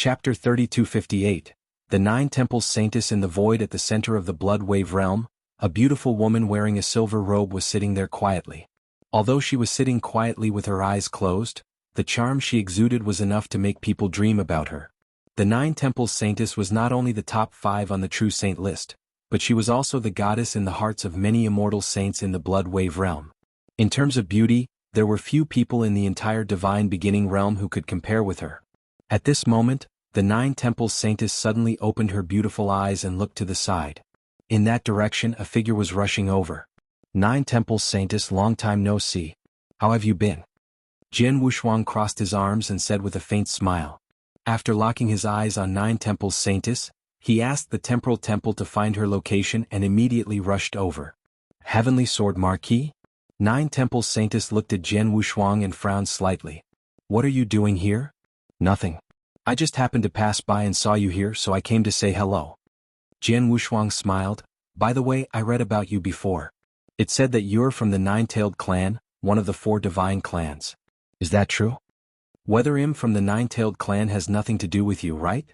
Chapter 3258. The Nine Temples. Saintess. In the void at the center of the Blood Wave realm, a beautiful woman wearing a silver robe was sitting there quietly. Although she was sitting quietly with her eyes closed, the charm she exuded was enough to make people dream about her. The Nine Temples. Saintess was not only the top 5 on the true saint list, but she was also the goddess in the hearts of many immortal saints in the Blood Wave realm. In terms of beauty, there were few people in the entire divine beginning realm who could compare with her. At this moment, the Nine Temples. Saintess suddenly opened her beautiful eyes and looked to the side. In that direction a figure was rushing over. Nine Temples. Saintess, long time no see. How have you been? Jianghu crossed his arms and said with a faint smile. After locking his eyes on Nine Temples. Saintess, he asked the temporal temple to find her location and immediately rushed over. Heavenly Sword Marquis? Nine Temples. Saintess looked at Jianghu and frowned slightly. What are you doing here? Nothing. I just happened to pass by and saw you here, so I came to say hello. Jianghu smiled. By the way, I read about you before. It said that you're from the Nine-Tailed clan, one of the 4 divine clans. Is that true? Whether I'm from the Nine-Tailed clan has nothing to do with you, right?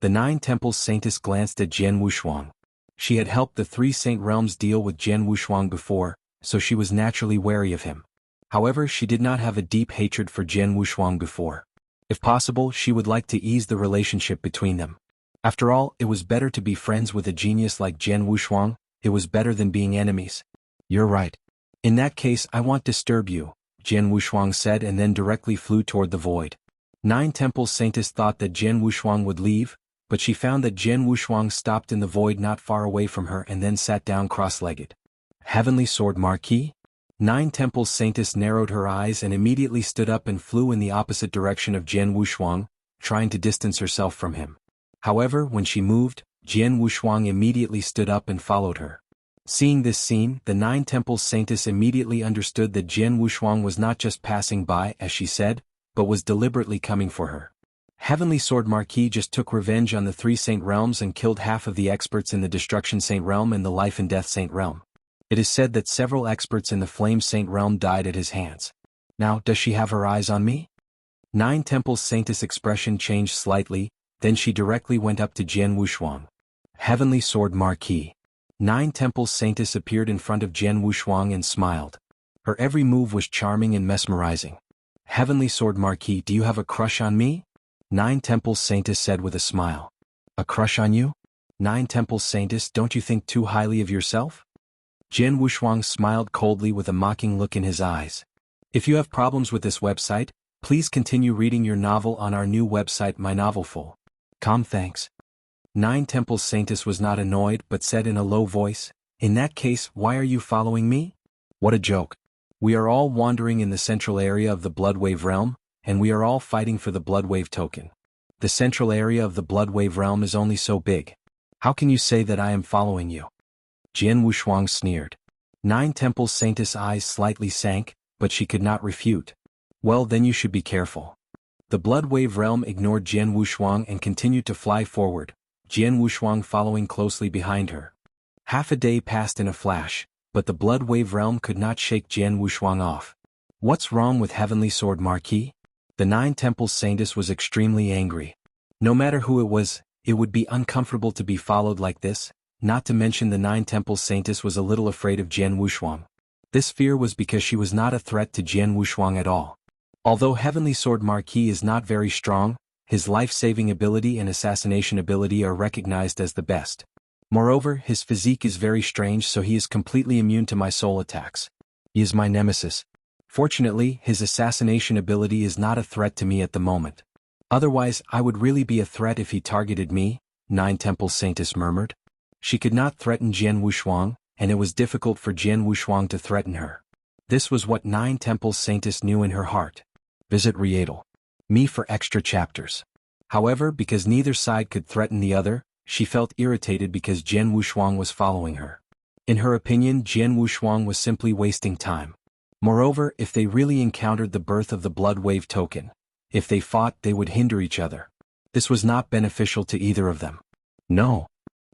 The Nine Temples. Saintess glanced at Jianghu. She had helped the 3 saint realms deal with Jianghu before, so she was naturally wary of him. However, she did not have a deep hatred for Jianghu before. If possible, she would like to ease the relationship between them. After all, it was better to be friends with a genius like Jianghu. It was better than being enemies. You're right. In that case, I won't disturb you, Jianghu said, and then directly flew toward the void. Nine Temples. Saintess thought that Jianghu would leave, but she found that Jianghu stopped in the void not far away from her and then sat down cross-legged. Heavenly Sword Marquis? Nine Temples. Saintess narrowed her eyes and immediately stood up and flew in the opposite direction of Jianghu, trying to distance herself from him. However, when she moved, Jianghu immediately stood up and followed her. Seeing this scene, the Nine Temples. Saintess immediately understood that Jianghu was not just passing by, as she said, but was deliberately coming for her. Heavenly Sword Marquis just took revenge on the 3 saint realms and killed half of the experts in the Destruction Saint realm and the Life and Death Saint realm. It is said that several experts in the Flame Saint realm died at his hands. Now, does she have her eyes on me? Nine Temples. Saintess' expression changed slightly, then she directly went up to Jianghu. Heavenly Sword Marquis. Nine Temples. Saintess appeared in front of Jianghu and smiled. Her every move was charming and mesmerizing. Heavenly Sword Marquis, do you have a crush on me? Nine Temples. Saintess said with a smile. A crush on you? Nine Temples. Saintess, don't you think too highly of yourself? Jianghu smiled coldly with a mocking look in his eyes. If you have problems with this website, please continue reading your novel on our new website mynovelful.com. Thanks. Nine Temples. Saintess was not annoyed but said in a low voice, in that case, why are you following me? What a joke. We are all wandering in the central area of the Blood Wave realm, and we are all fighting for the Blood Wave token. The central area of the Blood Wave realm is only so big. How can you say that I am following you? Jianghu sneered. Nine Temples. Saintess' eyes slightly sank, but she could not refute. Well, then you should be careful. The Blood Wave realm ignored Jianghu and continued to fly forward, Jianghu following closely behind her. Half a day passed in a flash, but the Blood Wave realm could not shake Jianghu off. What's wrong with Heavenly Sword Marquis? The Nine Temples. Saintess was extremely angry. No matter who it was, it would be uncomfortable to be followed like this. Not to mention the Nine Temples. Saintess was a little afraid of Jianghu. This fear was because she was not a threat to Jianghu at all. Although Heavenly Sword Marquis is not very strong, his life-saving ability and assassination ability are recognized as the best. Moreover, his physique is very strange, so he is completely immune to my soul attacks. He is my nemesis. Fortunately, his assassination ability is not a threat to me at the moment. Otherwise, I would really be a threat if he targeted me, Nine Temples. Saintess murmured. She could not threaten Jianghu, and it was difficult for Jianghu to threaten her. This was what Nine Temples. Saintess knew in her heart. Visit Readle.me for extra chapters. However, because neither side could threaten the other, she felt irritated because Jianghu was following her. In her opinion, Jianghu was simply wasting time. Moreover, if they really encountered the birth of the Blood Wave token, if they fought, they would hinder each other. This was not beneficial to either of them. No.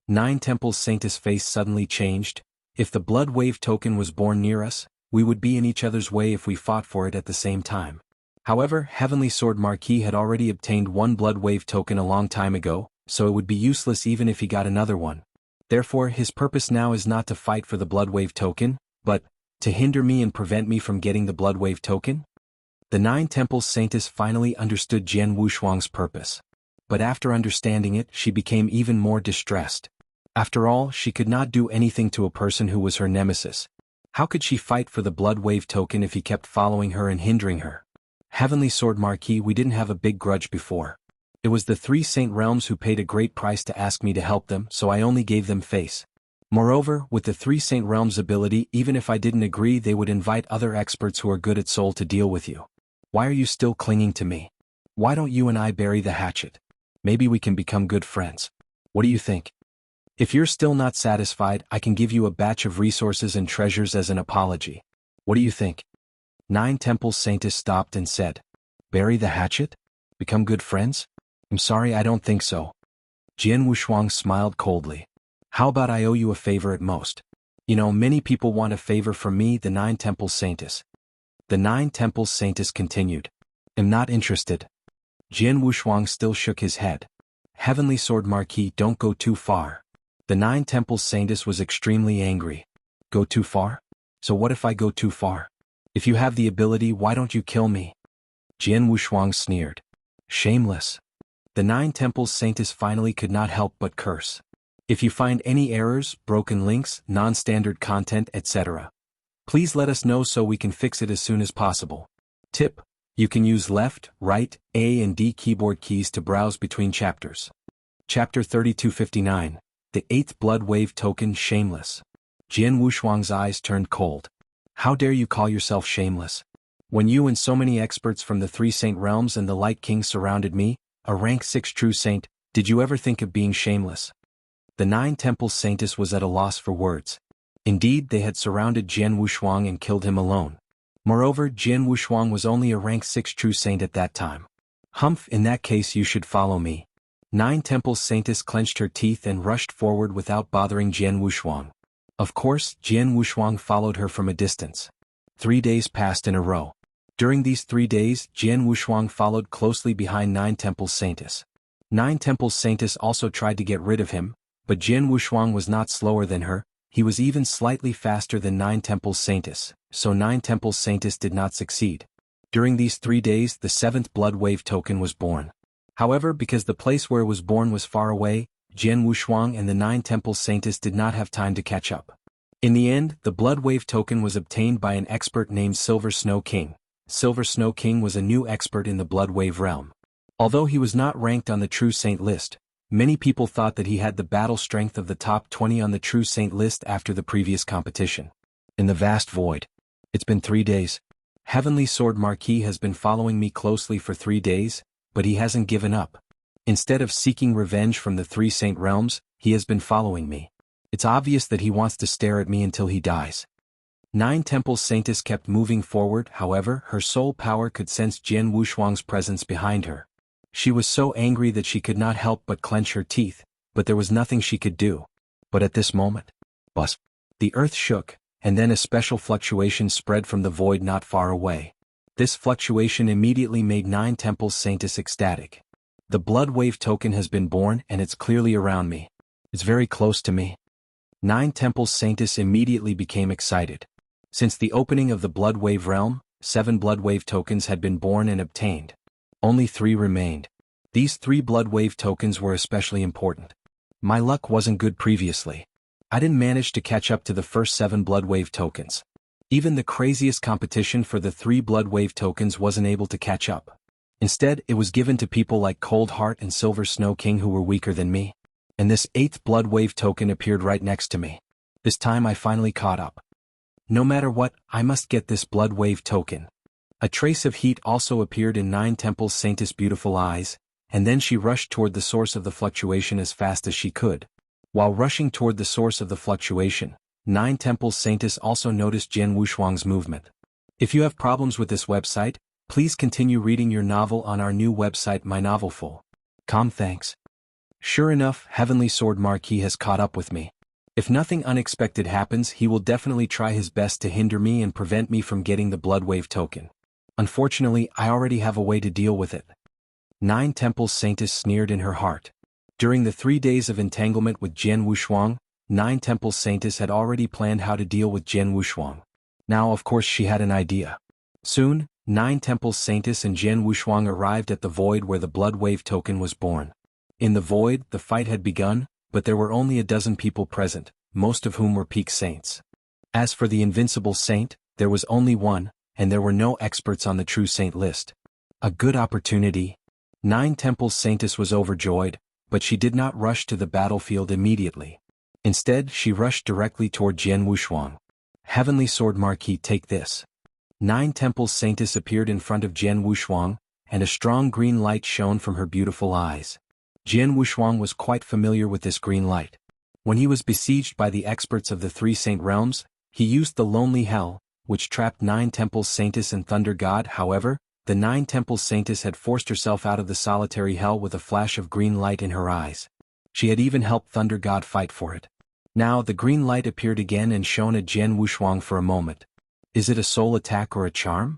Nine Temples. Saintess' face suddenly changed. If the Blood Wave token was born near us, we would be in each other's way if we fought for it at the same time. However, Heavenly Sword Marquis had already obtained one Blood Wave token a long time ago, so it would be useless even if he got another one. Therefore, his purpose now is not to fight for the Blood Wave token, but to hinder me and prevent me from getting the Blood Wave token? The Nine Temples Saintess finally understood Jian Wushuang's purpose. But after understanding it, she became even more distressed. After all, she could not do anything to a person who was her nemesis. How could she fight for the Blood Wave token if he kept following her and hindering her? Heavenly Sword Marquis, we didn't have a big grudge before. It was the 3 Saint Realms who paid a great price to ask me to help them, so I only gave them face. Moreover, with the 3 Saint Realms ability, even if I didn't agree, they would invite other experts who are good at soul to deal with you. Why are you still clinging to me? Why don't you and I bury the hatchet? Maybe we can become good friends. What do you think? If you're still not satisfied, I can give you a batch of resources and treasures as an apology. What do you think? Nine Temples Saintess stopped and said, "Bury the hatchet? Become good friends? I'm sorry, I don't think so." Jian Wushuang smiled coldly. "How about I owe you a favor at most? You know, many people want a favor from me, the Nine Temples Saintess." The Nine Temples Saintess continued, "I'm not interested." Jian Wushuang still shook his head. "Heavenly Sword Marquis, don't go too far." The Nine Temples Saintess was extremely angry. "Go too far? So what if I go too far? If you have the ability, why don't you kill me?" Jian Wushuang sneered. "Shameless." The Nine Temples Saintess finally could not help but curse. "If you find any errors, broken links, non-standard content, etc., please let us know so we can fix it as soon as possible. Tip: you can use left, right, A and D keyboard keys to browse between chapters. Chapter 3259. The 8th Blood Wave Token, Shameless. Jian Wushuang's eyes turned cold. "How dare you call yourself shameless? When you and so many experts from the 3 Saint Realms and the Light King surrounded me, a rank 6 true saint, did you ever think of being shameless?" The Nine Temples Saintess was at a loss for words. Indeed, they had surrounded Jian Wushuang and killed him alone. Moreover, Jian Wushuang was only a rank 6 true saint at that time. "Humph, in that case you should follow me." Nine Temples Saintess clenched her teeth and rushed forward without bothering Jian Wushuang. Of course, Jian Wushuang followed her from a distance. 3 days passed in a row. During these 3 days, Jian Wushuang followed closely behind Nine Temples Saintess. Nine Temples Saintess also tried to get rid of him, but Jian Wushuang was not slower than her, he was even slightly faster than Nine Temples Saintess, so Nine Temples Saintess did not succeed. During these 3 days, the 7th Blood Wave token was born. However, because the place where it was born was far away, Jian Wushuang and the Nine Temples Saintess did not have time to catch up. In the end, the Blood Wave token was obtained by an expert named Silver Snow King. Silver Snow King was a new expert in the Blood Wave realm. Although he was not ranked on the True Saint list, many people thought that he had the battle strength of the top 20 on the True Saint list after the previous competition. In the vast void. It's been 3 days. Heavenly Sword Marquis has been following me closely for 3 days, but he hasn't given up. Instead of seeking revenge from the 3 Saint Realms, he has been following me. It's obvious that he wants to stare at me until he dies. Nine Temples Saintess kept moving forward, however, her soul power could sense Jian Wushuang's presence behind her. She was so angry that she could not help but clench her teeth, but there was nothing she could do. But at this moment, buzz, the earth shook, and then a special fluctuation spread from the void not far away. This fluctuation immediately made Nine Temples Saintess ecstatic. The Blood Wave token has been born and it's clearly around me. It's very close to me. Nine Temples Saintess immediately became excited. Since the opening of the Blood Wave realm, 7 Blood Wave tokens had been born and obtained. Only 3 remained. These 3 Blood Wave tokens were especially important. My luck wasn't good previously. I didn't manage to catch up to the first 7 Blood Wave tokens. Even the craziest competition for the 3 Blood Wave tokens wasn't able to catch up. Instead, it was given to people like Cold Heart and Silver Snow King who were weaker than me. And this 8th Blood Wave token appeared right next to me. This time I finally caught up. No matter what, I must get this Blood Wave token. A trace of heat also appeared in Nine Temples Saintess' beautiful eyes, and then she rushed toward the source of the fluctuation as fast as she could. While rushing toward the source of the fluctuation, Nine Temples Saintess also noticed Jian Wushuang's movement. If you have problems with this website, please continue reading your novel on our new website mynovelful.com. Thanks. Sure enough, Heavenly Sword Marquis has caught up with me. If nothing unexpected happens, he will definitely try his best to hinder me and prevent me from getting the Blood Wave token. Unfortunately, I already have a way to deal with it. Nine Temples Saintess sneered in her heart. During the 3 days of entanglement with Jian Wushuang, Nine Temples Saintess had already planned how to deal with Jian Wushuang. Now of course she had an idea. Soon, Nine Temples Saintess and Jian Wushuang arrived at the void where the Blood Wave token was born. In the void, the fight had begun, but there were only a dozen people present, most of whom were peak saints. As for the invincible saint, there was only one, and there were no experts on the true saint list. A good opportunity. Nine Temples Saintess was overjoyed, but she did not rush to the battlefield immediately. Instead, she rushed directly toward Jian Wushuang. Heavenly Sword Marquis, take this. Nine Temples Saintess appeared in front of Jian Wushuang, and a strong green light shone from her beautiful eyes. Jian Wushuang was quite familiar with this green light. When he was besieged by the experts of the 3 saint realms, he used the Lonely Hell, which trapped Nine Temples Saintess and Thunder God. However, the Nine Temples Saintess had forced herself out of the solitary hell with a flash of green light in her eyes. She had even helped Thunder God fight for it. Now the green light appeared again and shone at Jian Wushuang for a moment. Is it a soul attack or a charm?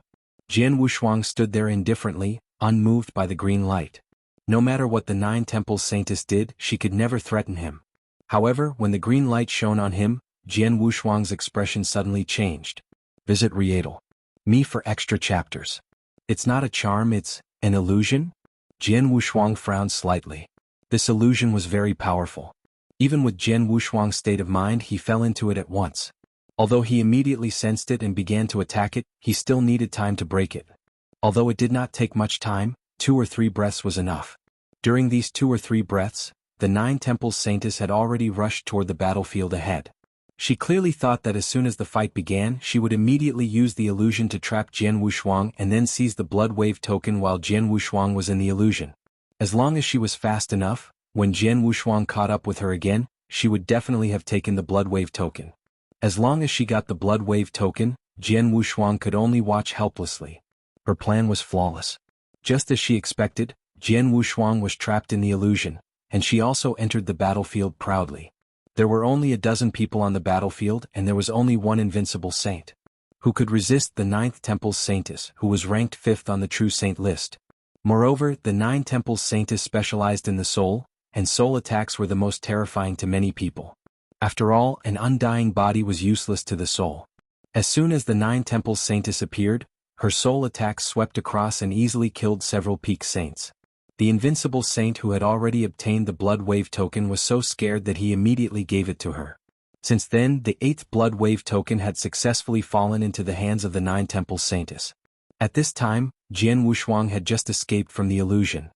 Jian Wushuang stood there indifferently, unmoved by the green light. No matter what the Nine Temples Saintess did, she could never threaten him. However, when the green light shone on him, Jian Wushuang's expression suddenly changed. Visit Rietal. Me for extra chapters. It's not a charm, it's an illusion? Jian Wushuang frowned slightly. This illusion was very powerful. Even with Jian Wushuang's state of mind, he fell into it at once. Although he immediately sensed it and began to attack it, he still needed time to break it. Although it did not take much time, 2 or 3 breaths was enough. During these 2 or 3 breaths, the Nine Temples Saintess had already rushed toward the battlefield ahead. She clearly thought that as soon as the fight began, she would immediately use the illusion to trap Jian Wushuang and then seize the Blood Wave token while Jian Wushuang was in the illusion. As long as she was fast enough, when Jian Wushuang caught up with her again, she would definitely have taken the Blood Wave token. As long as she got the Blood Wave token, Jian Wushuang could only watch helplessly. Her plan was flawless. Just as she expected, Jian Wushuang was trapped in the illusion, and she also entered the battlefield proudly. There were only a dozen people on the battlefield and there was only one invincible saint. Who could resist the 9th Temple's Saintess, who was ranked 5th on the true saint list? Moreover, the 9 Temple's Saintess specialized in the soul, and soul attacks were the most terrifying to many people. After all, an undying body was useless to the soul. As soon as the 9 Temple's Saintess appeared, her soul attacks swept across and easily killed several peak saints. The invincible saint who had already obtained the Blood Wave token was so scared that he immediately gave it to her. Since then, the 8th Blood Wave token had successfully fallen into the hands of the 9 Temples Saintess. At this time, Jian Wushuang had just escaped from the illusion.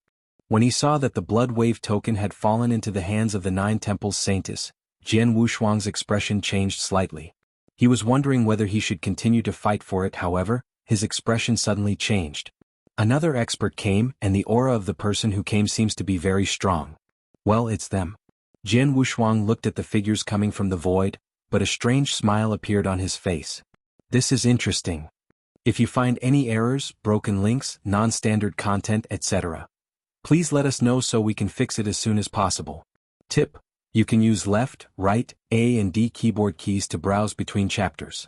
When he saw that the Blood Wave token had fallen into the hands of the 9 Temples Saintess, Jian Wushuang's expression changed slightly. He was wondering whether he should continue to fight for it. However, his expression suddenly changed. Another expert came, and the aura of the person who came seems to be very strong. Well, it's them. Jian Wushuang looked at the figures coming from the void, but a strange smile appeared on his face. This is interesting. If you find any errors, broken links, non-standard content, etc., please let us know so we can fix it as soon as possible. Tip: you can use left, right, A and D keyboard keys to browse between chapters.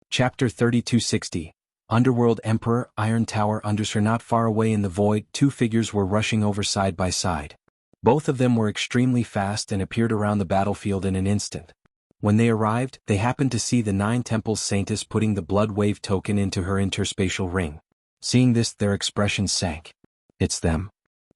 Chapter 3260. Underworld Emperor, Iron Tower. Not far away in the void, 2 figures were rushing over side by side. Both of them were extremely fast and appeared around the battlefield in an instant. When they arrived, they happened to see the 9 Temples Saintess putting the Blood Wave token into her interspatial ring. Seeing this, their expressions sank. It's them.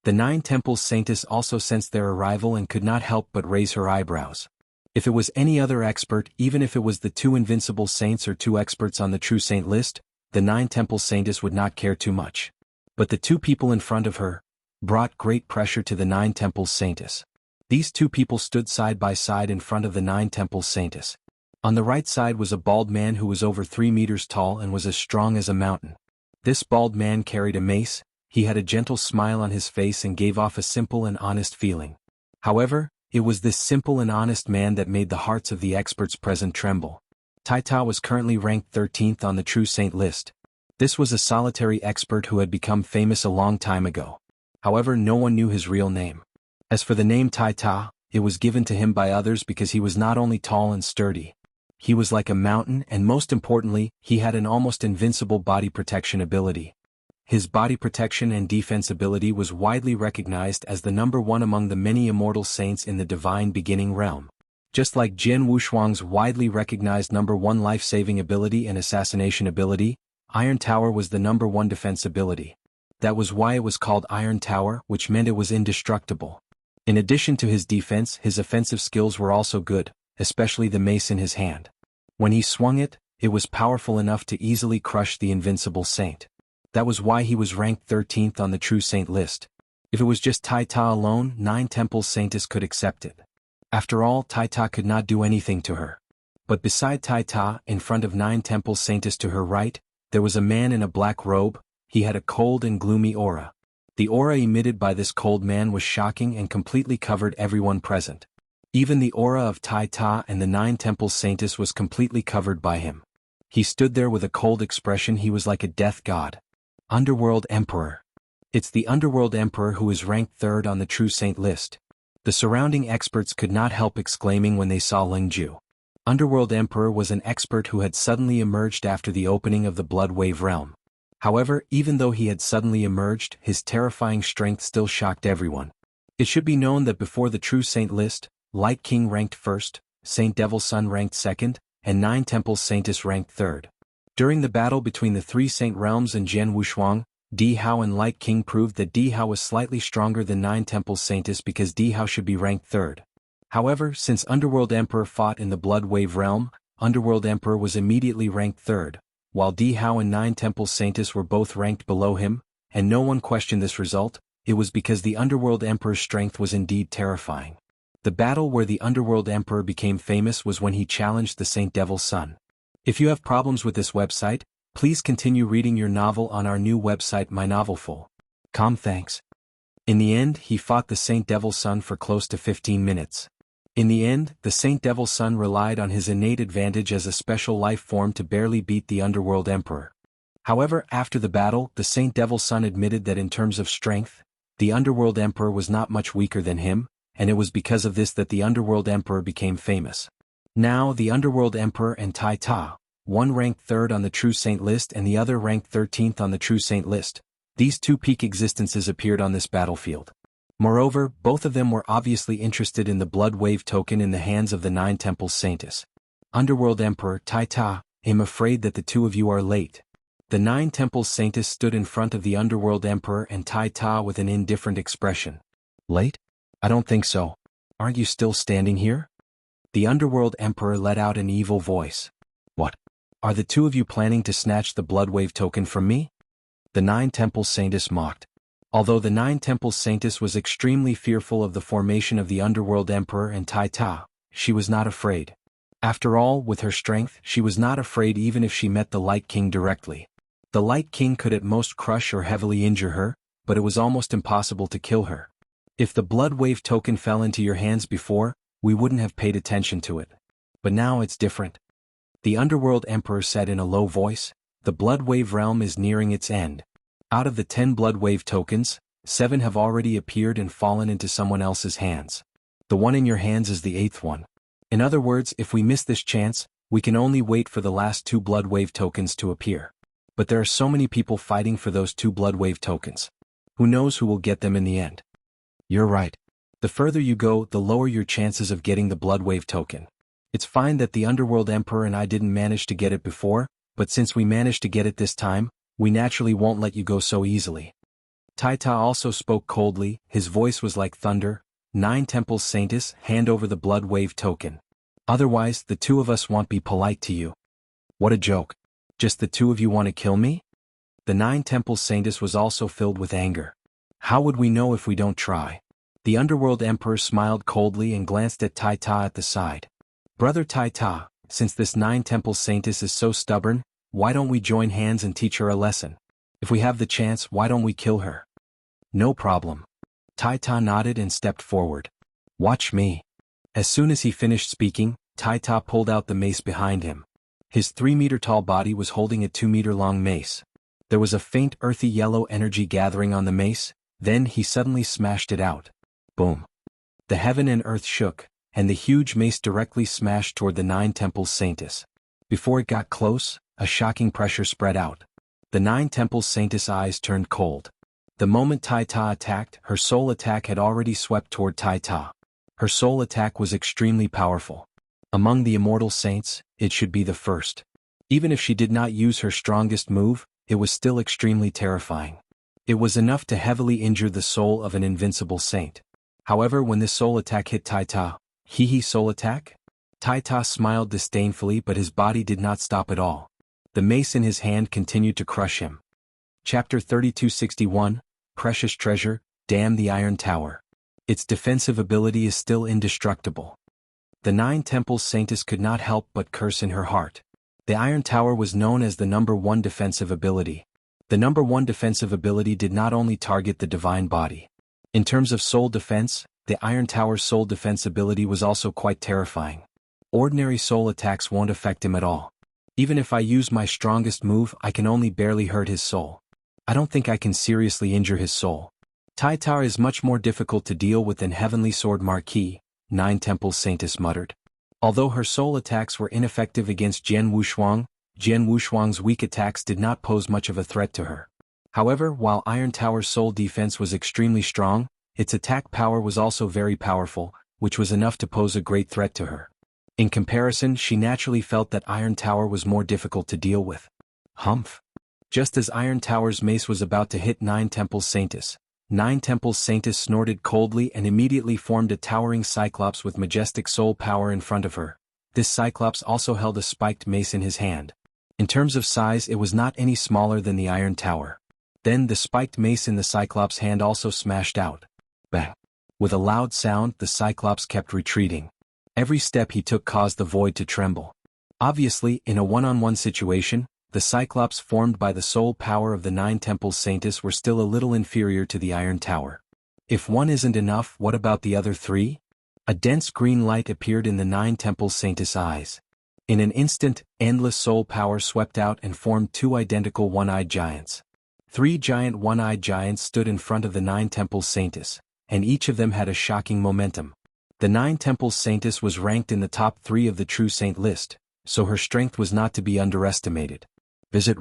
The 9 Temples Saintess also sensed their arrival and could not help but raise her eyebrows. If it was any other expert, even if it was the 2 invincible saints or 2 experts on the true saint list, the 9 Temples Saintess would not care too much. But the 2 people in front of her brought great pressure to the 9 Temples Saintess. These 2 people stood side by side in front of the 9 Temples Saintess. On the right side was a bald man who was over 3 meters tall and was as strong as a mountain. This bald man carried a mace. He had a gentle smile on his face and gave off a simple and honest feeling. However, it was this simple and honest man that made the hearts of the experts present tremble. Taita was currently ranked 13th on the true saint list. This was a solitary expert who had become famous a long time ago. However, no one knew his real name. As for the name Taita, it was given to him by others because he was not only tall and sturdy. He was like a mountain, and most importantly, he had an almost invincible body protection ability. His body protection and defense ability was widely recognized as the number one among the many immortal saints in the divine beginning realm. Just like Jianghu Shuang's widely recognized number one life-saving ability and assassination ability, Iron Tower was the number one defense ability. That was why it was called Iron Tower, which meant it was indestructible. In addition to his defense, his offensive skills were also good, especially the mace in his hand. When he swung it, it was powerful enough to easily crush the invincible saint. That was why he was ranked 13th on the True Saint list. If it was just Tai Ta alone, 9 Temples Saintess could accept it. After all, Tai Ta could not do anything to her. But beside Tai Ta, in front of 9 Temples Saintess to her right, there was a man in a black robe. He had a cold and gloomy aura. The aura emitted by this cold man was shocking and completely covered everyone present. Even the aura of Tai Ta and the 9 Temples Saintess was completely covered by him. He stood there with a cold expression. He was like a death god. Underworld Emperor. It's the Underworld Emperor who is ranked 3rd on the True Saint list. The surrounding experts could not help exclaiming when they saw Lingju. Underworld Emperor was an expert who had suddenly emerged after the opening of the Blood Wave realm. However, even though he had suddenly emerged, his terrifying strength still shocked everyone. It should be known that before the True Saint list, Light King ranked 1st, Saint Devil's Son ranked 2nd, and 9 Temples Saintess ranked 3rd. During the battle between the 3 Saint realms and Jianghu Shuang, Di Hao and Light King proved that Di Hao was slightly stronger than 9 Temples Saintess because Di Hao should be ranked 3rd. However, since Underworld Emperor fought in the Blood Wave realm, Underworld Emperor was immediately ranked 3rd, while Di Hao and 9 Temples Saintess were both ranked below him, and no one questioned this result. It was because the Underworld Emperor's strength was indeed terrifying. The battle where the Underworld Emperor became famous was when he challenged the Saint Devil's Son. If you have problems with this website, please continue reading your novel on our new website mynovelful.com. Thanks. In the end, he fought the Saint Devil's Son for close to 15 minutes. In the end, the Saint Devil's Son relied on his innate advantage as a special life form to barely beat the Underworld Emperor. However, after the battle, the Saint Devil's Son admitted that in terms of strength, the Underworld Emperor was not much weaker than him, and it was because of this that the Underworld Emperor became famous. Now, the Underworld Emperor and Tai Ta, one ranked 3rd on the True Saint list and the other ranked 13th on the True Saint list. These two peak existences appeared on this battlefield. Moreover, both of them were obviously interested in the Blood Wave token in the hands of the 9 Temples Saintess. Underworld Emperor, Tai Ta, I'm afraid that the two of you are late. The 9 Temples Saintess stood in front of the Underworld Emperor and Tai Ta with an indifferent expression. Late? I don't think so. Aren't you still standing here? The Underworld Emperor let out an evil voice. What? Are the two of you planning to snatch the Blood Wave token from me? The 9 Temples Saintess mocked. Although the 9 Temples Saintess was extremely fearful of the formation of the Underworld Emperor and Tai Ta, she was not afraid. After all, with her strength, she was not afraid even if she met the Light King directly. The Light King could at most crush or heavily injure her, but it was almost impossible to kill her. If the Blood Wave token fell into your hands before, we wouldn't have paid attention to it. But now it's different. The Underworld Emperor said in a low voice, the Blood Wave realm is nearing its end. Out of the 10 Blood Wave tokens, 7 have already appeared and fallen into someone else's hands. The one in your hands is the 8th one. In other words, if we miss this chance, we can only wait for the last 2 Blood Wave tokens to appear. But there are so many people fighting for those 2 Blood Wave tokens. Who knows who will get them in the end? You're right. The further you go, the lower your chances of getting the Blood Wave token. It's fine that the Underworld Emperor and I didn't manage to get it before, but since we managed to get it this time, we naturally won't let you go so easily. Tai Ta also spoke coldly, his voice was like thunder. 9 Temples Saintess, hand over the Blood Wave token. Otherwise, the two of us won't be polite to you. What a joke. Just the two of you want to kill me? The 9 Temples Saintess was also filled with anger. How would we know if we don't try? The Underworld Emperor smiled coldly and glanced at Tai Ta at the side. Brother Tai Ta, since this 9 Temples Saintess is so stubborn, why don't we join hands and teach her a lesson? If we have the chance, why don't we kill her? No problem. Tai Ta nodded and stepped forward. Watch me. As soon as he finished speaking, Tai Ta pulled out the mace behind him. His 3-meter-tall body was holding a 2-meter-long mace. There was a faint earthy yellow energy gathering on the mace, then he suddenly smashed it out. Boom. The heaven and earth shook, and the huge mace directly smashed toward the 9 Temples Saintess. Before it got close, a shocking pressure spread out. The Nine Temples Saintess' eyes turned cold. The moment Tai Ta attacked, her soul attack had already swept toward Tai Ta. Her soul attack was extremely powerful. Among the immortal saints, it should be the first. Even if she did not use her strongest move, it was still extremely terrifying. It was enough to heavily injure the soul of an invincible saint. However, when this soul attack hit Tai Ta, soul attack? Tai Ta smiled disdainfully, but his body did not stop at all. The mace in his hand continued to crush him. Chapter 3261, Precious Treasure, Damn the Iron Tower. Its defensive ability is still indestructible. The Nine Temples Saintess could not help but curse in her heart. The Iron Tower was known as the #1 defensive ability. The #1 defensive ability did not only target the divine body. In terms of soul defense, the Iron Tower's soul defense ability was also quite terrifying. Ordinary soul attacks won't affect him at all. Even if I use my strongest move, I can only barely hurt his soul. I don't think I can seriously injure his soul. Tai Ta is much more difficult to deal with than Heavenly Sword Marquis, Nine Temples Saintess muttered. Although her soul attacks were ineffective against Jian Wushuang's weak attacks did not pose much of a threat to her. However, while Iron Tower's soul defense was extremely strong, its attack power was also very powerful, which was enough to pose a great threat to her. In comparison, she naturally felt that Iron Tower was more difficult to deal with. Humph. Just as Iron Tower's mace was about to hit Nine Temples Saintess, Nine Temples Saintess snorted coldly and immediately formed a towering cyclops with majestic soul power in front of her. This cyclops also held a spiked mace in his hand. In terms of size, it was not any smaller than the Iron Tower. Then the spiked mace in the cyclops' hand also smashed out. Bang! With a loud sound, the cyclops kept retreating. Every step he took caused the void to tremble. Obviously, in a one-on-one situation, the cyclops formed by the soul power of the Nine Temples Saintess were still a little inferior to the Iron Tower. If one isn't enough, what about the other three? A dense green light appeared in the Nine Temples Saintess' eyes. In an instant, endless soul power swept out and formed two identical one-eyed giants. Three giant one-eyed giants stood in front of the Nine Temples Saintess, and each of them had a shocking momentum. The Nine Temples Saintess was ranked in the top 3 of the True Saint list, so her strength was not to be underestimated. Visit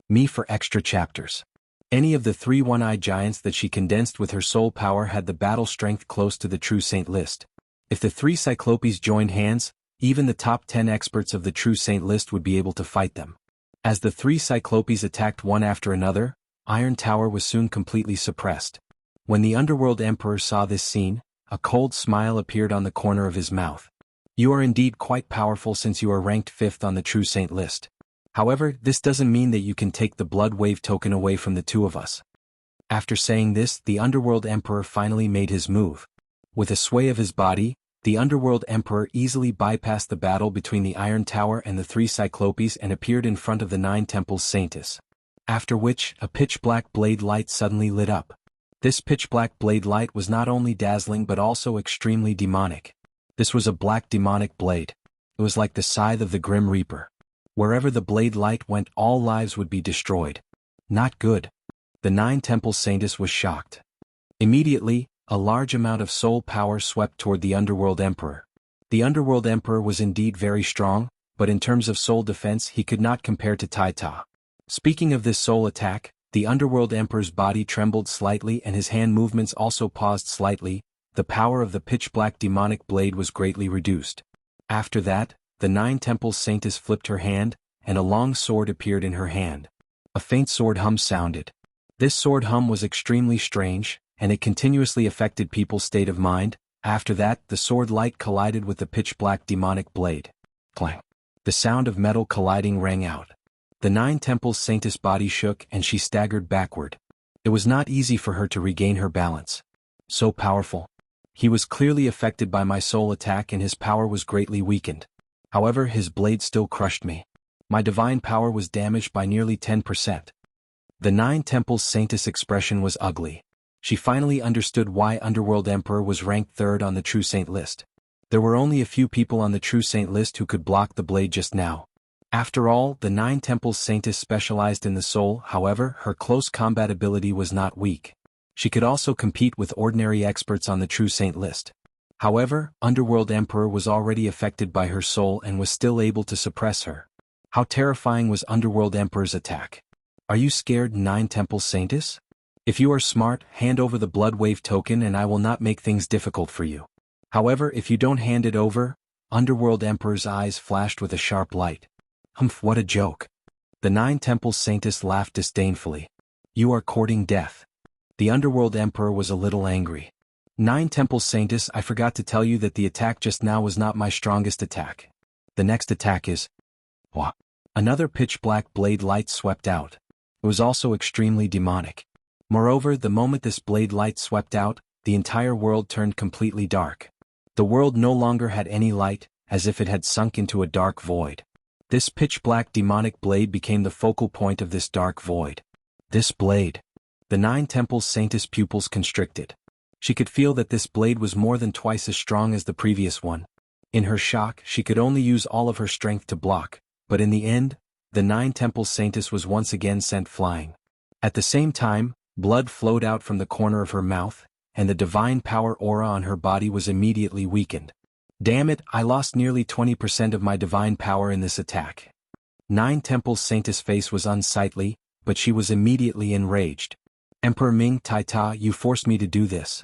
Me for extra chapters. Any of the 3 one-eyed giants that she condensed with her soul power had the battle strength close to the True Saint list. If the 3 Cyclopes joined hands, even the top 10 experts of the True Saint list would be able to fight them. As the 3 Cyclopes attacked one after another, Iron Tower was soon completely suppressed. When the Underworld Emperor saw this scene, a cold smile appeared on the corner of his mouth. You are indeed quite powerful since you are ranked 5th on the True Saint list. However, this doesn't mean that you can take the Blood Wave token away from the 2 of us. After saying this, the Underworld Emperor finally made his move. With a sway of his body, the Underworld Emperor easily bypassed the battle between the Iron Tower and the 3 Cyclopes and appeared in front of the Nine Temples Saintess. After which, a pitch-black blade light suddenly lit up. This pitch-black blade light was not only dazzling but also extremely demonic. This was a black demonic blade. It was like the scythe of the Grim Reaper. Wherever the blade light went, all lives would be destroyed. Not good. The Nine Temples Saintess was shocked. Immediately, a large amount of soul power swept toward the Underworld Emperor. The Underworld Emperor was indeed very strong, but in terms of soul defense he could not compare to Tai Ta. Speaking of this soul attack, the Underworld Emperor's body trembled slightly and his hand movements also paused slightly. The power of the pitch-black demonic blade was greatly reduced. After that, the Nine Temples Saintess flipped her hand, and a long sword appeared in her hand. A faint sword hum sounded. This sword hum was extremely strange, and it continuously affected people's state of mind. After that, the sword light collided with the pitch-black demonic blade. Clang! The sound of metal colliding rang out. The Nine Temples Saintess' body shook and she staggered backward. It was not easy for her to regain her balance. So powerful. He was clearly affected by my soul attack and his power was greatly weakened. However, his blade still crushed me. My divine power was damaged by nearly 10%. The Nine Temples Saintess' expression was ugly. She finally understood why Underworld Emperor was ranked 3rd on the True Saint list. There were only a few people on the True Saint list who could block the blade just now. After all, the Nine Temples Saintess specialized in the soul. However, her close combat ability was not weak. She could also compete with ordinary experts on the True Saint list. However, Underworld Emperor was already affected by her soul and was still able to suppress her. How terrifying was Underworld Emperor's attack! Are you scared, Nine Temple Saintess? If you are smart, hand over the Blood Wave token and I will not make things difficult for you. However, if you don't hand it over, Underworld Emperor's eyes flashed with a sharp light. Humph, what a joke. The Nine Temple Saintess laughed disdainfully. You are courting death. The Underworld Emperor was a little angry. Nine Temple Saintess, I forgot to tell you that the attack just now was not my strongest attack. The next attack is... Wah. Another pitch-black blade light swept out. It was also extremely demonic. Moreover, the moment this blade light swept out, the entire world turned completely dark. The world no longer had any light, as if it had sunk into a dark void. This pitch-black demonic blade became the focal point of this dark void. This blade. The Nine Temple Saintess' pupils constricted. She could feel that this blade was more than twice as strong as the previous one. In her shock, she could only use all of her strength to block, but in the end, the Nine Temple Saintess was once again sent flying. At the same time, blood flowed out from the corner of her mouth, and the divine power aura on her body was immediately weakened. Damn it, I lost nearly 20% of my divine power in this attack. Nine Temple Saintess' face was unsightly, but she was immediately enraged. Emperor Ming Tai Ta, you forced me to do this.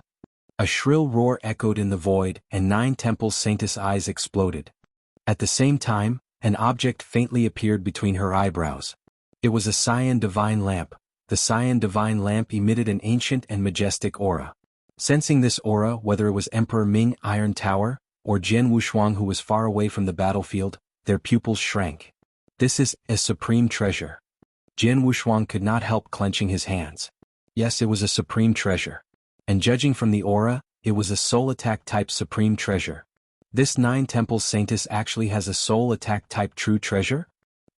A shrill roar echoed in the void, and Nine Temple Saintess' eyes exploded. At the same time, an object faintly appeared between her eyebrows. It was a cyan divine lamp. The cyan divine lamp emitted an ancient and majestic aura. Sensing this aura, whether it was Emperor Ming Iron Tower, or Jianghu Shuang who was far away from the battlefield, their pupils shrank. This is a supreme treasure. Jianghu Shuang could not help clenching his hands. Yes, it was a supreme treasure. And judging from the aura, it was a soul attack type supreme treasure. This Nine Temple Saintess actually has a soul attack type true treasure?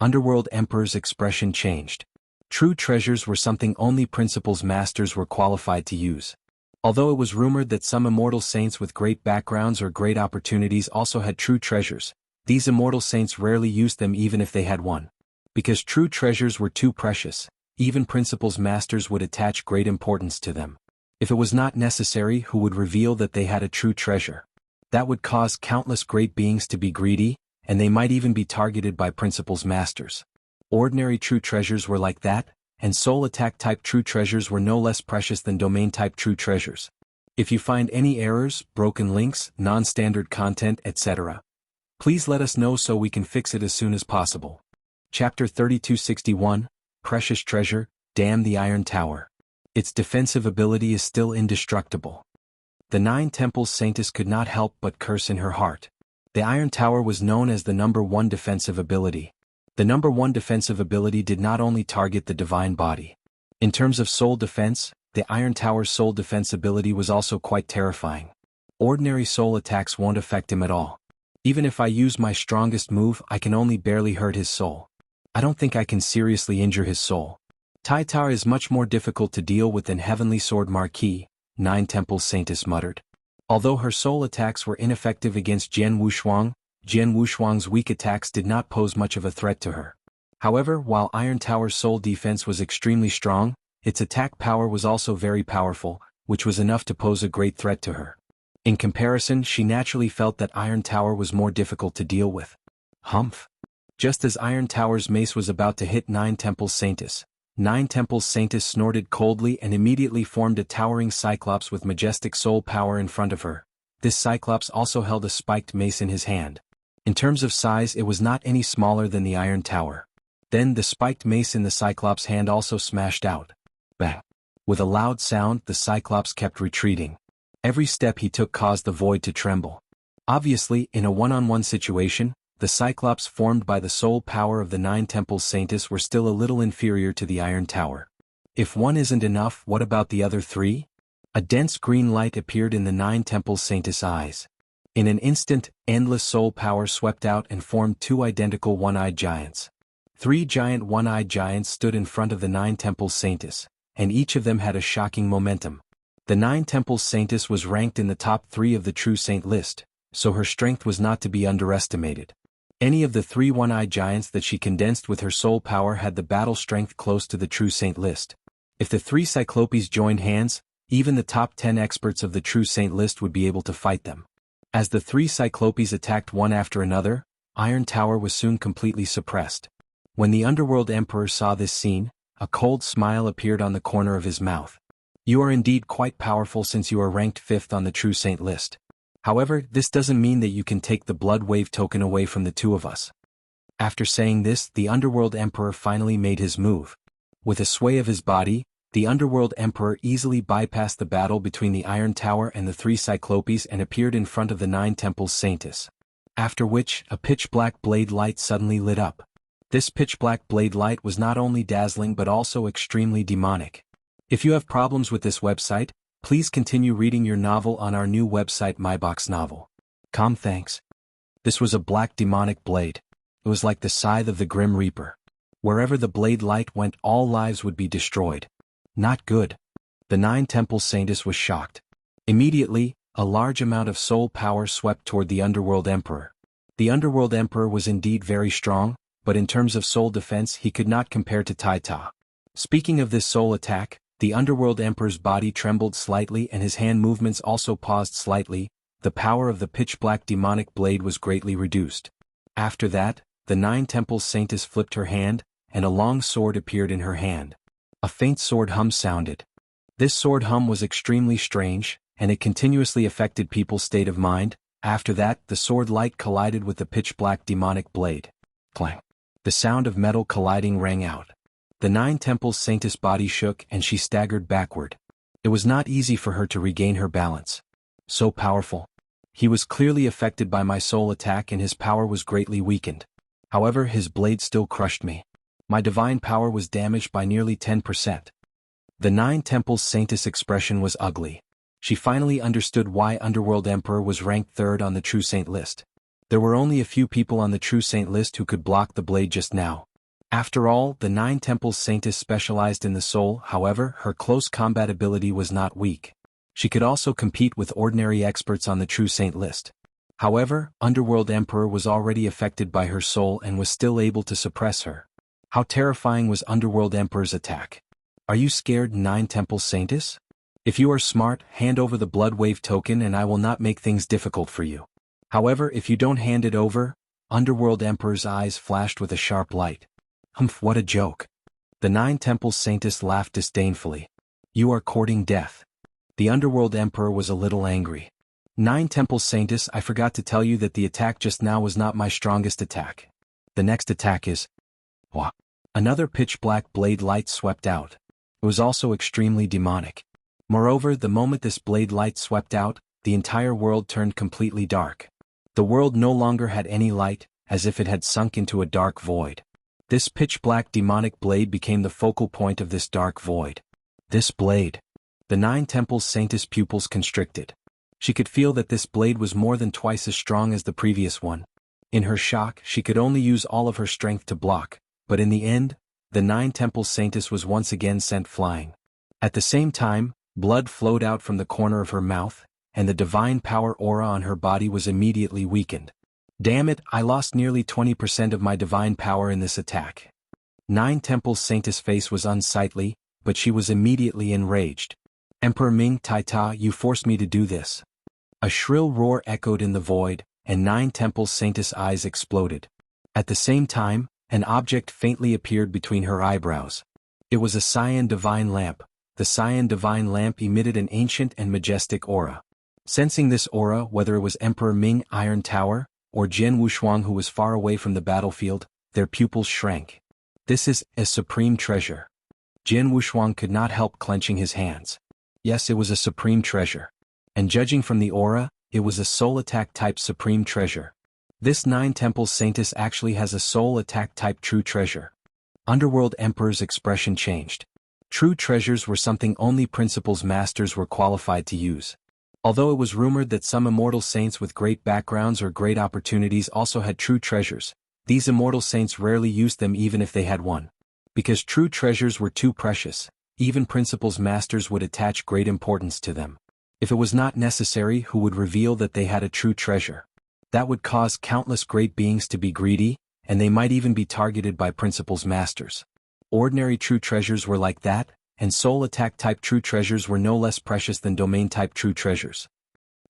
Underworld Emperor's expression changed. True treasures were something only Principles Masters were qualified to use. Although it was rumored that some immortal saints with great backgrounds or great opportunities also had true treasures, these immortal saints rarely used them even if they had one. Because true treasures were too precious, even Principles Masters would attach great importance to them. If it was not necessary, who would reveal that they had a true treasure? That would cause countless great beings to be greedy, and they might even be targeted by Principles Masters. Ordinary true treasures were like that, and soul attack type true treasures were no less precious than domain type true treasures. If you find any errors, broken links, non-standard content, etc., please let us know so we can fix it as soon as possible. Chapter 3261, Precious Treasure, Damn the Iron Tower. Its defensive ability is still indestructible. The Nine Temple Saintess could not help but curse in her heart. The Iron Tower was known as the #1 defensive ability. The #1 defensive ability did not only target the divine body. In terms of soul defense, the Iron Tower's soul defense ability was also quite terrifying. Ordinary soul attacks won't affect him at all. Even if I use my strongest move, I can only barely hurt his soul. I don't think I can seriously injure his soul. Taitar is much more difficult to deal with than Heavenly Sword Marquis, Nine Temple Saintess muttered. Although her soul attacks were ineffective against Jianghu Shuang's weak attacks did not pose much of a threat to her. However, while Iron Tower's soul defense was extremely strong, its attack power was also very powerful, which was enough to pose a great threat to her. In comparison, she naturally felt that Iron Tower was more difficult to deal with. Humph. Just as Iron Tower's mace was about to hit Nine Temple Saintess, Nine Temple Saintess snorted coldly and immediately formed a towering cyclops with majestic soul power in front of her. This cyclops also held a spiked mace in his hand. In terms of size, it was not any smaller than the Iron Tower. Then the spiked mace in the cyclops' hand also smashed out. Bang! With a loud sound, the cyclops kept retreating. Every step he took caused the void to tremble. Obviously, in a one-on-one situation, the cyclops formed by the soul power of the Nine Temple Saintess were still a little inferior to the Iron Tower. If one isn't enough, what about the other three? A dense green light appeared in the Nine Temple Saintess' eyes. In an instant, endless soul power swept out and formed two identical one-eyed giants. Three giant one-eyed giants stood in front of the Nine Temple Saintess, and each of them had a shocking momentum. The Nine Temple Saintess was ranked in the top 3 of the True Saint list, so her strength was not to be underestimated. Any of the 3 one-eyed giants that she condensed with her soul power had the battle strength close to the True Saint list. If the 3 Cyclopes joined hands, even the top 10 experts of the True Saint list would be able to fight them. As the 3 Cyclopes attacked one after another, Iron Tower was soon completely suppressed. When the Underworld Emperor saw this scene, a cold smile appeared on the corner of his mouth. You are indeed quite powerful since you are ranked 5th on the True Saint list. However, this doesn't mean that you can take the Blood Wave token away from the two of us. After saying this, the Underworld Emperor finally made his move. With a sway of his body, the Underworld Emperor easily bypassed the battle between the Iron Tower and the 3 Cyclopes and appeared in front of the 9 Temples Saintess. After which, a pitch-black blade light suddenly lit up. This pitch-black blade light was not only dazzling but also extremely demonic. If you have problems with this website, please continue reading your novel on our new website MyBox Novel. Thanks. This was a black demonic blade. It was like the scythe of the Grim Reaper. Wherever the blade light went, all lives would be destroyed. Not good. The 9 Temple Saintess was shocked. Immediately, a large amount of soul power swept toward the Underworld Emperor. The Underworld Emperor was indeed very strong, but in terms of soul defense he could not compare to Taita. Speaking of this soul attack, the Underworld Emperor's body trembled slightly and his hand movements also paused slightly. The power of the pitch-black demonic blade was greatly reduced. After that, the 9 Temples Saintess flipped her hand, and a long sword appeared in her hand. A faint sword hum sounded. This sword hum was extremely strange, and it continuously affected people's state of mind. After that, the sword light collided with the pitch-black demonic blade. Clang. The sound of metal colliding rang out. The 9 Temples Saintess' body shook and she staggered backward. It was not easy for her to regain her balance. So powerful. He was clearly affected by my soul attack and his power was greatly weakened. However, his blade still crushed me. My divine power was damaged by nearly 10%. The 9 Temples Saintess' expression was ugly. She finally understood why Underworld Emperor was ranked 3rd on the True Saint list. There were only a few people on the True Saint list who could block the blade just now. After all, the 9 Temples Saintess specialized in the soul. However, her close combat ability was not weak. She could also compete with ordinary experts on the True Saint list. However, Underworld Emperor was already affected by her soul and was still able to suppress her. How terrifying was Underworld Emperor's attack? Are you scared, 9 Temples Saintess? If you are smart, hand over the Blood Wave token and I will not make things difficult for you. However, if you don't hand it over, Underworld Emperor's eyes flashed with a sharp light. Humph, what a joke. The 9 Temples Saintess laughed disdainfully. You are courting death. The Underworld Emperor was a little angry. 9 Temples Saintess, I forgot to tell you that the attack just now was not my strongest attack. The next attack is... Wah. Another pitch-black blade light swept out. It was also extremely demonic. Moreover, the moment this blade light swept out, the entire world turned completely dark. The world no longer had any light, as if it had sunk into a dark void. This pitch-black demonic blade became the focal point of this dark void. This blade. The 9 Temples Saintess' pupils constricted. She could feel that this blade was more than twice as strong as the previous one. In her shock, she could only use all of her strength to block, but in the end, the 9 Temples Saintess was once again sent flying. At the same time, blood flowed out from the corner of her mouth, and the divine power aura on her body was immediately weakened. Damn it, I lost nearly 20% of my divine power in this attack. 9 Temples Saintess' face was unsightly, but she was immediately enraged. Emperor Ming Taita, you forced me to do this. A shrill roar echoed in the void, and 9 Temples Saintess' eyes exploded. At the same time, an object faintly appeared between her eyebrows. It was a cyan divine lamp. The cyan divine lamp emitted an ancient and majestic aura. Sensing this aura, whether it was Emperor Ming Iron Tower, or Jianghu who was far away from the battlefield, their pupils shrank. This is a supreme treasure. Jianghu could not help clenching his hands. Yes, it was a supreme treasure. And judging from the aura, it was a soul attack type supreme treasure. This 9 Temples Saintess actually has a soul attack type true treasure. Underworld Emperor's expression changed. True treasures were something only Principles Masters were qualified to use. Although it was rumored that some immortal saints with great backgrounds or great opportunities also had true treasures, these immortal saints rarely used them even if they had one. Because true treasures were too precious, even Principles Masters would attach great importance to them. If it was not necessary, who would reveal that they had a true treasure? That would cause countless great beings to be greedy, and they might even be targeted by Principles Masters. Ordinary true treasures were like that, and soul attack type true treasures were no less precious than domain type true treasures.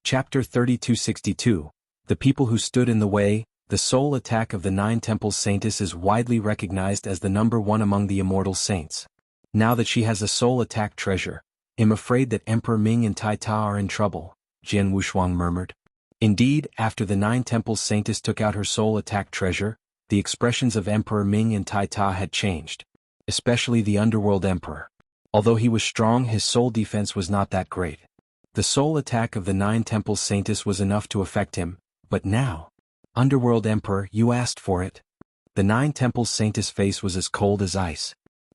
Chapter 3262, The People Who Stood in the Way. The soul attack of the 9 Temples Saintess is widely recognized as the #1 among the immortal saints. Now that she has a soul attack treasure, I'm afraid that Emperor Ming and Tai Ta are in trouble, Jian Wushuang murmured. Indeed, after the Nine Temples Saintess took out her soul attack treasure, the expressions of Emperor Ming and Tai Ta had changed. Especially the Underworld Emperor. Although he was strong, his soul defense was not that great. The soul attack of the Nine Temples Saintess was enough to affect him, but now... Underworld Emperor, you asked for it. The Nine Temples Saintess' face was as cold as ice.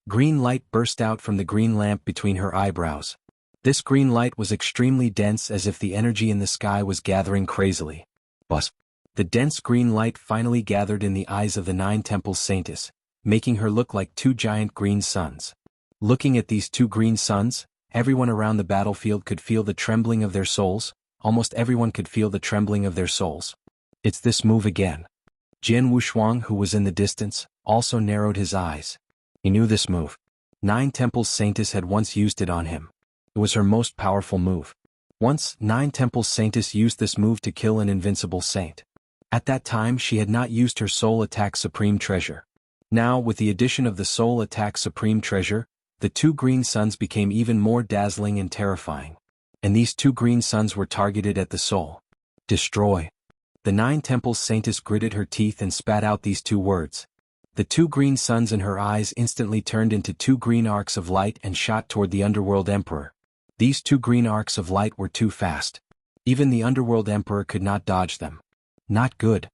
Green light burst out from the green lamp between her eyebrows. This green light was extremely dense, as if the energy in the sky was gathering crazily. Buzz. The dense green light finally gathered in the eyes of the Nine Temples Saintess, making her look like two giant green suns. Looking at these two green suns, everyone around the battlefield could feel the trembling of their souls. Almost everyone could feel the trembling of their souls. It's this move again. Jian Wushuang, who was in the distance, also narrowed his eyes. He knew this move. Nine Temples Saintess had once used it on him. It was her most powerful move. Once, Nine Temples Saintess used this move to kill an invincible saint. At that time she had not used her Soul Attack Supreme Treasure. Now, with the addition of the Soul Attack Supreme Treasure, the two green suns became even more dazzling and terrifying. And these two green suns were targeted at the soul. Destroy. The Nine Temples Saintess gritted her teeth and spat out these two words. The two green suns in her eyes instantly turned into two green arcs of light and shot toward the Underworld Emperor. These two green arcs of light were too fast. Even the Underworld Emperor could not dodge them. Not good.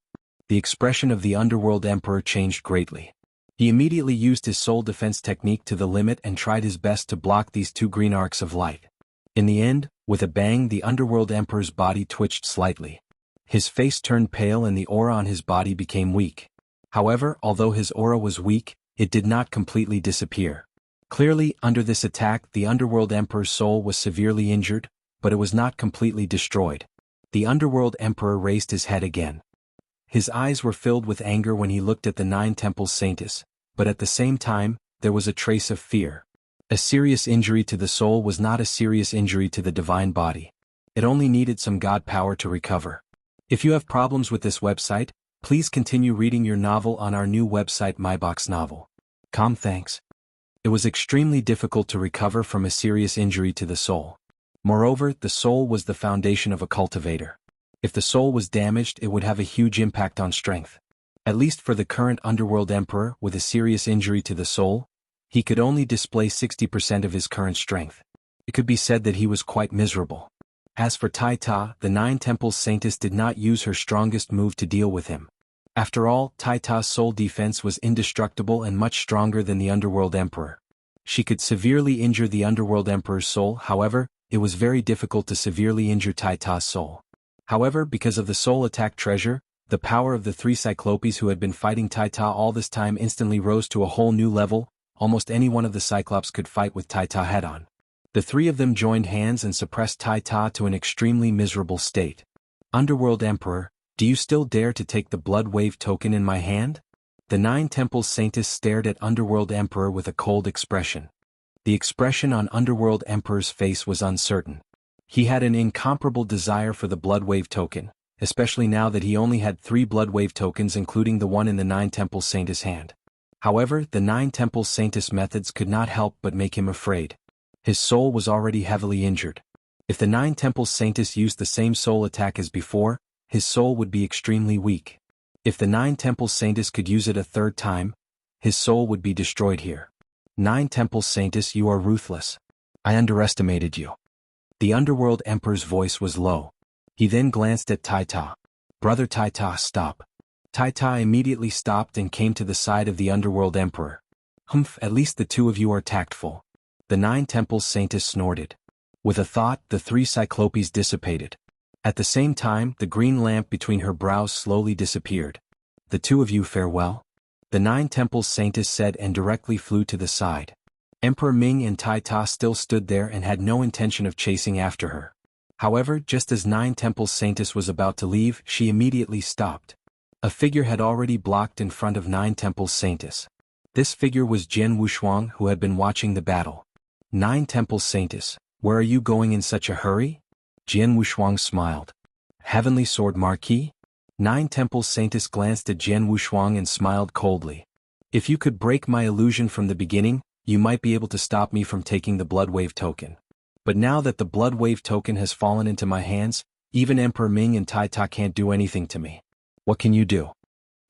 The expression of the Underworld Emperor changed greatly. He immediately used his soul defense technique to the limit and tried his best to block these two green arcs of light. In the end, with a bang, the Underworld Emperor's body twitched slightly. His face turned pale and the aura on his body became weak. However, although his aura was weak, it did not completely disappear. Clearly, under this attack, the Underworld Emperor's soul was severely injured, but it was not completely destroyed. The Underworld Emperor raised his head again. His eyes were filled with anger when he looked at the Nine Temples Saintess, but at the same time, there was a trace of fear. A serious injury to the soul was not a serious injury to the divine body. It only needed some god power to recover. If you have problems with this website, please continue reading your novel on our new website myboxnovel.com. Thanks. It was extremely difficult to recover from a serious injury to the soul. Moreover, the soul was the foundation of a cultivator. If the soul was damaged, it would have a huge impact on strength. At least for the current Underworld Emperor with a serious injury to the soul, he could only display 60% of his current strength. It could be said that he was quite miserable. As for Tai Ta, the Nine Temples Saintess did not use her strongest move to deal with him. After all, Tai Ta's soul defense was indestructible and much stronger than the Underworld Emperor. She could severely injure the Underworld Emperor's soul. However, it was very difficult to severely injure Tai Ta's soul. However, because of the soul attack treasure, the power of the three Cyclopes who had been fighting Tai Ta all this time instantly rose to a whole new level. Almost any one of the Cyclops could fight with Tai Ta head-on. The three of them joined hands and suppressed Tai Ta to an extremely miserable state. Underworld Emperor, do you still dare to take the Blood Wave token in my hand? The Nine Temples Saintess stared at Underworld Emperor with a cold expression. The expression on Underworld Emperor's face was uncertain. He had an incomparable desire for the Blood Wave token, especially now that he only had 3 Blood Wave tokens including the one in the Nine Temples Saintess hand. However, the Nine Temples Saintess methods could not help but make him afraid. His soul was already heavily injured. If the Nine Temples Saintess used the same soul attack as before, his soul would be extremely weak. If the Nine Temples Saintess could use it a third time, his soul would be destroyed here. Nine Temples Saintess, you are ruthless. I underestimated you. The Underworld Emperor's voice was low. He then glanced at Tai Ta. Brother Tai Ta, stop. Tai Ta immediately stopped and came to the side of the Underworld Emperor. Humph, at least the two of you are tactful. The Nine Temples Saintess snorted. With a thought, the 3 Cyclopes dissipated. At the same time, the green lamp between her brows slowly disappeared. The two of you farewell? The Nine Temples Saintess said and directly flew to the side. Emperor Ming and Tai Ta still stood there and had no intention of chasing after her. However, just as Nine Temples Saintess was about to leave, she immediately stopped. A figure had already blocked in front of Nine Temples Saintess. This figure was Jian Wushuang, who had been watching the battle. Nine Temples Saintess, where are you going in such a hurry? Jian Wushuang smiled. Heavenly Sword Marquis? Nine Temples Saintess glanced at Jian Wushuang and smiled coldly. If you could break my illusion from the beginning, you might be able to stop me from taking the Blood Wave token. But now that the Blood Wave token has fallen into my hands, even Emperor Ming and Tai Ta can't do anything to me. What can you do?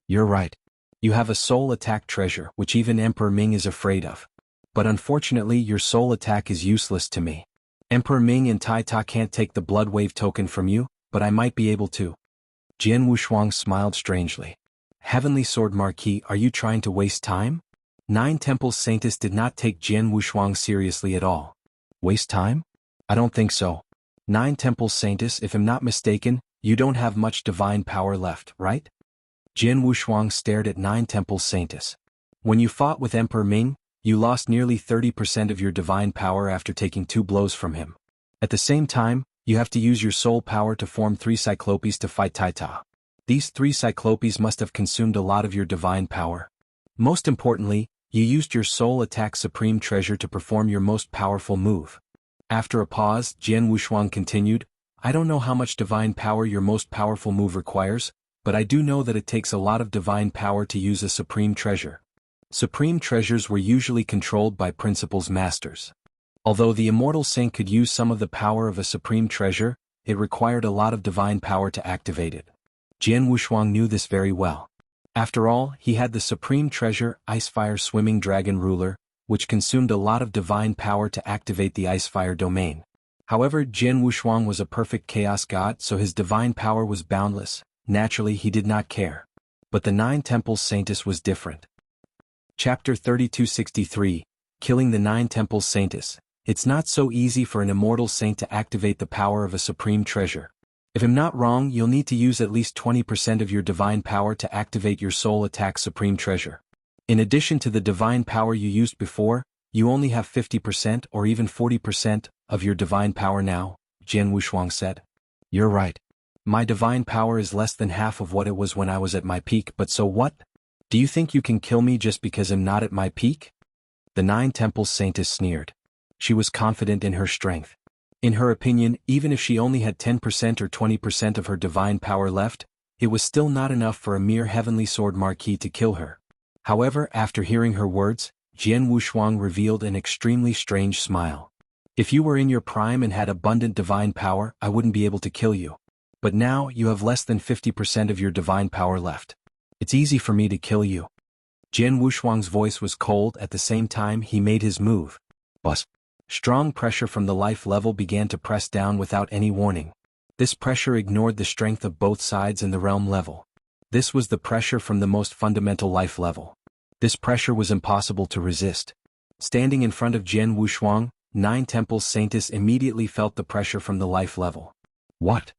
You're right. You have a soul attack treasure which even Emperor Ming is afraid of. But unfortunately your soul attack is useless to me. Emperor Ming and Tai Ta can't take the Blood Wave token from you, but I might be able to. Jian Wushuang smiled strangely. Heavenly Sword Marquis, are you trying to waste time? Nine Temples Saintess did not take Jian Wushuang seriously at all. Waste time? I don't think so. Nine Temples Saintess, if I'm not mistaken, you don't have much divine power left, right? Jian Wushuang stared at Nine Temples Saintess. When you fought with Emperor Ming, you lost nearly 30% of your divine power after taking 2 blows from him. At the same time, you have to use your soul power to form 3 Cyclopes to fight Tai Ta. These 3 Cyclopes must have consumed a lot of your divine power. Most importantly, you used your soul attack supreme treasure to perform your most powerful move. After a pause, Jian Wushuang continued, I don't know how much divine power your most powerful move requires, but I do know that it takes a lot of divine power to use a supreme treasure. Supreme treasures were usually controlled by principal's masters. Although the immortal saint could use some of the power of a supreme treasure, it required a lot of divine power to activate it. Jian Wushuang knew this very well. After all, he had the supreme treasure, Icefire Swimming Dragon Ruler, which consumed a lot of divine power to activate the Icefire domain. However, Jian Wushuang was a perfect chaos god, so his divine power was boundless. Naturally, he did not care. But the Nine Temples Saintess was different. Chapter 3263, Killing the Nine Temples Saintess. It's not so easy for an immortal saint to activate the power of a supreme treasure. If I'm not wrong, you'll need to use at least 20% of your divine power to activate your soul attack supreme treasure. In addition to the divine power you used before, you only have 50% or even 40% of your divine power now, Jian Wushuang said. You're right. My divine power is less than half of what it was when I was at my peak, but so what? Do you think you can kill me just because I'm not at my peak? The Nine Temples Saintess sneered. She was confident in her strength. In her opinion, even if she only had 10% or 20% of her divine power left, it was still not enough for a mere Heavenly Sword Marquis to kill her. However, after hearing her words, Jian Wushuang revealed an extremely strange smile. If you were in your prime and had abundant divine power, I wouldn't be able to kill you. But now, you have less than 50% of your divine power left. It's easy for me to kill you. Jian Wushuang's voice was cold. At the same time he made his move. Buzz. Strong pressure from the life level began to press down without any warning. This pressure ignored the strength of both sides and the realm level. This was the pressure from the most fundamental life level. This pressure was impossible to resist. Standing in front of Jian Wushuang, Nine Temples Saintess immediately felt the pressure from the life level. What?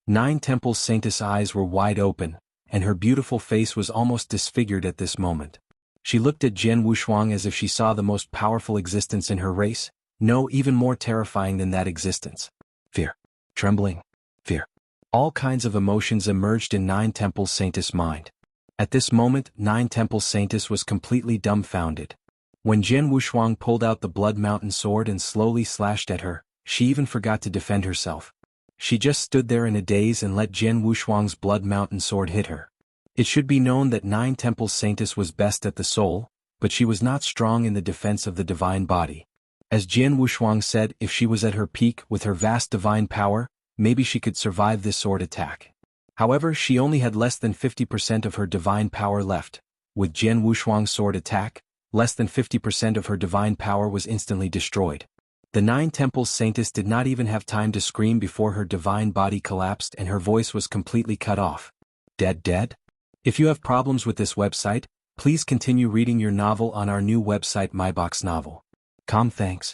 Nine Temples Saintess' eyes were wide open, and her beautiful face was almost disfigured at this moment. She looked at Jian Wushuang as if she saw the most powerful existence in her race, no, even more terrifying than that existence. Fear. Trembling. Fear. All kinds of emotions emerged in Nine Temples Saintess' mind. At this moment, Nine Temples Saintess was completely dumbfounded. When Jian Wushuang pulled out the Blood Mountain sword and slowly slashed at her, she even forgot to defend herself. She just stood there in a daze and let Jian Wushuang's Blood Mountain sword hit her. It should be known that Nine Temples Saintess was best at the soul, but she was not strong in the defense of the divine body. As Jian Wushuang said, if she was at her peak with her vast divine power, maybe she could survive this sword attack. However, she only had less than 50% of her divine power left. With Jian Wushuang's sword attack, less than 50% of her divine power was instantly destroyed. The Nine Temples Saintess did not even have time to scream before her divine body collapsed and her voice was completely cut off. Dead? If you have problems with this website, please continue reading your novel on our new website MyBox Novel. Thanks.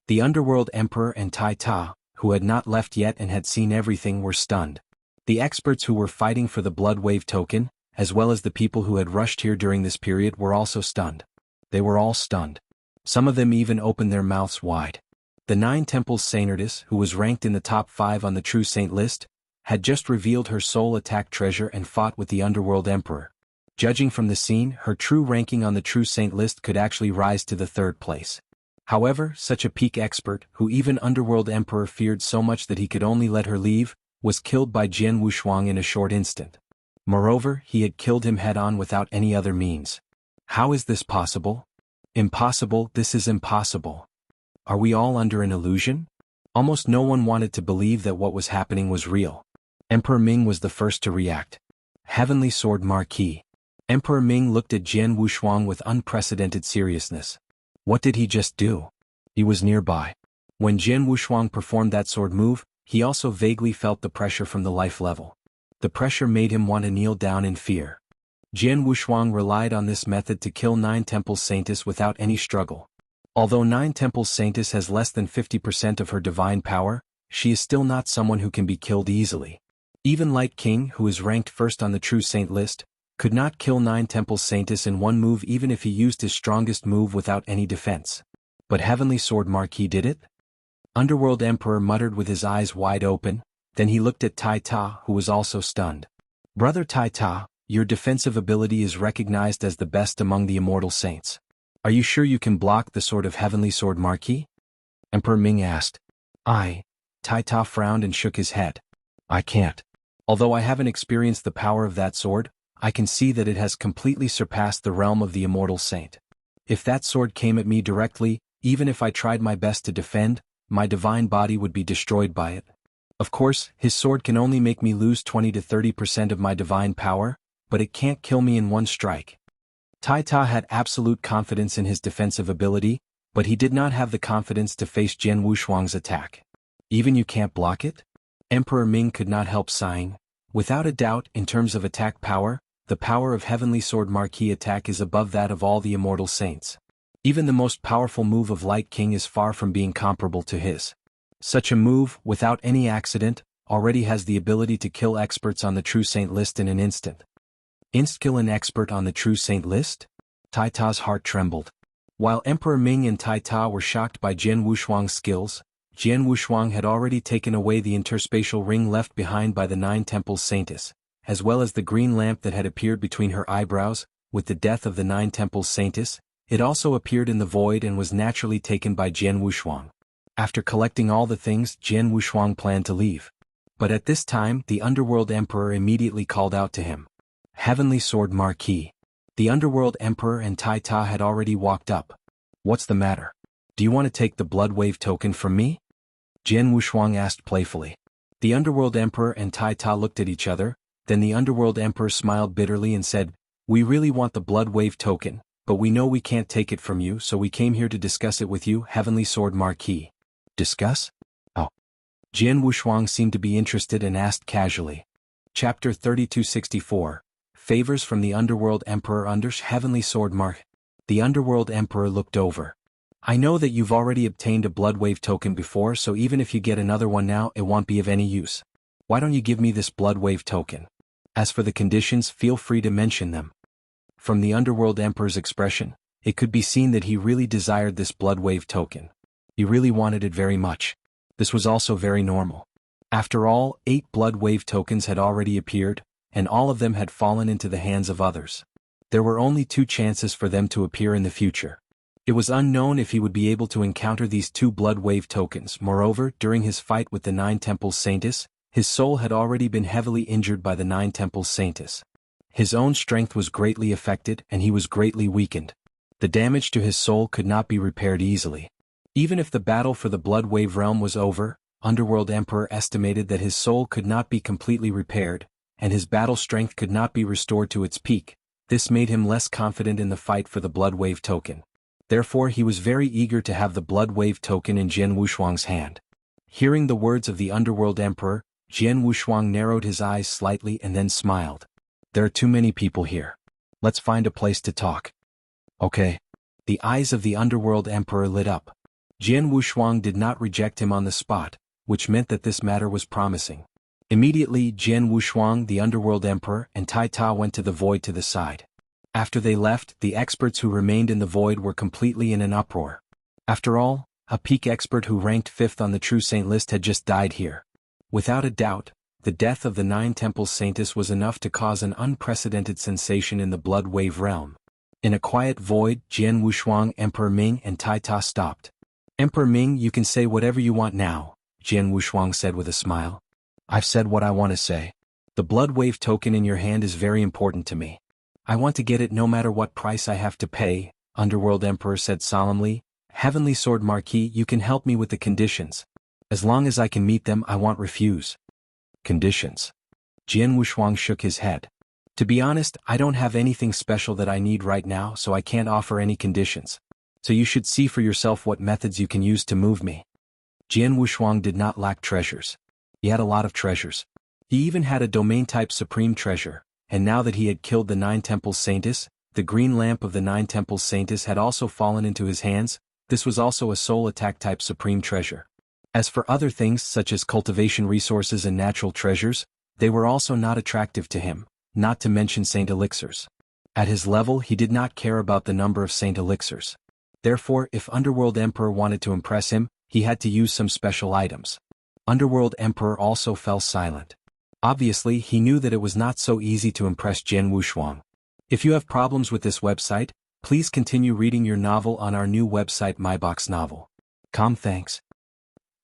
The Underworld Emperor and Tai Ta, who had not left yet and had seen everything, were stunned. The experts who were fighting for the Blood Wave token, as well as the people who had rushed here during this period, were also stunned. They were all stunned. Some of them even opened their mouths wide. The Nine Temples Saintess, who was ranked in the top 5 on the True Saint list, had just revealed her soul attack treasure and fought with the Underworld Emperor. Judging from the scene, her true ranking on the True Saint list could actually rise to the 3rd place. However, such a peak expert, who even Underworld Emperor feared so much that he could only let her leave, was killed by Jian Wushuang in a short instant. Moreover, he had killed him head-on without any other means. How is this possible? Impossible, this is impossible. Are we all under an illusion? Almost no one wanted to believe that what was happening was real. Emperor Ming was the first to react. Heavenly Sword Marquis. Emperor Ming looked at Jian Wushuang with unprecedented seriousness. What did he just do? He was nearby. When Jian Wushuang performed that sword move, he also vaguely felt the pressure from the life level. The pressure made him want to kneel down in fear. Jian Wushuang relied on this method to kill Nine Temples Saintess without any struggle. Although Nine Temples Saintess has less than 50% of her divine power, she is still not someone who can be killed easily. Even Light King, who is ranked first on the True Saint list, could not kill Nine Temples Saintess in one move even if he used his strongest move without any defense. But Heavenly Sword Marquis did it? Underworld Emperor muttered with his eyes wide open, then he looked at Tai Ta, who was also stunned. Brother Tai Ta, your defensive ability is recognized as the best among the immortal saints. Are you sure you can block the sword of Heavenly Sword Marquis? Emperor Ming asked. Tai Ta frowned and shook his head. I can't. Although I haven't experienced the power of that sword, I can see that it has completely surpassed the realm of the immortal saint. If that sword came at me directly, even if I tried my best to defend, my divine body would be destroyed by it. Of course, his sword can only make me lose 20 to 30% of my divine power, but it can't kill me in one strike. Tai Ta had absolute confidence in his defensive ability, but he did not have the confidence to face Jian Wushuang's attack. Even you can't block it? Emperor Ming could not help sighing. Without a doubt, in terms of attack power, the power of Heavenly Sword Marquis attack is above that of all the immortal saints. Even the most powerful move of Light King is far from being comparable to his. Such a move, without any accident, already has the ability to kill experts on the True Saint list in an instant. Inst-kill an expert on the True Saint list? Tai Ta's heart trembled. While Emperor Ming and Tai Ta were shocked by Jian Wushuang's skills, Jian Wushuang had already taken away the interspatial ring left behind by the Nine Temples Saintess, as well as the green lamp that had appeared between her eyebrows. With the death of the Nine Temples Saintess, it also appeared in the void and was naturally taken by Jian Wushuang. After collecting all the things, Jian Wushuang planned to leave. But at this time, the Underworld Emperor immediately called out to him. Heavenly Sword Marquis. The Underworld Emperor and Tai Ta had already walked up. What's the matter? Do you want to take the Blood Wave token from me? Jian Wushuang asked playfully. The Underworld Emperor and Tai Ta looked at each other, then the Underworld Emperor smiled bitterly and said, We really want the Blood Wave token, but we know we can't take it from you, so we came here to discuss it with you, Heavenly Sword Marquis. Discuss? Oh. Jian Wushuang seemed to be interested and asked casually. Chapter 3264. Favors from the Underworld Emperor under Heavenly Sword Marquis. The Underworld Emperor looked over. I know that you've already obtained a Blood Wave token before, so even if you get another one now, it won't be of any use. Why don't you give me this Blood Wave token? As for the conditions, feel free to mention them. From the Underworld Emperor's expression, it could be seen that he really desired this Blood Wave token. He really wanted it very much. This was also very normal. After all, 8 Blood Wave tokens had already appeared, and all of them had fallen into the hands of others. There were only 2 chances for them to appear in the future. It was unknown if he would be able to encounter these 2 Blood Wave tokens. Moreover, during his fight with the Nine Temples Saintess, his soul had already been heavily injured by the Nine Temples Saintess. His own strength was greatly affected and he was greatly weakened. The damage to his soul could not be repaired easily. Even if the battle for the Blood Wave realm was over, Underworld Emperor estimated that his soul could not be completely repaired, and his battle strength could not be restored to its peak. This made him less confident in the fight for the Blood Wave token. Therefore he was very eager to have the Blood Wave token in Jian Wushuang's hand. Hearing the words of the Underworld Emperor, Jian Wushuang narrowed his eyes slightly and then smiled. There are too many people here. Let's find a place to talk. Okay. The eyes of the Underworld Emperor lit up. Jian Wushuang did not reject him on the spot, which meant that this matter was promising. Immediately, Jian Wushuang, the Underworld Emperor, and Tai Ta went to the void to the side. After they left, the experts who remained in the void were completely in an uproar. After all, a peak expert who ranked 5th on the True Saint list had just died here. Without a doubt, the death of the Nine Temples Saintess was enough to cause an unprecedented sensation in the Blood Wave realm. In a quiet void, Jian Wushuang, Emperor Ming, and Tai Ta stopped. Emperor Ming, you can say whatever you want now, Jian Wushuang said with a smile. I've said what I want to say. The Blood Wave token in your hand is very important to me. I want to get it no matter what price I have to pay, Underworld Emperor said solemnly. Heavenly Sword Marquis, you can help me with the conditions. As long as I can meet them, I won't refuse. Conditions. Jian Wushuang shook his head. To be honest, I don't have anything special that I need right now, so I can't offer any conditions. So you should see for yourself what methods you can use to move me. Jian Wushuang did not lack treasures. He had a lot of treasures. He even had a domain-type supreme treasure, and now that he had killed the 9 Temples Saintess, the green lamp of the 9 Temples Saintess had also fallen into his hands. This was also a soul attack-type supreme treasure. As for other things such as cultivation resources and natural treasures, they were also not attractive to him, not to mention Saint Elixirs. At his level he did not care about the number of Saint Elixirs. Therefore, if Underworld Emperor wanted to impress him, he had to use some special items. Underworld Emperor also fell silent. Obviously, he knew that it was not so easy to impress Jian Wushuang. If you have problems with this website, please continue reading your novel on our new website MyBox Novel. Thanks.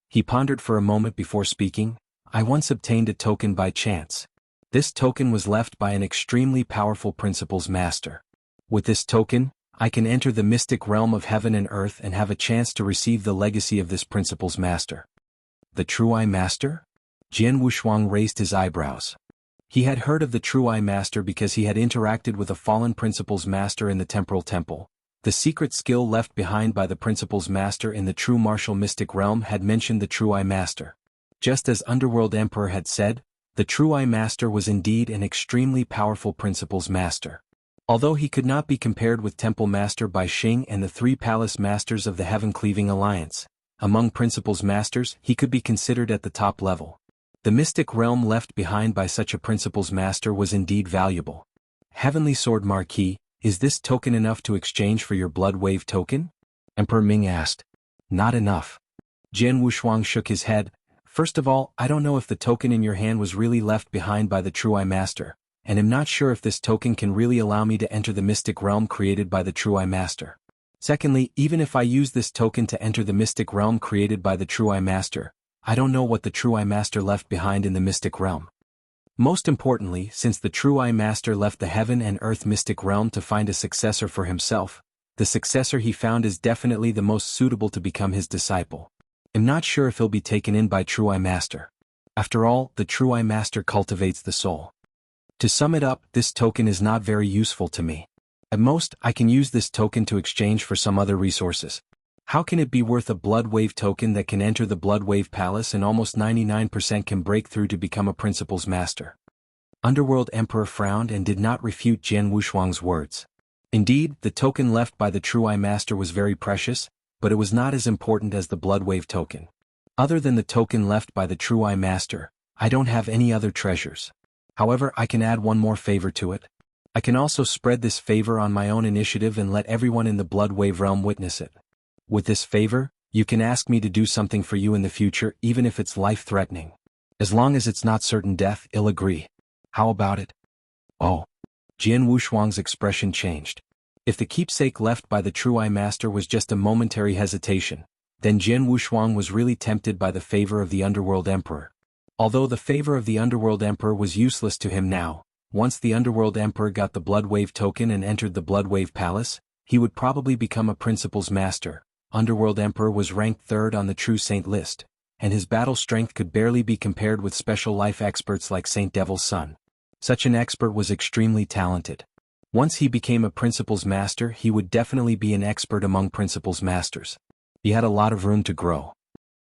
He pondered for a moment before speaking. I once obtained a token by chance. This token was left by an extremely powerful Principles Master. With this token, I can enter the mystic realm of heaven and earth and have a chance to receive the legacy of this Principles Master. The True Eye Master? Jian Wushuang raised his eyebrows. He had heard of the True Eye Master because he had interacted with a fallen Principles Master in the Temporal Temple. The secret skill left behind by the Principles Master in the true martial mystic realm had mentioned the True Eye Master. Just as Underworld Emperor had said, the True Eye Master was indeed an extremely powerful Principles Master. Although he could not be compared with Temple Master Bai Xing and the 3 Palace Masters of the Heaven-Cleaving Alliance, among Principles Masters he could be considered at the top level. The mystic realm left behind by such a Principles Master was indeed valuable. Heavenly Sword Marquis, is this token enough to exchange for your Blood Wave token? Emperor Ming asked. Not enough. Jian Wushuang shook his head. First of all, I don't know if the token in your hand was really left behind by the True Eye Master, and am not sure if this token can really allow me to enter the mystic realm created by the True Eye Master. Secondly, even if I use this token to enter the mystic realm created by the True Eye Master, I don't know what the True Eye Master left behind in the mystic realm. Most importantly, since the True Eye Master left the heaven and earth mystic realm to find a successor for himself, the successor he found is definitely the most suitable to become his disciple. I'm not sure if he'll be taken in by True Eye Master. After all, the True Eye Master cultivates the soul. To sum it up, this token is not very useful to me. At most, I can use this token to exchange for some other resources. How can it be worth a Blood Wave token that can enter the Blood Wave Palace and almost 99% can break through to become a Principles Master? Underworld Emperor frowned and did not refute Jian Wushuang's words. Indeed, the token left by the True Eye Master was very precious, but it was not as important as the Blood Wave token. Other than the token left by the True Eye Master, I don't have any other treasures. However, I can add one more favor to it. I can also spread this favor on my own initiative and let everyone in the Blood Wave realm witness it. With this favor, you can ask me to do something for you in the future even if it's life-threatening. As long as it's not certain death, I'll agree. How about it? Oh. Jian Wushuang's expression changed. If the keepsake left by the True Eye Master was just a momentary hesitation, then Jian Wushuang was really tempted by the favor of the Underworld Emperor. Although the favor of the Underworld Emperor was useless to him now, once the Underworld Emperor got the Blood Wave token and entered the Blood Wave Palace, he would probably become a Principles Master. Underworld Emperor was ranked 3rd on the True Saint list, and his battle strength could barely be compared with special life experts like Saint Devil's Son. Such an expert was extremely talented. Once he became a Principles Master, he would definitely be an expert among Principles Masters. He had a lot of room to grow.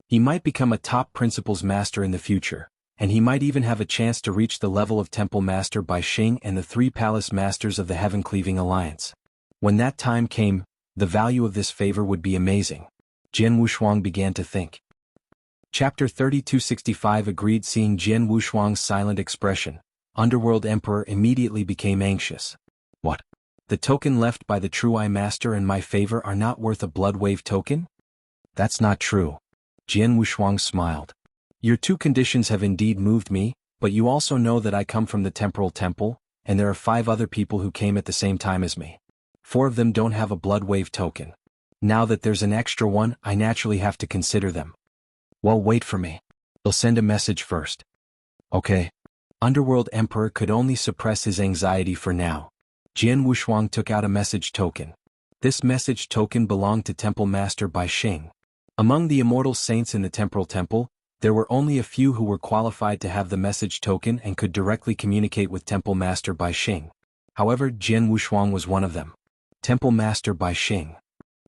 He might become a top Principles Master in the future, and he might even have a chance to reach the level of Temple Master Bai Xing and the 3 Palace Masters of the Heaven-Cleaving Alliance. When that time came, the value of this favor would be amazing. Jian Wushuang began to think. Chapter 3265 agreed. Seeing Jian Wushuang's silent expression, Underworld Emperor immediately became anxious. What? The token left by the True Eye Master in my favor are not worth a Blood Wave token? That's not true. Jian Wushuang smiled. Your 2 conditions have indeed moved me, but you also know that I come from the Temporal Temple, and there are 5 other people who came at the same time as me. 4 of them don't have a Blood Wave token. Now that there's an extra one, I naturally have to consider them. Well, wait for me. I'll send a message first. Okay. Underworld Emperor could only suppress his anxiety for now. Jian Wushuang took out a message token. This message token belonged to Temple Master Bai Xing. Among the immortal saints in the temporal temple, there were only a few who were qualified to have the message token and could directly communicate with Temple Master Bai Xing. However, Jian Wushuang was one of them. Temple Master Bai Xing.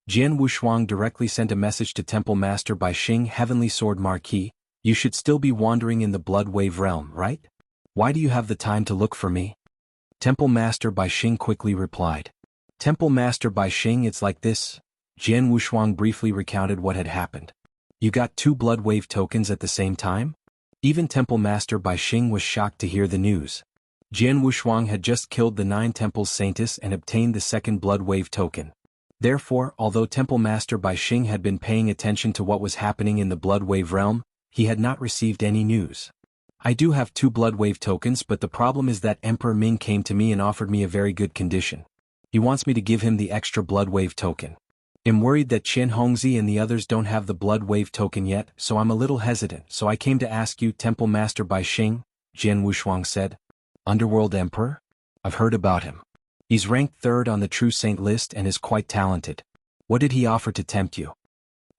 Jian Wushuang directly sent a message to Temple Master Bai Xing, Heavenly Sword Marquis, you should still be wandering in the Blood Wave realm, right? Why do you have the time to look for me? Temple Master Bai Xing quickly replied. Temple Master Bai Xing, it's like this. Jian Wushuang briefly recounted what had happened. You got 2 Blood Wave tokens at the same time? Even Temple Master Bai Xing was shocked to hear the news. Jian Wushuang had just killed the 9 temples Saintess and obtained the 2nd Blood Wave token. Therefore, although Temple Master Bai Xing had been paying attention to what was happening in the Blood Wave realm, he had not received any news. I do have 2 Blood Wave tokens, but the problem is that Emperor Ming came to me and offered me a very good condition. He wants me to give him the extra Blood Wave token. I'm worried that Qian Hongzi and the others don't have the Blood Wave token yet, so I'm a little hesitant, so I came to ask you, Temple Master Bai Xing, Jian Wushuang said. Underworld Emperor? I've heard about him. He's ranked 3rd on the True Saint list and is quite talented. What did he offer to tempt you?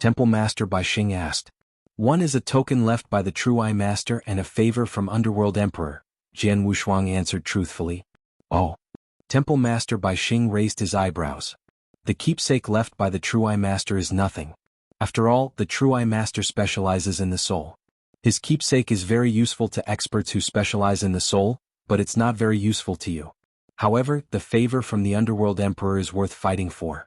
Temple Master Bai Xing asked. One is a token left by the True Eye Master and a favor from Underworld Emperor, Jian Wushuang answered truthfully. Oh. Temple Master Bai Xing raised his eyebrows. The keepsake left by the True Eye Master is nothing. After all, the True Eye Master specializes in the soul. His keepsake is very useful to experts who specialize in the soul, but it's not very useful to you. However, the favor from the Underworld Emperor is worth fighting for.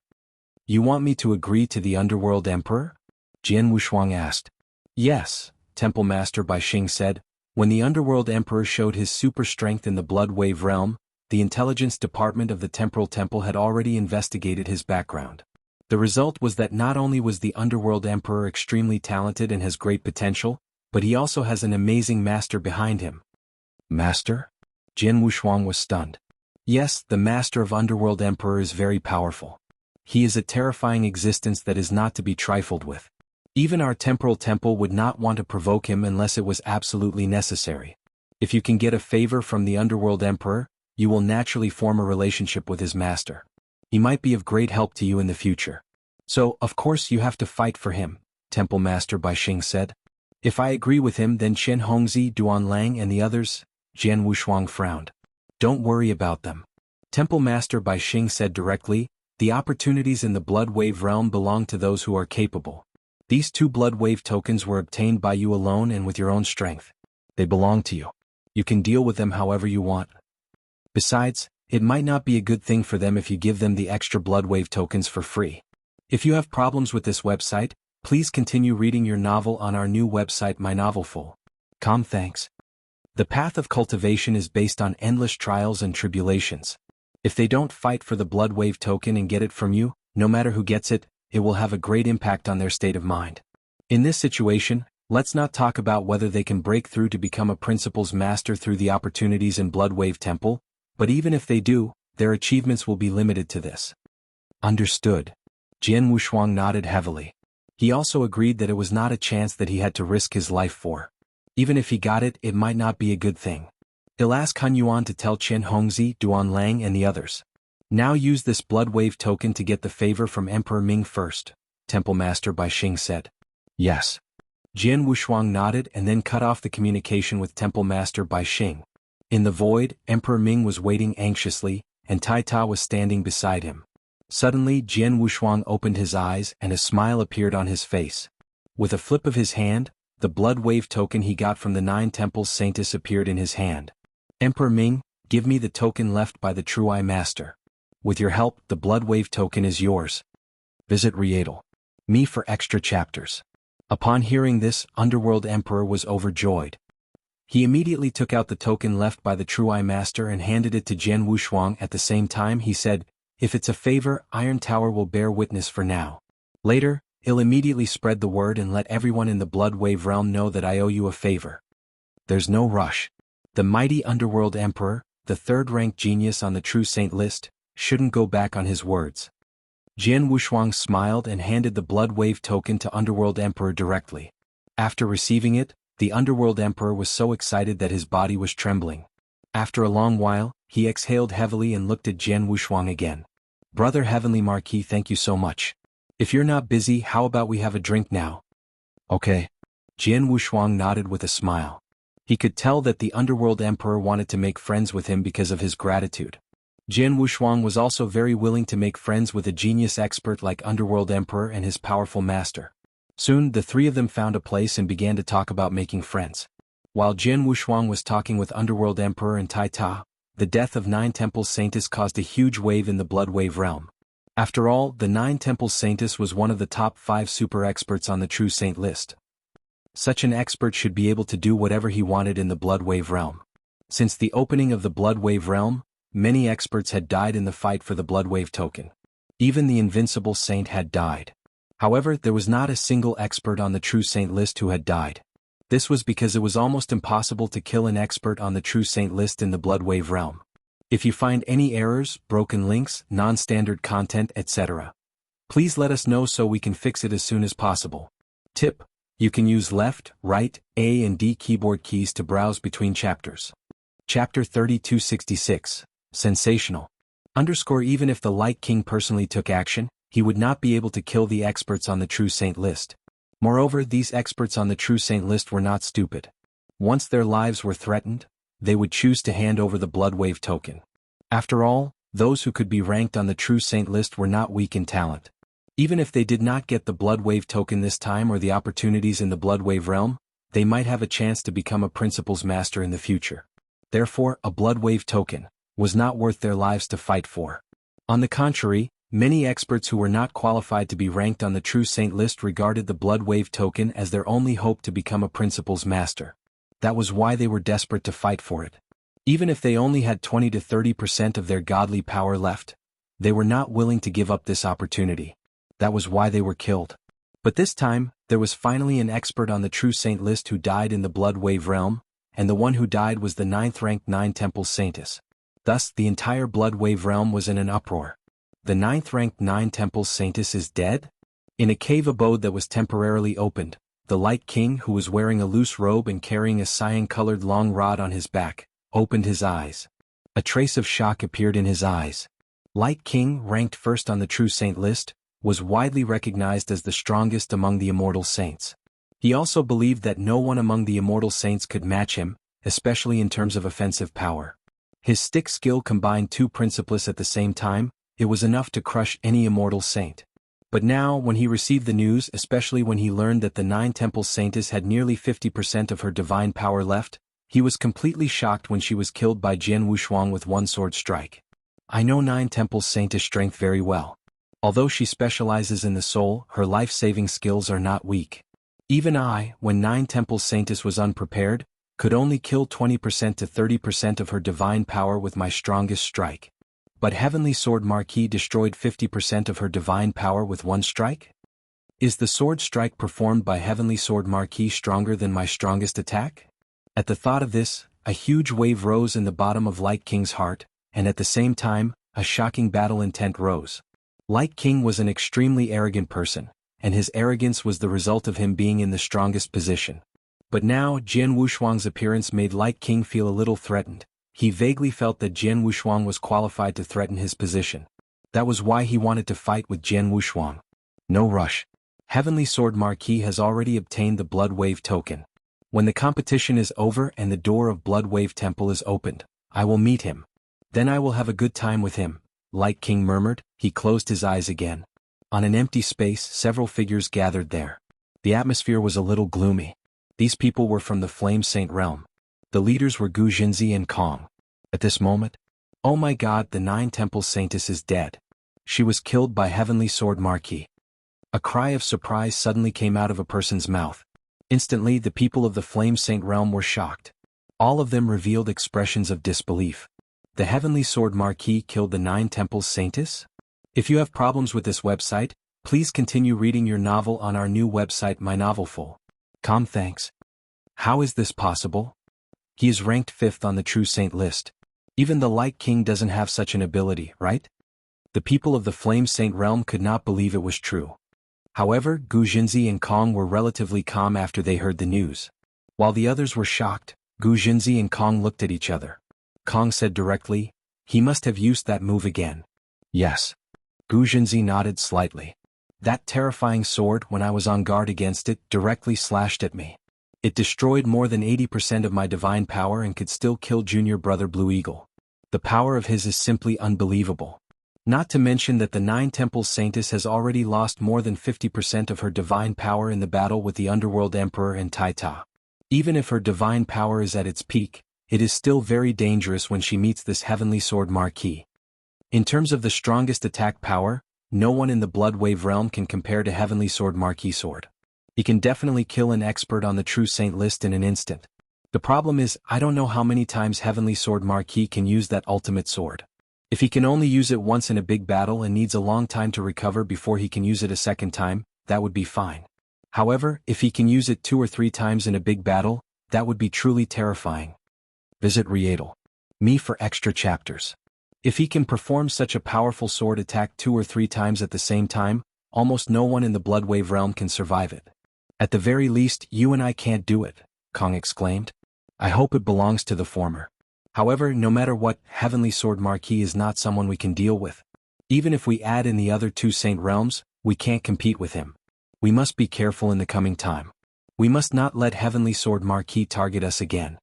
You want me to agree to the Underworld Emperor? Jian Wushuang asked. Yes, Temple Master Bai Xing said. When the Underworld Emperor showed his super strength in the Blood Wave realm, the intelligence department of the Temporal Temple had already investigated his background. The result was that not only was the Underworld Emperor extremely talented and has great potential, but he also has an amazing master behind him. Master? Jian Wushuang was stunned. Yes, the master of Underworld Emperor is very powerful. He is a terrifying existence that is not to be trifled with. Even our Temporal Temple would not want to provoke him unless it was absolutely necessary. If you can get a favor from the Underworld Emperor, you will naturally form a relationship with his master. He might be of great help to you in the future. So, of course you have to fight for him, Temple Master Bai Xing said. If I agree with him, then Qian Hongzi, Duan Lang and the others, Jian Wushuang frowned. Don't worry about them. Temple Master Bai Xing said directly, the opportunities in the Blood Wave realm belong to those who are capable. These 2 Blood Wave tokens were obtained by you alone and with your own strength. They belong to you. You can deal with them however you want. Besides, it might not be a good thing for them if you give them the extra Blood Wave tokens for free. If you have problems with this website, please continue reading your novel on our new website mynovelful.com. Thanks. The path of cultivation is based on endless trials and tribulations. If they don't fight for the Blood Wave token and get it from you, no matter who gets it, it will have a great impact on their state of mind. In this situation, let's not talk about whether they can break through to become a Principal's Master through the opportunities in Blood Wave Temple, but even if they do, their achievements will be limited to this. Understood. Jian Wushuang nodded heavily. He also agreed that it was not a chance that he had to risk his life for. Even if he got it, it might not be a good thing. He'll ask Han Yuan to tell Qian Hongzi, Duan Lang and the others. Now use this Blood Wave token to get the favor from Emperor Ming first, Temple Master Bai Xing said. Yes. Jian Wushuang nodded and then cut off the communication with Temple Master Bai Xing. In the void, Emperor Ming was waiting anxiously, and Tai Ta was standing beside him. Suddenly Jian Wushuang opened his eyes and a smile appeared on his face. With a flip of his hand, the Blood Wave token he got from the 9 temples Saintess appeared in his hand. Emperor Ming, give me the token left by the True Eye Master. With your help, the Blood Wave token is yours. Visit Readle.me for extra chapters. Upon hearing this, Underworld Emperor was overjoyed. He immediately took out the token left by the True Eye Master and handed it to Jian Wushuang. At the same time he said, if it's a favor, Iron Tower will bear witness for now. Later, he'll immediately spread the word and let everyone in the Blood Wave realm know that I owe you a favor. There's no rush. The mighty Underworld Emperor, the 3rd-ranked genius on the True Saint list, shouldn't go back on his words. Jian Wushuang smiled and handed the Blood Wave token to Underworld Emperor directly. After receiving it, the Underworld Emperor was so excited that his body was trembling. After a long while, he exhaled heavily and looked at Jian Wushuang again. Brother Heavenly Marquis, thank you so much. If you're not busy, how about we have a drink now? Okay. Jian Wushuang nodded with a smile. He could tell that the Underworld Emperor wanted to make friends with him because of his gratitude. Jian Wushuang was also very willing to make friends with a genius expert like Underworld Emperor and his powerful master. Soon, the three of them found a place and began to talk about making friends. While Jian Wushuang was talking with Underworld Emperor and Tai Ta, the death of Nine Temples Saintess caused a huge wave in the Blood Wave realm. After all, the Nine Temples Saintess was one of the top 5 super experts on the True Saint list. Such an expert should be able to do whatever he wanted in the Blood Wave realm. Since the opening of the Blood Wave realm, many experts had died in the fight for the Blood Wave token. Even the Invincible Saint had died. However, there was not a single expert on the True Saint list who had died. This was because it was almost impossible to kill an expert on the True Saint list in the Blood Wave realm. If you find any errors, broken links, non-standard content, etc., please let us know so we can fix it as soon as possible. Tip: you can use left, right, A and D keyboard keys to browse between chapters. Chapter 3266. Sensational. Even if the Light King personally took action, he would not be able to kill the experts on the True Saint list. Moreover, these experts on the True Saint list were not stupid. Once their lives were threatened, they would choose to hand over the Blood Wave token. After all, those who could be ranked on the True Saint list were not weak in talent. Even if they did not get the Blood Wave token this time or the opportunities in the Blood Wave realm, they might have a chance to become a Principal's Master in the future. Therefore, a Blood Wave token was not worth their lives to fight for. On the contrary, many experts who were not qualified to be ranked on the True Saint list regarded the Blood Wave token as their only hope to become a Principal's Master. That was why they were desperate to fight for it. Even if they only had 20 to 30% of their godly power left, they were not willing to give up this opportunity. That was why they were killed. But this time, there was finally an expert on the True Saint list who died in the Blood Wave realm, and the one who died was the 9th-ranked Nine Temples Saintess. Thus, the entire Blood Wave realm was in an uproar. The 9th-ranked Nine Temples Saintess is dead? In a cave abode that was temporarily opened, the Light King, who was wearing a loose robe and carrying a cyan-colored long rod on his back, opened his eyes. A trace of shock appeared in his eyes. Light King, ranked first on the True Saint list, was widely recognized as the strongest among the immortal saints. He also believed that no one among the immortal saints could match him, especially in terms of offensive power. His stick skill combined 2 principles at the same time. It was enough to crush any immortal saint. But now, when he received the news, especially when he learned that the Nine Temples Saintess had nearly 50% of her divine power left, he was completely shocked when she was killed by Jian Wushuang with one sword strike. I know Nine Temples Saintess' strength very well. Although she specializes in the soul, her life-saving skills are not weak. Even I, when Nine Temples Saintess was unprepared, could only kill 20% to 30% of her divine power with my strongest strike. But Heavenly Sword Marquis destroyed 50% of her divine power with one strike? Is the sword strike performed by Heavenly Sword Marquis stronger than my strongest attack? At the thought of this, a huge wave rose in the bottom of Light King's heart, and at the same time, a shocking battle intent rose. Light King was an extremely arrogant person, and his arrogance was the result of him being in the strongest position. But now, Jian Wushuang's appearance made Light King feel a little threatened. He vaguely felt that Jian Wushuang was qualified to threaten his position. That was why he wanted to fight with Jian Wushuang. No rush. Heavenly Sword Marquis has already obtained the Blood Wave token. When the competition is over and the door of Blood Wave Temple is opened, I will meet him. Then I will have a good time with him, Light King murmured. He closed his eyes again. On an empty space, several figures gathered there. The atmosphere was a little gloomy. These people were from the Flame Saint realm. The leaders were Gu Jinzi and Kong. At this moment, oh my god, the Nine Temples Saintess is dead. She was killed by Heavenly Sword Marquis. A cry of surprise suddenly came out of a person's mouth. Instantly, the people of the Flame Saint realm were shocked. All of them revealed expressions of disbelief. The Heavenly Sword Marquis killed the Nine Temples Saintess? If you have problems with this website, please continue reading your novel on our new website mynovelful.com. Thanks. How is this possible? He is ranked 5th on the True Saint list. Even the Light King doesn't have such an ability, right? The people of the Flame Saint realm could not believe it was true. However, Gu Jinzi and Kong were relatively calm after they heard the news. While the others were shocked, Gu Jinzi and Kong looked at each other. Kong said directly, "He must have used that move again." Yes. Gu Jinzi nodded slightly. That terrifying sword, when I was on guard against it, directly slashed at me. It destroyed more than 80% of my divine power and could still kill junior brother Blue Eagle. The power of his is simply unbelievable. Not to mention that the Nine Temples Saintess has already lost more than 50% of her divine power in the battle with the Underworld Emperor and Taita. Even if her divine power is at its peak, it is still very dangerous when she meets this heavenly sword Marquis. In terms of the strongest attack power, no one in the Blood Wave realm can compare to Heavenly Sword Marquis Sword. He can definitely kill an expert on the True Saint list in an instant. The problem is, I don't know how many times Heavenly Sword Marquis can use that ultimate sword. If he can only use it once in a big battle and needs a long time to recover before he can use it a second time, that would be fine. However, if he can use it 2 or 3 times in a big battle, that would be truly terrifying. Visit Rietal. Me for extra chapters. If he can perform such a powerful sword attack 2 or 3 times at the same time, almost no one in the Blood Wave realm can survive it. At the very least, you and I can't do it, Kong exclaimed. I hope it belongs to the former. However, no matter what, Heavenly Sword Marquis is not someone we can deal with. Even if we add in the other 2 Saint realms, we can't compete with him. We must be careful in the coming time. We must not let Heavenly Sword Marquis target us again.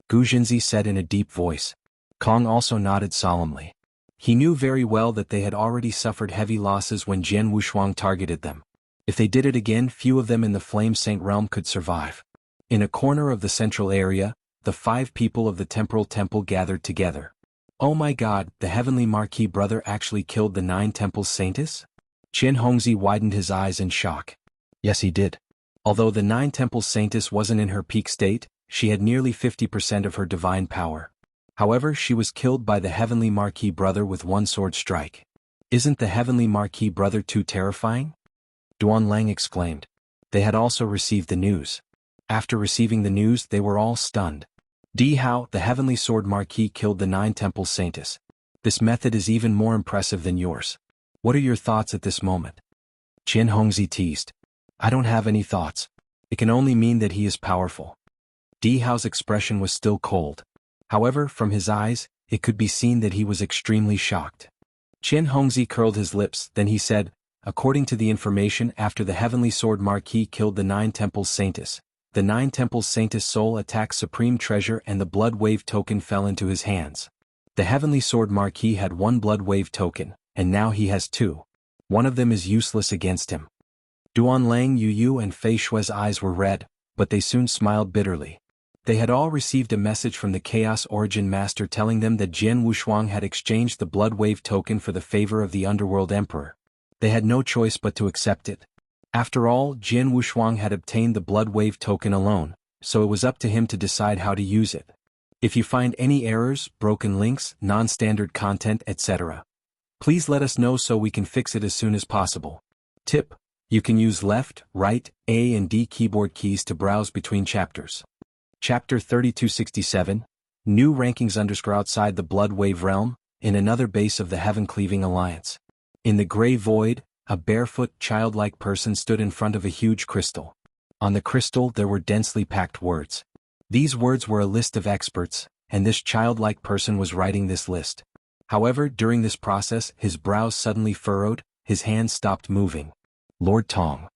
Gu Jinzi said in a deep voice. Kong also nodded solemnly. He knew very well that they had already suffered heavy losses when Jian Wushuang targeted them. If they did it again, few of them in the Flame Saint realm could survive. In a corner of the central area, the 5 people of the Temporal Temple gathered together. Oh my god, the Heavenly Marquis brother actually killed the 9 Temples Saintess? Chen Hongzi widened his eyes in shock. Yes, he did. Although the 9 Temples Saintess wasn't in her peak state, she had nearly 50% of her divine power. However, she was killed by the Heavenly Marquis brother with 1 sword strike. Isn't the Heavenly Marquis brother too terrifying? Duan Lang exclaimed. They had also received the news. After receiving the news, they were all stunned. Di Hao, the Heavenly Sword Marquis killed the 9 Temples Saintess. This method is even more impressive than yours. What are your thoughts at this moment? Chen Hongzi teased. I don't have any thoughts. It can only mean that he is powerful. Di Hao's expression was still cold. However, from his eyes, it could be seen that he was extremely shocked. Chen Hongzi curled his lips, then he said, according to the information after the Heavenly Sword Marquis killed the 9 Temples Saintess, the 9 Temples Saintess soul attacked Supreme Treasure and the Blood Wave token fell into his hands. The Heavenly Sword Marquis had 1 Blood Wave token, and now he has 2. One of them is useless against him. Duan Lang, Yu Yu and Fei Shui's eyes were red, but they soon smiled bitterly. They had all received a message from the Chaos Origin Master telling them that Jian Wushuang had exchanged the Blood Wave token for the favor of the Underworld Emperor. They had no choice but to accept it. After all, Jian Wushuang had obtained the Blood Wave token alone, so it was up to him to decide how to use it. If you find any errors, broken links, non-standard content, etc., please let us know so we can fix it as soon as possible. Tip: you can use left, right, A and D keyboard keys to browse between chapters. Chapter 3267, New Rankings outside the Blood Wave realm, in another base of the Heaven-Cleaving Alliance. In the Grey Void, a barefoot, childlike person stood in front of a huge crystal. On the crystal there were densely packed words. These words were a list of experts, and this childlike person was writing this list. However, during this process, his brows suddenly furrowed, his hands stopped moving. Lord Tong.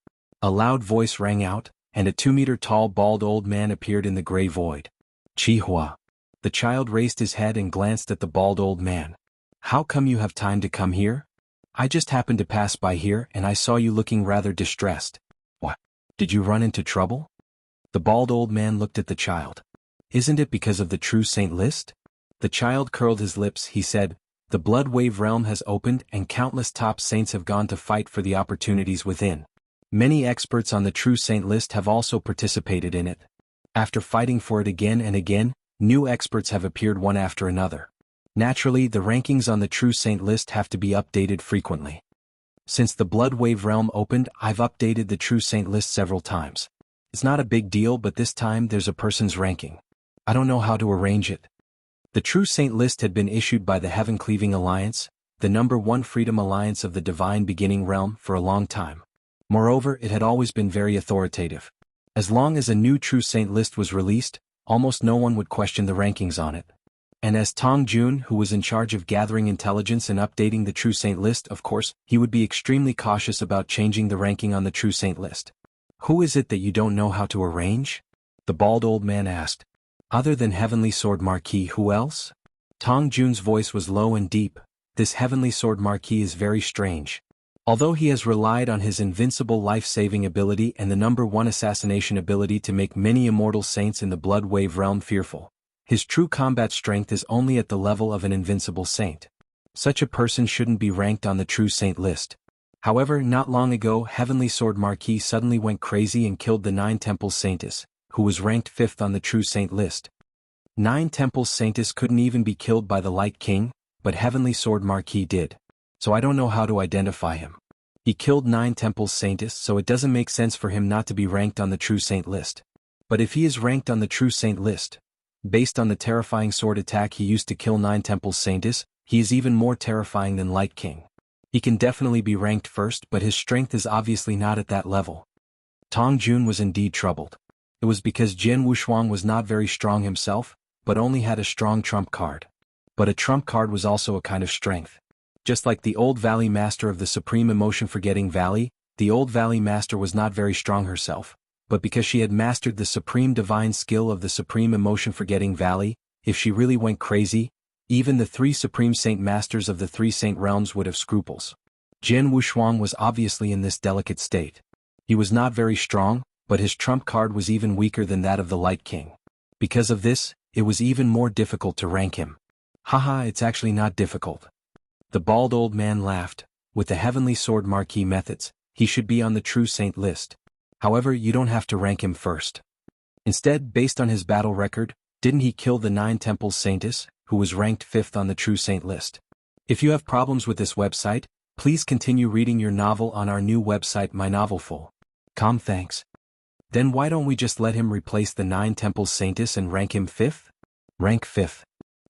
A loud voice rang out, and a 2-meter-tall bald old man appeared in the Grey Void. Chi Hua. The child raised his head and glanced at the bald old man. How come you have time to come here? I just happened to pass by here and I saw you looking rather distressed. What? Did you run into trouble? The bald old man looked at the child. Isn't it because of the True Saint list? The child curled his lips. He said, the Blood Wave realm has opened and countless top saints have gone to fight for the opportunities within. Many experts on the True Saint list have also participated in it. After fighting for it again and again, new experts have appeared one after another. Naturally, the rankings on the True Saint list have to be updated frequently. Since the Blood Wave realm opened, I've updated the True Saint list several times. It's not a big deal, but this time there's a person's ranking. I don't know how to arrange it. The True Saint list had been issued by the Heaven-Cleaving Alliance, the #1 Freedom Alliance of the Divine Beginning realm, for a long time. Moreover, it had always been very authoritative. As long as a new True Saint list was released, almost no one would question the rankings on it. And as Tong Jun, who was in charge of gathering intelligence and updating the True Saint list, of course, he would be extremely cautious about changing the ranking on the True Saint list. Who is it that you don't know how to arrange? The bald old man asked. Other than Heavenly Sword Marquis, who else? Tong Jun's voice was low and deep. This Heavenly Sword Marquis is very strange. Although he has relied on his invincible life-saving ability and the #1 assassination ability to make many immortal saints in the Blood Wave realm fearful, his true combat strength is only at the level of an invincible saint. Such a person shouldn't be ranked on the True Saint list. However, not long ago Heavenly Sword Marquis suddenly went crazy and killed the 9 Temples Saintess, who was ranked 5th on the True Saint list. 9 Temples Saintess couldn't even be killed by the Light King, but Heavenly Sword Marquis did. So I don't know how to identify him. He killed 9 Temples Saintess, so it doesn't make sense for him not to be ranked on the True Saint list. But if he is ranked on the True Saint list, based on the terrifying sword attack he used to kill 9 Temples Saintess, he is even more terrifying than Light King. He can definitely be ranked first, but his strength is obviously not at that level. Tong Jun was indeed troubled. It was because Jianghu Shuang was not very strong himself, but only had a strong trump card. But a trump card was also a kind of strength. Just like the Old Valley Master of the Supreme Emotion Forgetting Valley, the Old Valley Master was not very strong herself, but because she had mastered the supreme divine skill of the Supreme Emotion Forgetting Valley, if she really went crazy, even the 3 Supreme Saint Masters of the 3 Saint Realms would have scruples. Jianghu Shuang was obviously in this delicate state. He was not very strong, but his trump card was even weaker than that of the Light King. Because of this, it was even more difficult to rank him. Haha, it's actually not difficult. The bald old man laughed. With the Heavenly Sword Marquis methods, he should be on the True Saint list. However, you don't have to rank him first. Instead, based on his battle record, didn't he kill the 9 Temples Saintess, who was ranked 5th on the True Saint list? If you have problems with this website, please continue reading your novel on our new website mynovelful.com. Thanks. Then why don't we just let him replace the 9 Temples Saintess and rank him 5th? Rank 5th.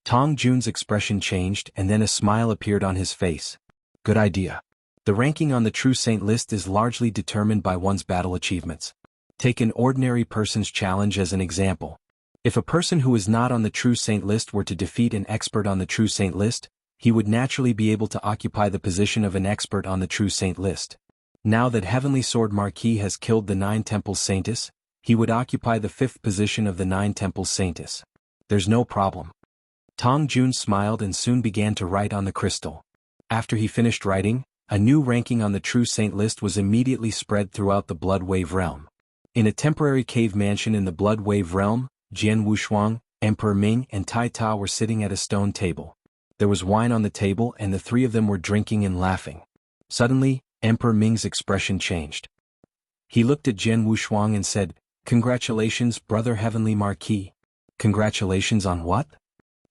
Tong Jun's expression changed and then a smile appeared on his face. Good idea. The ranking on the True Saint list is largely determined by one's battle achievements. Take an ordinary person's challenge as an example. If a person who is not on the True Saint list were to defeat an expert on the True Saint list, he would naturally be able to occupy the position of an expert on the True Saint list. Now that Heavenly Sword Marquis has killed the 9 Temples Saintess, he would occupy the 5th position of the 9 Temples Saintess. There's no problem. Tong Jun smiled and soon began to write on the crystal. After he finished writing, a new ranking on the True Saint list was immediately spread throughout the Blood Wave realm. In a temporary cave mansion in the Blood Wave realm, Jianghu Shuang, Emperor Ming and Tai Ta were sitting at a stone table. There was wine on the table and the 3 of them were drinking and laughing. Suddenly, Emperor Ming's expression changed. He looked at Jianghu Shuang and said, "Congratulations, Brother Heavenly Marquis." "Congratulations on what?"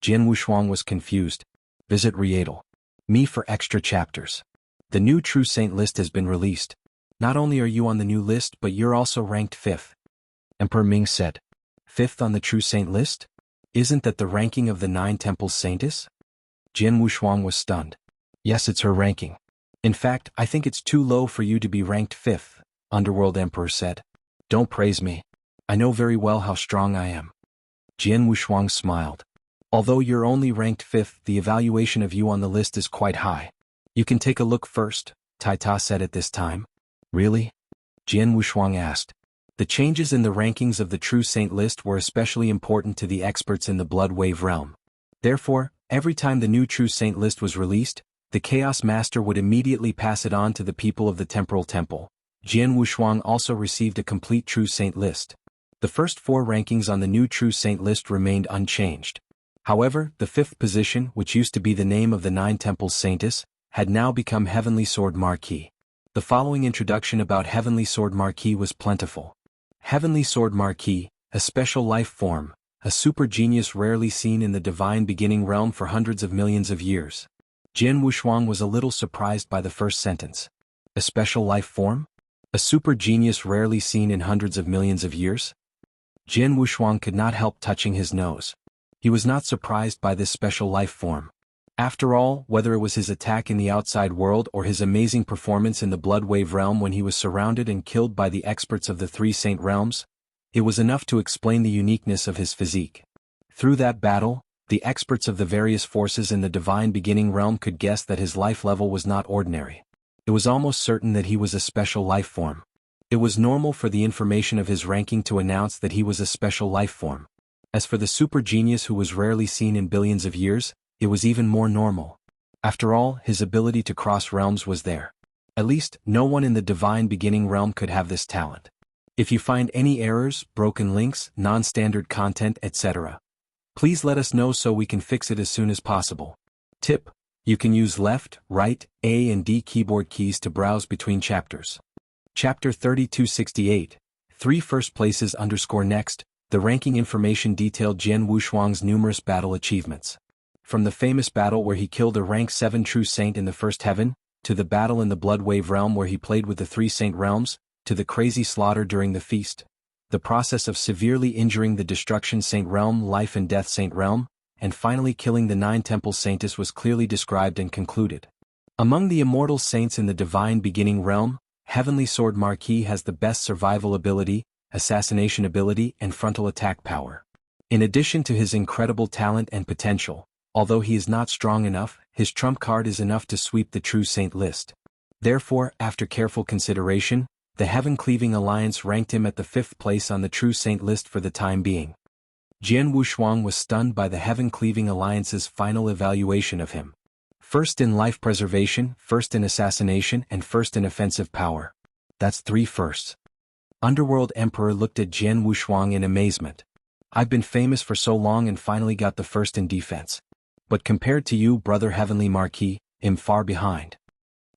Jianghu Shuang was confused. "Visit Rietal. Me for extra chapters. The new True Saint list has been released. Not only are you on the new list but you're also ranked 5th. Emperor Ming said. 5th on the True Saint list? Isn't that the ranking of the 9 Temples Saintess? Jianghu Shuang was stunned. Yes, it's her ranking. In fact, I think it's too low for you to be ranked 5th, Underworld Emperor said. Don't praise me. I know very well how strong I am. Jianghu Shuang smiled. Although you're only ranked 5th, the evaluation of you on the list is quite high. You can take a look first, Tai Ta said at this time. Really? Jianghu Shuang asked. The changes in the rankings of the True Saint list were especially important to the experts in the Blood Wave realm. Therefore, every time the new True Saint list was released, the Chaos Master would immediately pass it on to the people of the Temporal Temple. Jianghu Shuang also received a complete True Saint list. The first 4 rankings on the new True Saint list remained unchanged. However, the 5th position, which used to be the name of the 9 Temples Saintess, had now become Heavenly Sword Marquis. The following introduction about Heavenly Sword Marquis was plentiful. Heavenly Sword Marquis, a special life form, a super genius rarely seen in the divine beginning realm for hundreds of millions of years. Jianghu Shuang was a little surprised by the first sentence. A special life form? A super genius rarely seen in hundreds of millions of years? Jianghu Shuang could not help touching his nose. He was not surprised by this special life form. After all, whether it was his attack in the outside world or his amazing performance in the Blood Wave realm when he was surrounded and killed by the experts of the 3 Saint realms, it was enough to explain the uniqueness of his physique. Through that battle, The experts of the various forces in the divine beginning realm could guess that his life level was not ordinary. It was almost certain that he was a special life form. It was normal for the information of his ranking to announce that he was a special life form. As for the super genius who was rarely seen in billions of years, it was even more normal. After all, his ability to cross realms was there. At least, no one in the divine beginning realm could have this talent. If you find any errors, broken links, non-standard content, etc., please let us know so we can fix it as soon as possible. Tip: you can use left, right, A and D keyboard keys to browse between chapters. Chapter 3268, 3 first places _ next, the ranking information detailed Jian Wushuang's numerous battle achievements. From the famous battle where he killed a rank 7 true saint in the first heaven, to the battle in the Blood Wave realm where he played with the 3 saint realms, to the crazy slaughter during the feast, the process of severely injuring the Destruction Saint realm, Life and Death Saint realm, and finally killing the 9 Temple Saintess was clearly described and concluded. Among the immortal saints in the divine beginning realm, Heavenly Sword Marquis has the best survival ability, assassination ability, and frontal attack power. In addition to his incredible talent and potential, although he is not strong enough, his trump card is enough to sweep the true saint list. Therefore, after careful consideration, the Heaven-Cleaving Alliance ranked him at the 5th place on the true saint list for the time being. Jian Wushuang was stunned by the Heaven-Cleaving Alliance's final evaluation of him. First in life preservation, first in assassination, and first in offensive power. That's 3 firsts. Underworld Emperor looked at Jian Wushuang in amazement. I've been famous for so long and finally got the first in defense. But compared to you, brother Heavenly Marquis, I'm far behind.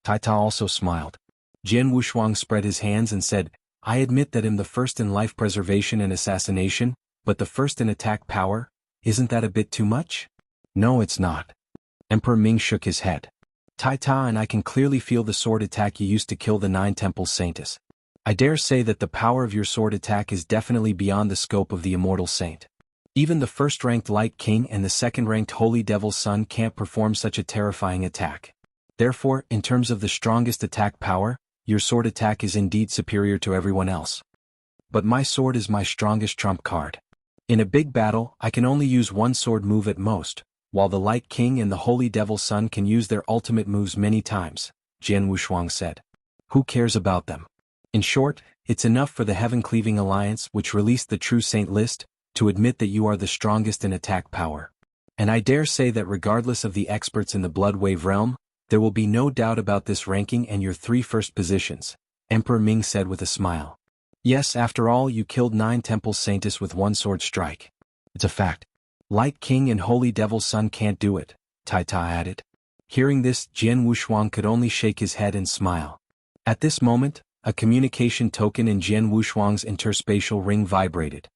Taita also smiled. Jian Wushuang spread his hands and said, I admit that I'm the first in life preservation and assassination, but the first in attack power, isn't that a bit too much? No, it's not. Emperor Ming shook his head. Taita, and I can clearly feel the sword attack you used to kill the 9 Temple Saintess. I dare say that the power of your sword attack is definitely beyond the scope of the immortal saint. Even the first-ranked Light King and the second-ranked Holy Devil's Son can't perform such a terrifying attack. Therefore, in terms of the strongest attack power, your sword attack is indeed superior to everyone else. But my sword is my strongest trump card. In a big battle, I can only use one sword move at most, while the Light King and the Holy Devil's Son can use their ultimate moves many times, Jian Wushuang said. Who cares about them? In short, it's enough for the Heaven-Cleaving Alliance, which released the True Saint list, to admit that you are the strongest in attack power. And I dare say that regardless of the experts in the Blood Wave realm, there will be no doubt about this ranking and your 3 first positions, Emperor Ming said with a smile. Yes, after all, you killed 9 Temple Saintess with 1 sword strike. It's a fact. Light King and Holy Devil's Son can't do it, Taita added. Hearing this, Jian Wushuang could only shake his head and smile. At this moment, a communication token in Jian Wushuang's interspatial ring vibrated.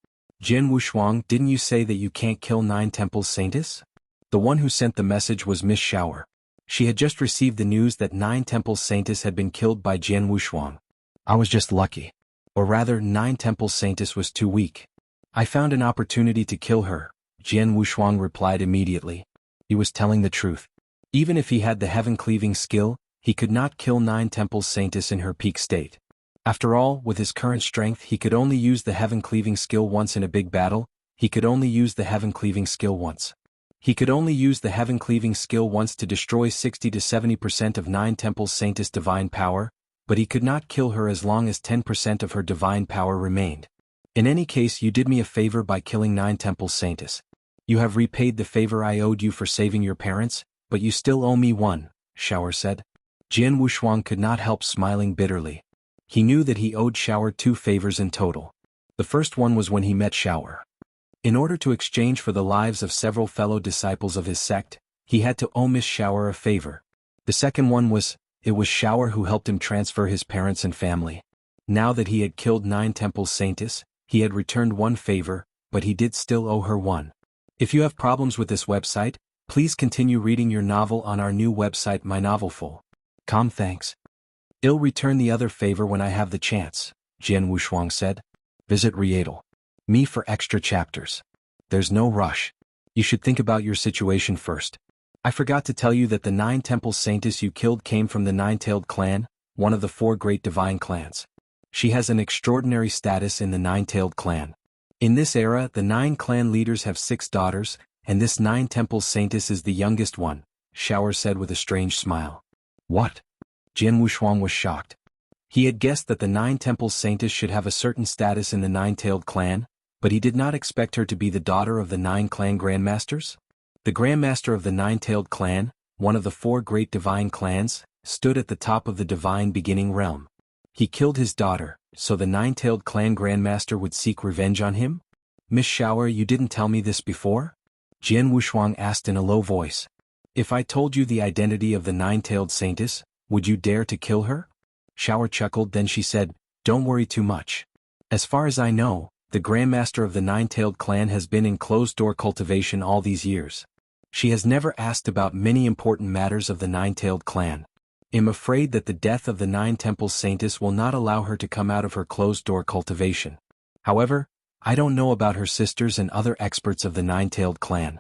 Jian Wushuang, didn't you say that you can't kill 9 Temple Saintess? The one who sent the message was Miss Shower. She had just received the news that 9 Temple Saintess had been killed by Jian Wushuang. I was just lucky. Or rather, 9 Temple Saintess was too weak. I found an opportunity to kill her, Jian Wushuang replied immediately. He was telling the truth. Even if he had the heaven-cleaving skill, he could not kill 9 Temple Saintess in her peak state. After all, with his current strength he could only use the heaven-cleaving skill once in a big battle, he could only use the heaven-cleaving skill once. He could only use the heaven-cleaving skill once to destroy 60 to 70% of 9 Temple Saintess' divine power, but he could not kill her as long as 10% of her divine power remained. In any case, you did me a favor by killing 9 Temple Saintess. You have repaid the favor I owed you for saving your parents, but you still owe me one, Shower said. Jian Wushuang could not help smiling bitterly. He knew that he owed Shower 2 favors in total. The first one was when he met Shower. In order to exchange for the lives of several fellow disciples of his sect, he had to owe Miss Shower a favor. The second one was, it was Shower who helped him transfer his parents and family. Now that he had killed 9 Temple Saintess, he had returned one favor, but he did still owe her one. If you have problems with this website, please continue reading your novel on our new website mynovelful.com. Thanks. I'll return the other favor when I have the chance, Jian Wushuang said. Visit Readle.me for extra chapters. There's no rush. You should think about your situation first. I forgot to tell you that the 9 Temple Saintess you killed came from the Nine-Tailed clan, one of the 4 great divine clans. She has an extraordinary status in the Nine-Tailed clan. In this era, the 9 clan leaders have 6 daughters, and this Nine Temples Saintess is the youngest one, Shower said with a strange smile. What? Jian Wushuang was shocked. He had guessed that the Nine Temples Saintess should have a certain status in the Nine-Tailed clan, but he did not expect her to be the daughter of the Nine Clan Grandmasters. The Grandmaster of the Nine-Tailed clan, one of the 4 great divine clans, stood at the top of the divine beginning realm. He killed his daughter, so the Nine-Tailed clan Grandmaster would seek revenge on him? Miss Shower, you didn't tell me this before? Jian Wushuang asked in a low voice. If I told you the identity of the Nine-Tailed Saintess, would you dare to kill her? Shower chuckled, then she said, Don't worry too much. As far as I know, the Grandmaster of the Nine-Tailed clan has been in closed-door cultivation all these years. She has never asked about many important matters of the Nine-Tailed clan. I'm afraid that the death of the Nine Temples Saintess will not allow her to come out of her closed-door cultivation. However, I don't know about her sisters and other experts of the Nine-Tailed clan.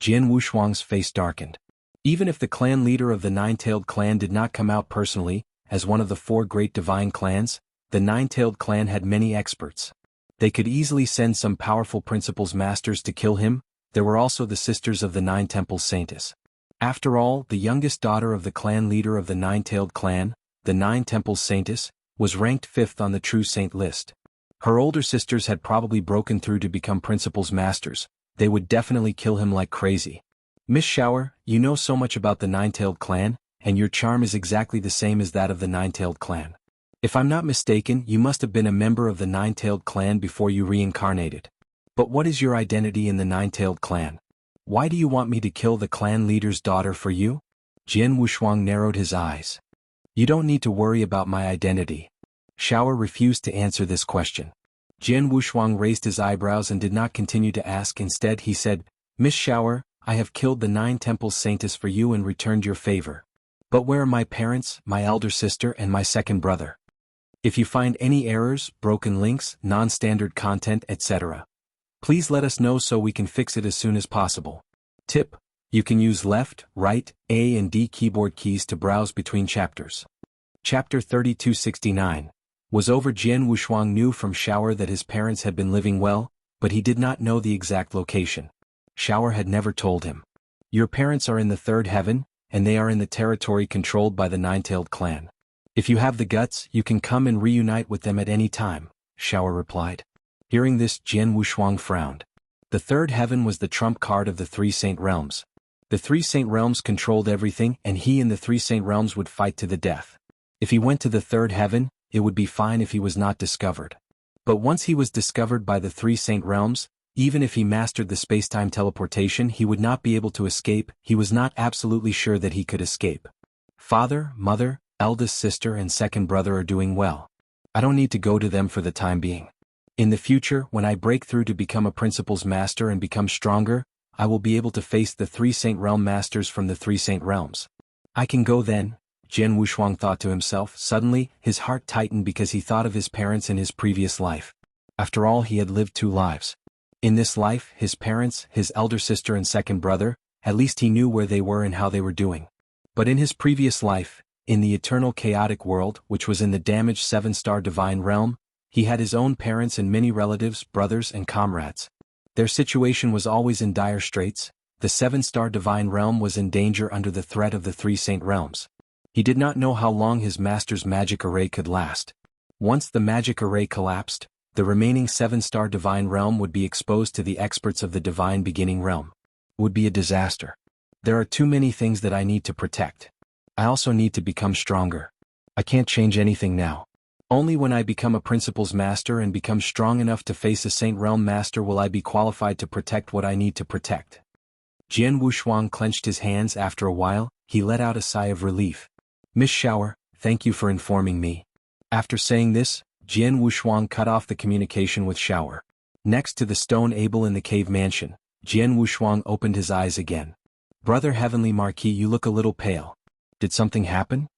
Jian Wushuang's face darkened. Even if the clan leader of the Nine-Tailed clan did not come out personally, as one of the 4 great divine clans, the Nine-Tailed clan had many experts. They could easily send some powerful principles masters to kill him. There were also the sisters of the Nine Temples Saintess. After all, the youngest daughter of the clan leader of the Nine-Tailed clan, the Nine Temples Saintess, was ranked 5th on the True Saint list. Her older sisters had probably broken through to become principles masters. They would definitely kill him like crazy. Miss Shower, you know so much about the Nine-Tailed clan, and your charm is exactly the same as that of the Nine-Tailed clan. If I'm not mistaken, you must have been a member of the Nine-Tailed clan before you reincarnated. But what is your identity in the Nine-Tailed clan? Why do you want me to kill the clan leader's daughter for you? Jian Wushuang narrowed his eyes. You don't need to worry about my identity. Shower refused to answer this question. Jian Wushuang raised his eyebrows and did not continue to ask. Instead he said, Miss Shower, I have killed the Nine Temples Saintess for you and returned your favor. But where are my parents, my elder sister and my second brother? If you find any errors, broken links, non-standard content, etc., please let us know so we can fix it as soon as possible. Tip: you can use left, right, A and D keyboard keys to browse between chapters. Chapter 3269 was over. Jian Wushuang knew from Shower that his parents had been living well, but he did not know the exact location. Shower had never told him. Your parents are in the 3rd heaven, and they are in the territory controlled by the Nine-Tailed clan. If you have the guts, you can come and reunite with them at any time, Shower replied. Hearing this, Jian Wushuang frowned. The 3rd heaven was the trump card of the 3 Saint Realms. The 3 Saint Realms controlled everything, and he and the 3 Saint Realms would fight to the death. If he went to the 3rd heaven, it would be fine if he was not discovered. But once he was discovered by the 3 Saint Realms, even if he mastered the spacetime teleportation, he would not be able to escape. He was not absolutely sure that he could escape. Father, mother, eldest sister and second brother are doing well. I don't need to go to them for the time being. In the future, when I break through to become a Principles Master and become stronger, I will be able to face the 3 Saint Realm Masters from the 3 Saint Realms. I can go then, Jian Wushuang thought to himself. Suddenly, his heart tightened because he thought of his parents in his previous life. After all, he had lived 2 lives. In this life, his parents, his elder sister and second brother, at least he knew where they were and how they were doing. But in his previous life, in the eternal chaotic world, which was in the damaged 7-star divine realm, he had his own parents and many relatives, brothers and comrades. Their situation was always in dire straits. The 7-star divine realm was in danger under the threat of the 3 Saint Realms. He did not know how long his master's magic array could last. Once the magic array collapsed, the remaining 7-star divine realm would be exposed to the experts of the divine beginning realm. It would be a disaster. There are too many things that I need to protect. I also need to become stronger. I can't change anything now. Only when I become a Principles Master and become strong enough to face a Saint Realm Master will I be qualified to protect what I need to protect. Jian Wushuang clenched his hands. After a while, he let out a sigh of relief. Miss Shower, thank you for informing me. After saying this, Jian Wushuang cut off the communication with Shower. Next to the stone Abel in the cave mansion, Jian Wushuang opened his eyes again. Brother Heavenly Marquis, you look a little pale. Did something happen?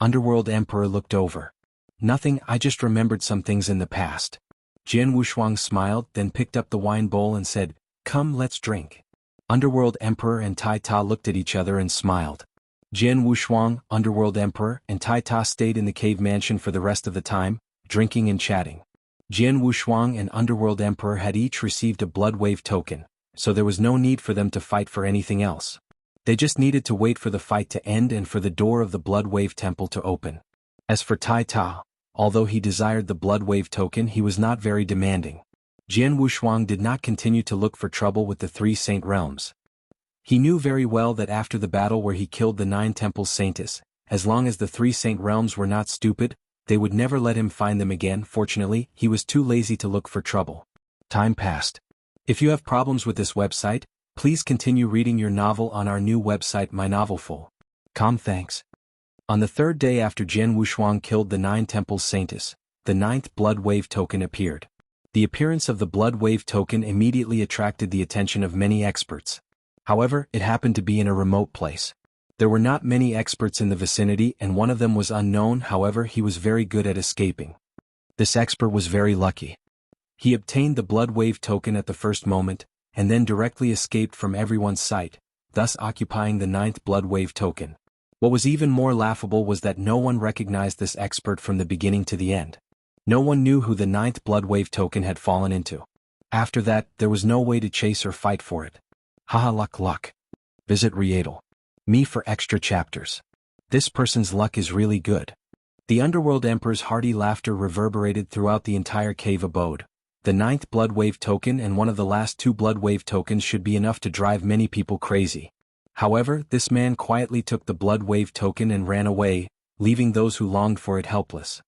Underworld Emperor looked over. Nothing, I just remembered some things in the past. Jian Wushuang smiled, then picked up the wine bowl and said, Come, let's drink. Underworld Emperor and Tai Ta looked at each other and smiled. Jian Wushuang, Underworld Emperor, and Tai Ta stayed in the cave mansion for the rest of the time, drinking and chatting. Jian Wushuang and Underworld Emperor had each received a blood wave token, so there was no need for them to fight for anything else. They just needed to wait for the fight to end and for the door of the Blood Wave Temple to open. As for Tai Ta, although he desired the Blood Wave token, he was not very demanding. Jian Wushuang did not continue to look for trouble with the 3 Saint Realms. He knew very well that after the battle where he killed the 9 temples Saintess, as long as the 3 Saint Realms were not stupid, they would never let him find them again. Fortunately, he was too lazy to look for trouble. Time passed. If you have problems with this website, please continue reading your novel on our new website mynovelful.com. Thanks. On the 3rd day after Jian Wushuang killed the 9 temples Saintess, the 9th Blood Wave token appeared. The appearance of the Blood Wave token immediately attracted the attention of many experts. However, it happened to be in a remote place. There were not many experts in the vicinity and one of them was unknown. However, he was very good at escaping. This expert was very lucky. He obtained the Blood Wave token at the first moment, and then directly escaped from everyone's sight, thus occupying the 9th Blood Wave token. What was even more laughable was that no one recognized this expert from the beginning to the end. No one knew who the 9th Blood Wave token had fallen into. After that, there was no way to chase or fight for it. Haha, luck. Visit Readle.me for extra chapters. This person's luck is really good. The Underworld Emperor's hearty laughter reverberated throughout the entire cave abode. The 9th Blood Wave token and one of the last 2 Blood Wave tokens should be enough to drive many people crazy. However, this man quietly took the Blood Wave token and ran away, leaving those who longed for it helpless.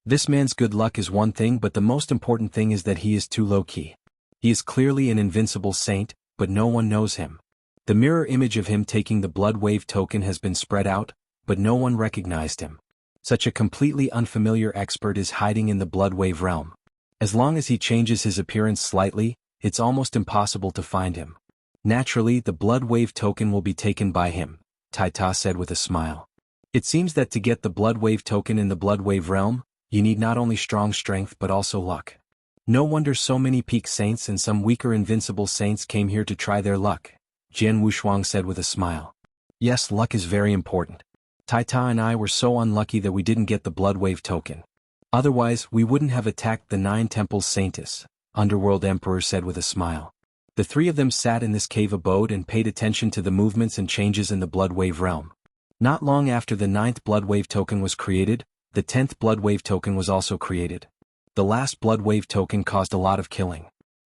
This man's good luck is one thing, but the most important thing is that he is too low-key. He is clearly an invincible saint, but no one knows him. The mirror image of him taking the Blood Wave token has been spread out, but no one recognized him. Such a completely unfamiliar expert is hiding in the Blood Wave realm. As long as he changes his appearance slightly, it's almost impossible to find him. Naturally, the Blood Wave token will be taken by him, Tai Ta said with a smile. It seems that to get the Blood Wave token in the Blood Wave realm, you need not only strong strength but also luck. No wonder so many peak saints and some weaker invincible saints came here to try their luck, Jian Wushuang said with a smile. Yes, luck is very important. Tai Ta and I were so unlucky that we didn't get the Blood Wave token. Otherwise, we wouldn't have attacked the 9 temples Saintess, Underworld Emperor said with a smile. The 3 of them sat in this cave abode and paid attention to the movements and changes in the Blood Wave realm. Not long after the 9th Blood Wave token was created, the 10th Blood Wave token was also created. The last Blood Wave token caused a lot of killing.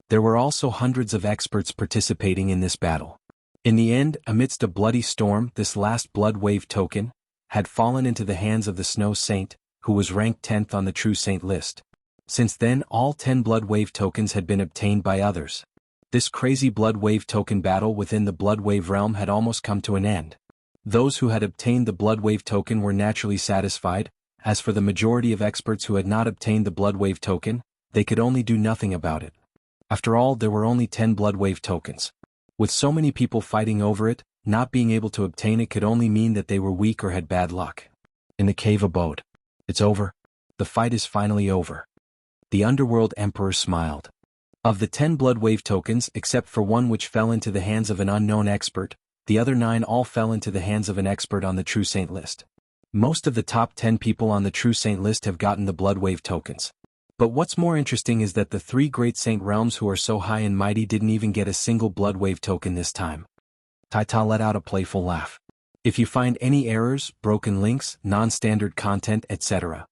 There were also hundreds of experts participating in this battle. In the end, amidst a bloody storm, this last Blood Wave token had fallen into the hands of the Snow Saint, who was ranked 10th on the True Saint list. Since then, all 10 Blood Wave tokens had been obtained by others. This crazy Blood Wave token battle within the Blood Wave realm had almost come to an end. Those who had obtained the Blood Wave token were naturally satisfied. As for the majority of experts who had not obtained the Blood Wave token, they could only do nothing about it. After all, there were only 10 Blood Wave tokens. With so many people fighting over it, not being able to obtain it could only mean that they were weak or had bad luck. In the cave abode. It's over. The fight is finally over. The Underworld Emperor smiled. Of the 10 Blood Wave tokens, except for one which fell into the hands of an unknown expert, the other 9 all fell into the hands of an expert on the True Saint list. Most of the top 10 people on the True Saint list have gotten the Blood Wave tokens. But what's more interesting is that the 3 Great Saint Realms who are so high and mighty didn't even get a single Blood Wave token this time. Tai Ta let out a playful laugh. If you find any errors, broken links, non-standard content, etc.,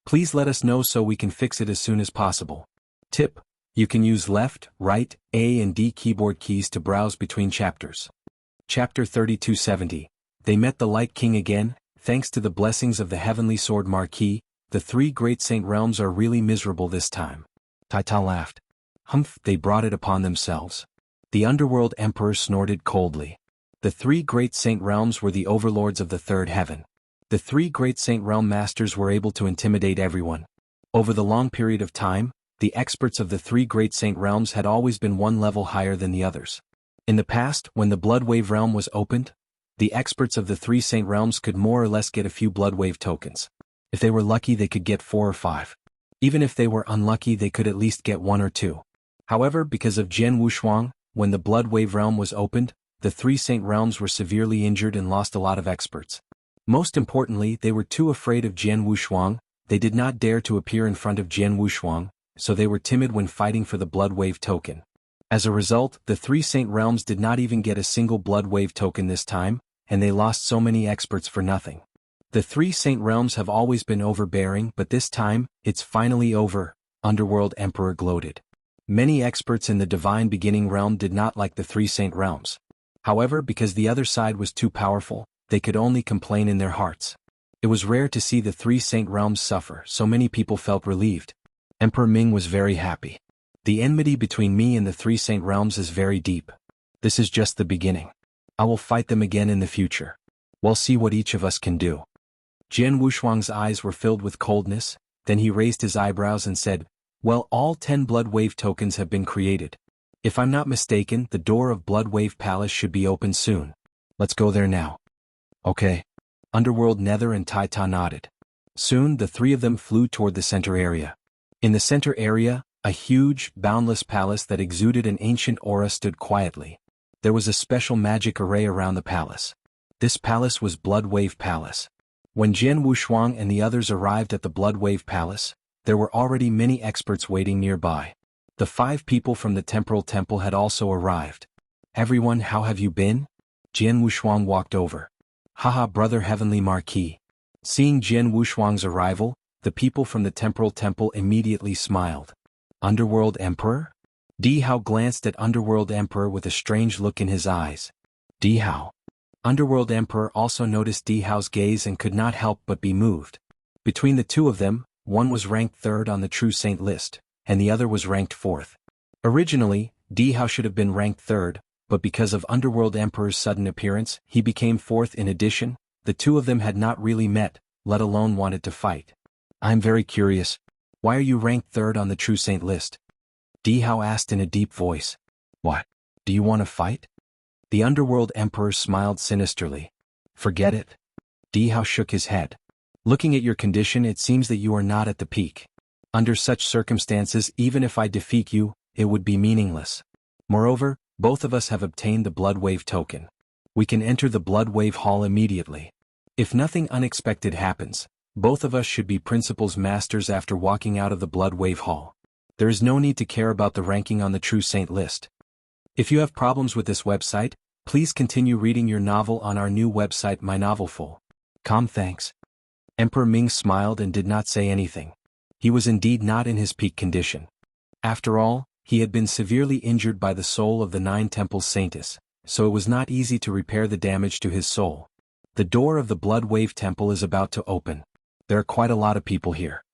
please let us know so we can fix it as soon as possible. Tip: you can use left, right, A and D keyboard keys to browse between chapters. Chapter 3270. They met the Light King again. Thanks to the blessings of the Heavenly Sword Marquis, the 3 Great Saint Realms are really miserable this time. Tai Ta laughed. Humph, they brought it upon themselves. The Underworld Emperor snorted coldly. The 3 Great Saint Realms were the overlords of the 3rd heaven. The 3 Great Saint Realm Masters were able to intimidate everyone. Over the long period of time, the experts of the 3 Great Saint Realms had always been one level higher than the others. In the past, when the Blood Wave realm was opened, the experts of the 3 Saint Realms could more or less get a few Blood Wave tokens. If they were lucky, they could get 4 or 5. Even if they were unlucky, they could at least get 1 or 2. However, because of Jian Wushuang, when the Blood Wave realm was opened, the 3 Saint Realms were severely injured and lost a lot of experts. Most importantly, they were too afraid of Jian Wushuang. They did not dare to appear in front of Jian Wushuang, so they were timid when fighting for the Blood Wave token. As a result, the three Saint Realms did not even get a single Blood Wave token this time, and they lost so many experts for nothing. The three Saint Realms have always been overbearing, but this time, it's finally over, Underworld Emperor gloated. Many experts in the Divine Beginning Realm did not like the three Saint Realms. However, because the other side was too powerful, they could only complain in their hearts. It was rare to see the three Saint Realms suffer, so many people felt relieved. Emperor Ming was very happy. The enmity between me and the three Saint Realms is very deep. This is just the beginning. I will fight them again in the future. We'll see what each of us can do. Jian Wushuang's eyes were filled with coldness, then he raised his eyebrows and said, "Well, all 10 Blood Wave tokens have been created. If I'm not mistaken, the door of Blood Wave Palace should be open soon. Let's go there now." Okay. Underworld Nether and Taita nodded. Soon the three of them flew toward the center area. In the center area, a huge, boundless palace that exuded an ancient aura stood quietly. There was a special magic array around the palace. This palace was Blood Wave Palace. When Jian Wushuang and the others arrived at the Blood Wave Palace, there were already many experts waiting nearby. The 5 people from the Temporal Temple had also arrived. "Everyone, how have you been?" Jian Wushuang walked over. "Haha, brother Heavenly Marquis." Seeing Jian Wushuang's arrival, the people from the Temporal Temple immediately smiled. "Underworld Emperor?" Di Hao glanced at Underworld Emperor with a strange look in his eyes. Di Hao. Underworld Emperor also noticed Di Hao's gaze and could not help but be moved. Between the two of them, one was ranked 3rd on the True Saint list, and the other was ranked 4th. Originally, Di Hao should have been ranked 3rd, but because of Underworld Emperor's sudden appearance, he became 4th. In addition, the two of them had not really met, let alone wanted to fight. "I'm very curious. Why are you ranked 3rd on the True Saint list?" Di Hao asked in a deep voice. "What? Do you want to fight?" The Underworld Emperor smiled sinisterly. "Forget it." Di Hao shook his head. "Looking at your condition, it seems that you are not at the peak. Under such circumstances, even if I defeat you, it would be meaningless. Moreover, both of us have obtained the Blood Wave token. We can enter the Blood Wave Hall immediately. If nothing unexpected happens, both of us should be Principal's Masters after walking out of the Blood Wave Hall. There is no need to care about the ranking on the True Saint list. If you have problems with this website, please continue reading your novel on our new website mynovelful.com. Thanks." Emperor Ming smiled and did not say anything. He was indeed not in his peak condition. After all, he had been severely injured by the soul of the 9 Temples Saintess, so it was not easy to repair the damage to his soul. The door of the Blood Wave Temple is about to open. There are quite a lot of people here.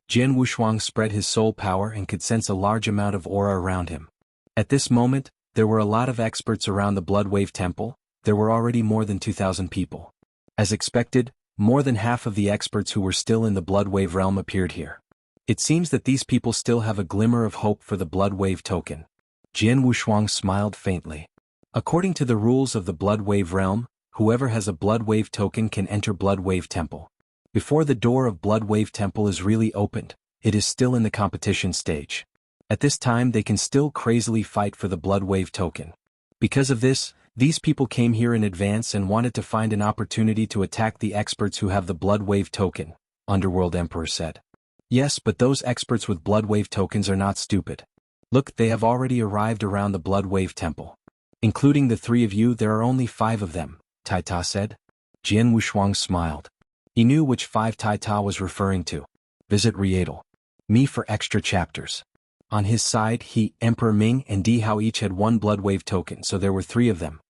Jian Wushuang spread his soul power and could sense a large amount of aura around him. At this moment, there were a lot of experts around the Blood Wave Temple. There were already more than 2,000 people. As expected, more than half of the experts who were still in the Blood Wave realm appeared here. It seems that these people still have a glimmer of hope for the Blood Wave token. Jian Wushuang smiled faintly. According to the rules of the Blood Wave realm, whoever has a Blood Wave token can enter Blood Wave Temple. Before the door of Blood Wave Temple is really opened, it is still in the competition stage. At this time they can still crazily fight for the Blood Wave token. Because of this, these people came here in advance and wanted to find an opportunity to attack the experts who have the Blood Wave token, Underworld Emperor said. "Yes, but those experts with Blood Wave tokens are not stupid. Look, they have already arrived around the Blood Wave Temple. Including the 3 of you, there are only 5 of them," Taita said. Jian Wushuang smiled. He knew which 5 Taita was referring to. Visit Rietal. Me for extra chapters. On his side, he, Emperor Ming, and Di Hao each had 1 Blood Wave token, so there were 3 of them.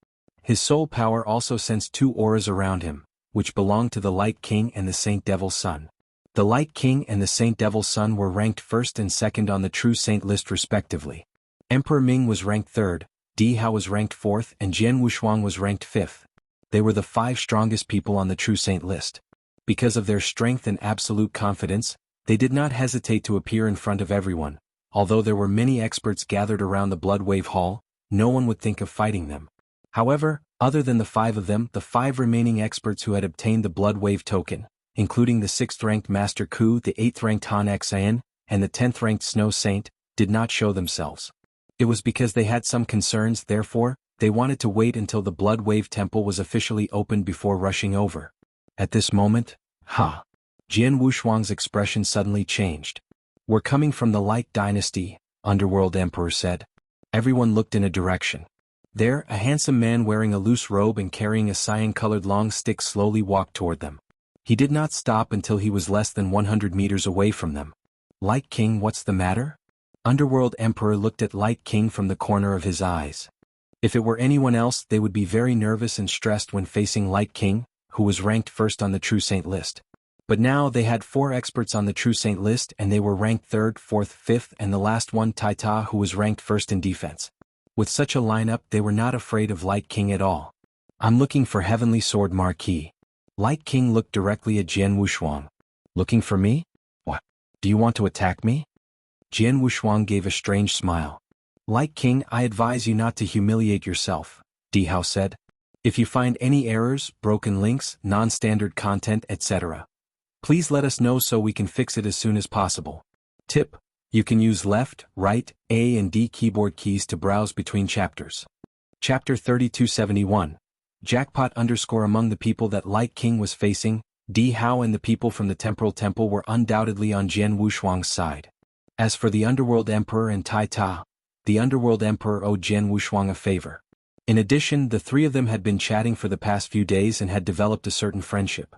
His soul power also sensed 2 auras around him, which belonged to the Light King and the Saint Devil's Son. The Light King and the Saint Devil's Son were ranked 1st and 2nd on the True Saint list respectively. Emperor Ming was ranked 3rd, Di Hao was ranked 4th, and Jian Wushuang was ranked 5th. They were the 5 strongest people on the True Saint list. Because of their strength and absolute confidence, they did not hesitate to appear in front of everyone. Although there were many experts gathered around the Blood Wave Hall, no one would think of fighting them. However, other than the 5 of them, the 5 remaining experts who had obtained the Blood Wave token, including the 6th-ranked Master Ku, the 8th-ranked Han Xian, and the 10th-ranked Snow Saint, did not show themselves. It was because they had some concerns, therefore, they wanted to wait until the Blood Wave Temple was officially opened before rushing over. At this moment, Jian Wushuang's expression suddenly changed. "We're coming from the Light Dynasty," Underworld Emperor said. Everyone looked in a direction. There, a handsome man wearing a loose robe and carrying a cyan-colored long stick slowly walked toward them. He did not stop until he was less than 100 meters away from them. Light King, what's the matter? Underworld Emperor looked at Light King from the corner of his eyes. If it were anyone else, they would be very nervous and stressed when facing Light King, who was ranked first on the True Saint list. But now they had 4 experts on the True Saint list and they were ranked 3rd, 4th, 5th and the last one Taita who was ranked 1st in defense. With such a lineup they were not afraid of Light King at all. I'm looking for Heavenly Sword Marquis. Light King looked directly at Jian Wushuang. Looking for me? What? Do you want to attack me? Jian Wushuang gave a strange smile. Light King, I advise you not to humiliate yourself, Dihao said. If you find any errors, broken links, non-standard content, etc., please let us know so we can fix it as soon as possible. Tip: you can use left, right, A and D keyboard keys to browse between chapters. Chapter 3271. Jackpot _ among the people that Light King was facing, Dihao and the people from the Temporal Temple were undoubtedly on Jian Wushuang's side. As for the Underworld Emperor and Taita, the Underworld Emperor owed Jian Wushuang a favor. In addition, the 3 of them had been chatting for the past few days and had developed a certain friendship.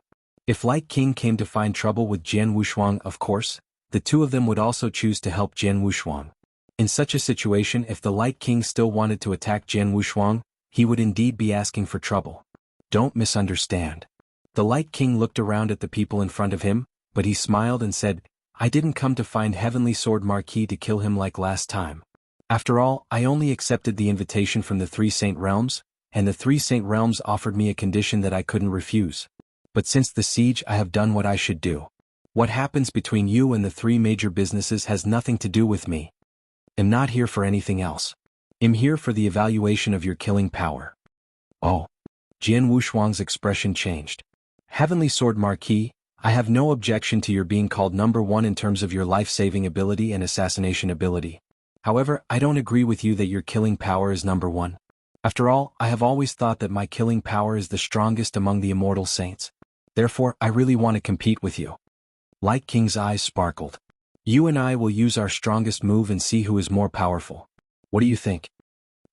If Light King came to find trouble with Jian Wushuang, of course, the 2 of them would also choose to help Jian Wushuang. In such a situation, if the Light King still wanted to attack Jian Wushuang, he would indeed be asking for trouble. Don't misunderstand. The Light King looked around at the people in front of him, but he smiled and said, I didn't come to find Heavenly Sword Marquis to kill him like last time. After all, I only accepted the invitation from the 3 Saint Realms, and the 3 Saint Realms offered me a condition that I couldn't refuse. But since the siege, I have done what I should do. What happens between you and the 3 major businesses has nothing to do with me. I'm not here for anything else. I'm here for the evaluation of your killing power. Oh. Jian Wushuang's expression changed. Heavenly Sword Marquis, I have no objection to your being called number 1 in terms of your life-saving ability and assassination ability. However, I don't agree with you that your killing power is number 1. After all, I have always thought that my killing power is the strongest among the immortal saints. Therefore, I really want to compete with you. Light King's eyes sparkled. You and I will use our strongest move and see who is more powerful. What do you think?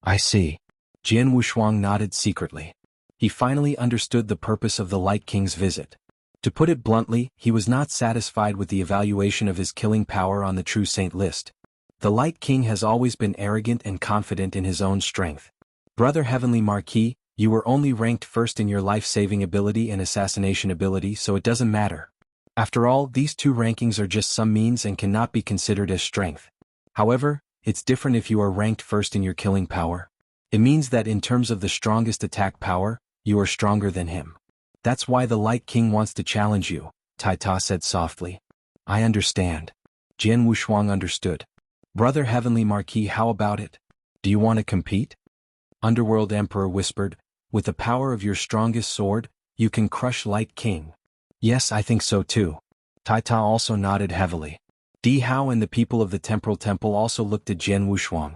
I see. Jian Wushuang nodded secretly. He finally understood the purpose of the Light King's visit. To put it bluntly, he was not satisfied with the evaluation of his killing power on the True Saint list. The Light King has always been arrogant and confident in his own strength. Brother Heavenly Marquis, you were only ranked 1st in your life-saving ability and assassination ability, so it doesn't matter. After all, these 2 rankings are just some means and cannot be considered as strength. However, it's different if you are ranked 1st in your killing power. It means that in terms of the strongest attack power, you are stronger than him. That's why the Light King wants to challenge you, Taita said softly. I understand. Jian Wushuang understood. Brother Heavenly Marquis, how about it? Do you want to compete? Underworld Emperor whispered, with the power of your strongest sword, you can crush Light King. Yes, I think so too. Taita also nodded heavily. Dihao and the people of the Temporal Temple also looked at Jian Wushuang.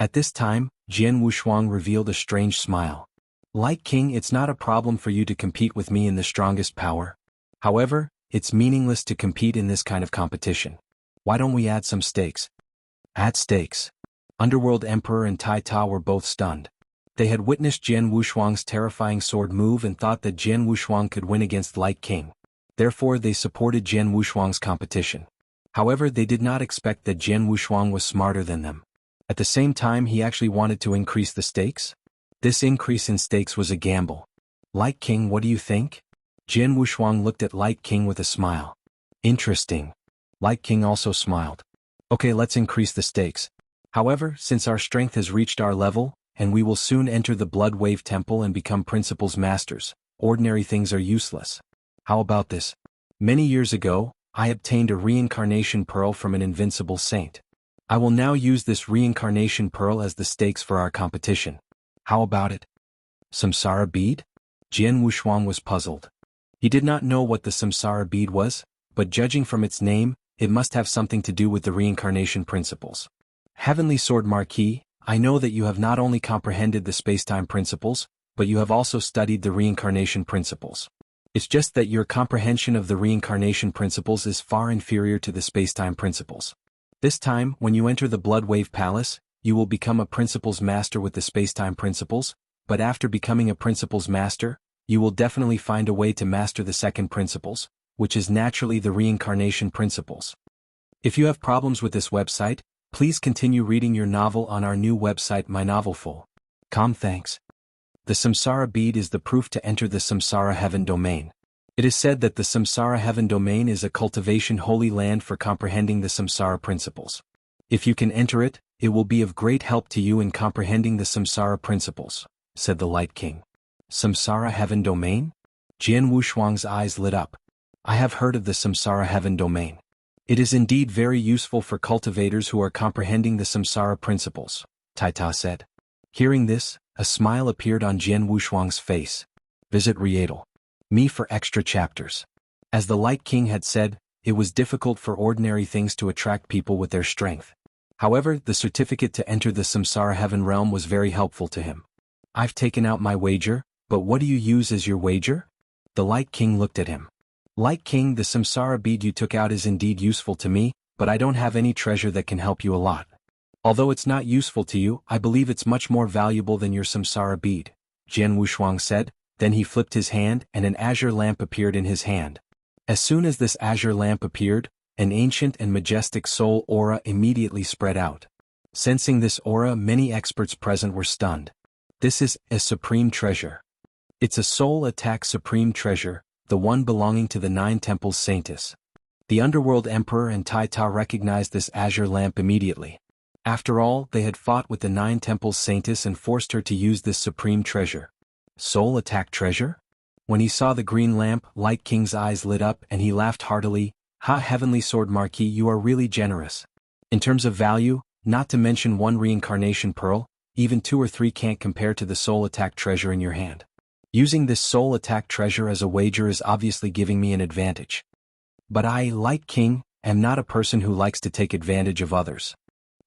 At this time, Jian Wushuang revealed a strange smile. Light King, it's not a problem for you to compete with me in the strongest power. However, it's meaningless to compete in this kind of competition. Why don't we add some stakes? Add stakes. Underworld Emperor and Taita were both stunned. They had witnessed Jian Wushuang's terrifying sword move and thought that Jian Wushuang could win against Light King. Therefore, they supported Jian Wushuang's competition. However, they did not expect that Jian Wushuang was smarter than them. At the same time, he actually wanted to increase the stakes. This increase in stakes was a gamble. Light King, what do you think? Jian Wushuang looked at Light King with a smile. Interesting. Light King also smiled. Okay, let's increase the stakes. However, since our strength has reached our level, and we will soon enter the Blood Wave Temple and become Principal's Masters, ordinary things are useless. How about this? Many years ago, I obtained a reincarnation pearl from an invincible saint. I will now use this reincarnation pearl as the stakes for our competition. How about it? Samsara bead? Jian Wushuang was puzzled. He did not know what the Samsara bead was, but judging from its name, it must have something to do with the reincarnation principles. Heavenly Sword Marquis, I know that you have not only comprehended the spacetime principles, but you have also studied the reincarnation principles. It's just that your comprehension of the reincarnation principles is far inferior to the spacetime principles. This time, when you enter the Blood Wave Palace, you will become a Principles Master with the Spacetime Principles, but after becoming a Principles Master, you will definitely find a way to master the second Principles, which is naturally the Reincarnation Principles. If you have problems with this website, please continue reading your novel on our new website mynovelful.com. Thanks. The Samsara bead is the proof to enter the Samsara heaven domain. It is said that the Samsara heaven domain is a cultivation holy land for comprehending the Samsara principles. If you can enter it, it will be of great help to you in comprehending the Samsara principles, said the Light King. Samsara heaven domain? Jianghu Shuang's eyes lit up. I have heard of the Samsara heaven domain. It is indeed very useful for cultivators who are comprehending the Samsara principles, Taita said. Hearing this, a smile appeared on Jianghu Shuang's face. Visit Readle.me for extra chapters. As the Light King had said, it was difficult for ordinary things to attract people with their strength. However, the certificate to enter the Samsara heaven realm was very helpful to him. I've taken out my wager, but what do you use as your wager? The Light King looked at him. Light King, the Samsara bead you took out is indeed useful to me, but I don't have any treasure that can help you a lot. Although it's not useful to you, I believe it's much more valuable than your Samsara bead, Jianghu Shuang said. Then he flipped his hand and an azure lamp appeared in his hand. As soon as this azure lamp appeared, an ancient and majestic soul aura immediately spread out. Sensing this aura, many experts present were stunned. This is a supreme treasure. It's a soul attack supreme treasure, the one belonging to the 9 temples Saintess. The Underworld Emperor and Taita recognized this azure lamp immediately. After all, they had fought with the 9 temples Saintess and forced her to use this supreme treasure. Soul attack treasure? When he saw the green lamp, Light King's eyes lit up and he laughed heartily. Ha, Heavenly Sword Marquis, you are really generous. In terms of value, not to mention 1 reincarnation pearl, even 2 or 3 can't compare to the soul attack treasure in your hand. Using this soul attack treasure as a wager is obviously giving me an advantage. But I, Light King, am not a person who likes to take advantage of others.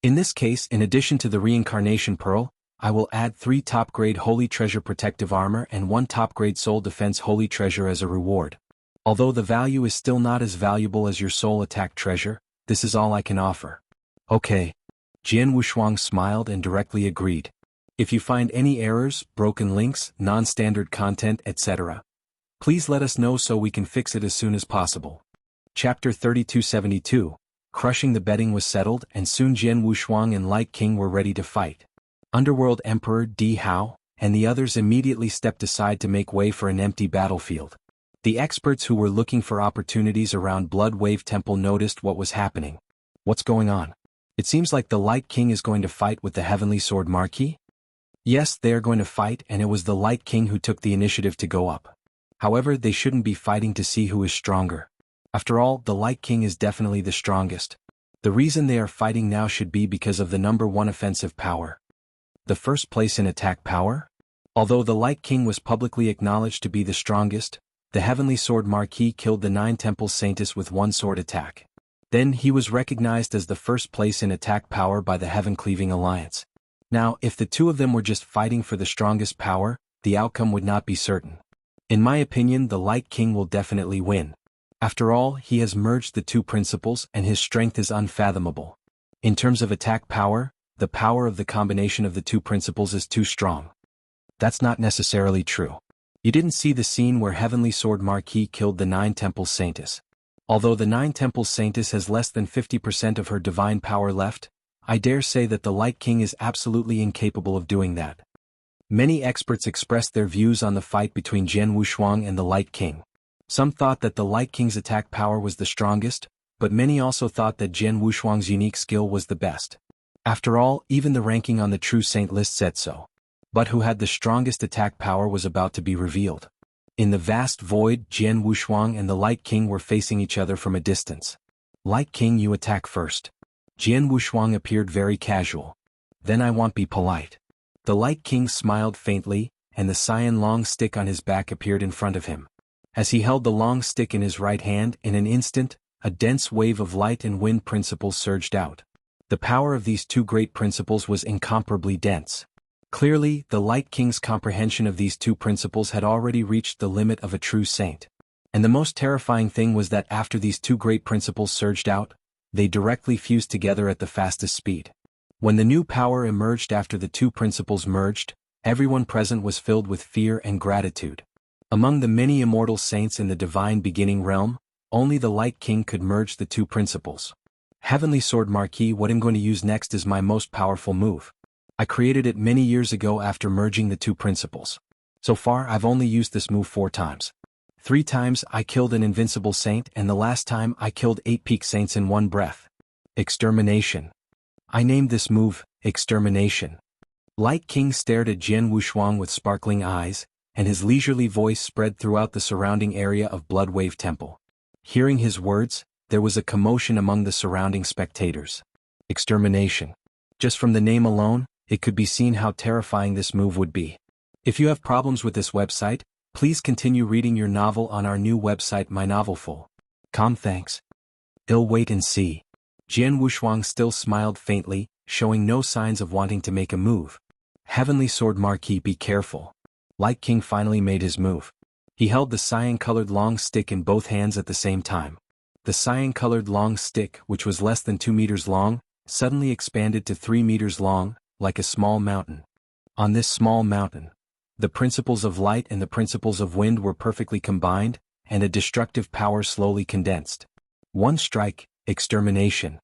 In this case, in addition to the reincarnation pearl, I will add 3 top-grade Holy Treasure Protective Armor and 1 top-grade Soul Defense Holy Treasure as a reward. Although the value is still not as valuable as your Soul Attack Treasure, this is all I can offer. Okay. Jianghu Shuang smiled and directly agreed. If you find any errors, broken links, non-standard content, etc., please let us know so we can fix it as soon as possible. Chapter 3272, Crushing the Betting was settled and soon Jianghu Shuang and Light King were ready to fight. Underworld Emperor Di Hao and the others immediately stepped aside to make way for an empty battlefield. The experts who were looking for opportunities around Blood Wave Temple noticed what was happening. What's going on? It seems like the Light King is going to fight with the Heavenly Sword Marquis? Yes, they are going to fight, and it was the Light King who took the initiative to go up. However, they shouldn't be fighting to see who is stronger. After all, the Light King is definitely the strongest. The reason they are fighting now should be because of the number 1 offensive power. The first place in attack power? Although the Light King was publicly acknowledged to be the strongest, the Heavenly Sword Marquis killed the 9 temples Saintess with 1 sword attack. Then he was recognized as the first place in attack power by the Heaven Cleaving Alliance. Now, if the 2 of them were just fighting for the strongest power, the outcome would not be certain. In my opinion, the Light King will definitely win. After all, he has merged the 2 principles and his strength is unfathomable. In terms of attack power, the power of the combination of the 2 principles is too strong. That's not necessarily true. You didn't see the scene where Heavenly Sword Marquis killed the 9 temples Saintess. Although the 9 temples Saintess has less than 50% of her divine power left, I dare say that the Light King is absolutely incapable of doing that. Many experts expressed their views on the fight between Jianghu Shuang and the Light King. Some thought that the Light King's attack power was the strongest, but many also thought that Jianghu Shuang's unique skill was the best. After all, even the ranking on the True Saint list said so. But who had the strongest attack power was about to be revealed. In the vast void, Jianghu Shuang and the Light King were facing each other from a distance. Light King, you attack first. Jianghu Shuang appeared very casual. Then I won't be polite. The Light King smiled faintly, and the cyan long stick on his back appeared in front of him. As he held the long stick in his right hand, in an instant, a dense wave of light and wind principles surged out. The power of these 2 great principles was incomparably dense. Clearly, the Light King's comprehension of these 2 principles had already reached the limit of a true saint. And the most terrifying thing was that after these 2 great principles surged out, they directly fused together at the fastest speed. When the new power emerged after the two principles merged, everyone present was filled with fear and gratitude. Among the many immortal saints in the divine beginning realm, only the Light King could merge the two principles. Heavenly Sword Marquis, what I'm going to use next is my most powerful move. I created it many years ago after merging the two principles. So far I've only used this move 4 times. 3 times I killed an invincible saint, and the last time I killed 8 peak saints in one breath. Extermination. I named this move, Extermination. Light King stared at Jianghu with sparkling eyes, and his leisurely voice spread throughout the surrounding area of Bloodwave Temple. Hearing his words, there was a commotion among the surrounding spectators. Extermination. Just from the name alone, it could be seen how terrifying this move would be. If you have problems with this website, please continue reading your novel on our new website mynovelful.com. Thanks. I'll wait and see. Jianghu still smiled faintly, showing no signs of wanting to make a move. Heavenly Sword Marquis, be careful. Light King finally made his move. He held the cyan-colored long stick in both hands at the same time. The cyan-colored long stick, which was less than 2 meters long, suddenly expanded to 3 meters long, like a small mountain. On this small mountain, the principles of light and the principles of wind were perfectly combined, and a destructive power slowly condensed. One strike, extermination.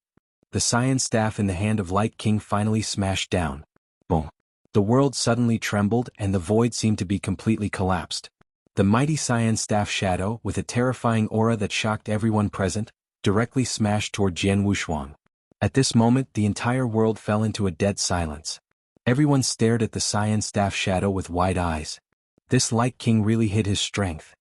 The cyan staff in the hand of Light King finally smashed down. Boom. The world suddenly trembled and the void seemed to be completely collapsed. The mighty cyan staff shadow, with a terrifying aura that shocked everyone present, directly smashed toward Jianghu. At this moment the entire world fell into a dead silence. Everyone stared at the cyan staff shadow with wide eyes. This Light King really hid his strength.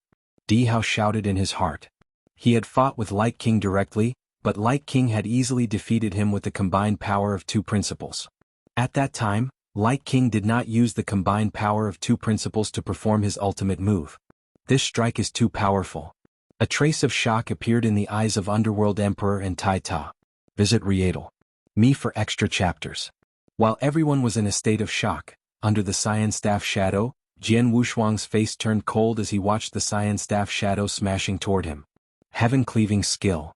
Dihao shouted in his heart. He had fought with Light King directly, but Light King had easily defeated him with the combined power of two principles. At that time, Light King did not use the combined power of two principles to perform his ultimate move. This strike is too powerful. A trace of shock appeared in the eyes of Underworld Emperor and Tai Ta. Visit Readle.me for extra chapters. While everyone was in a state of shock, under the cyan staff shadow, Jianghu face turned cold as he watched the cyan staff shadow smashing toward him. Heaven-cleaving skill.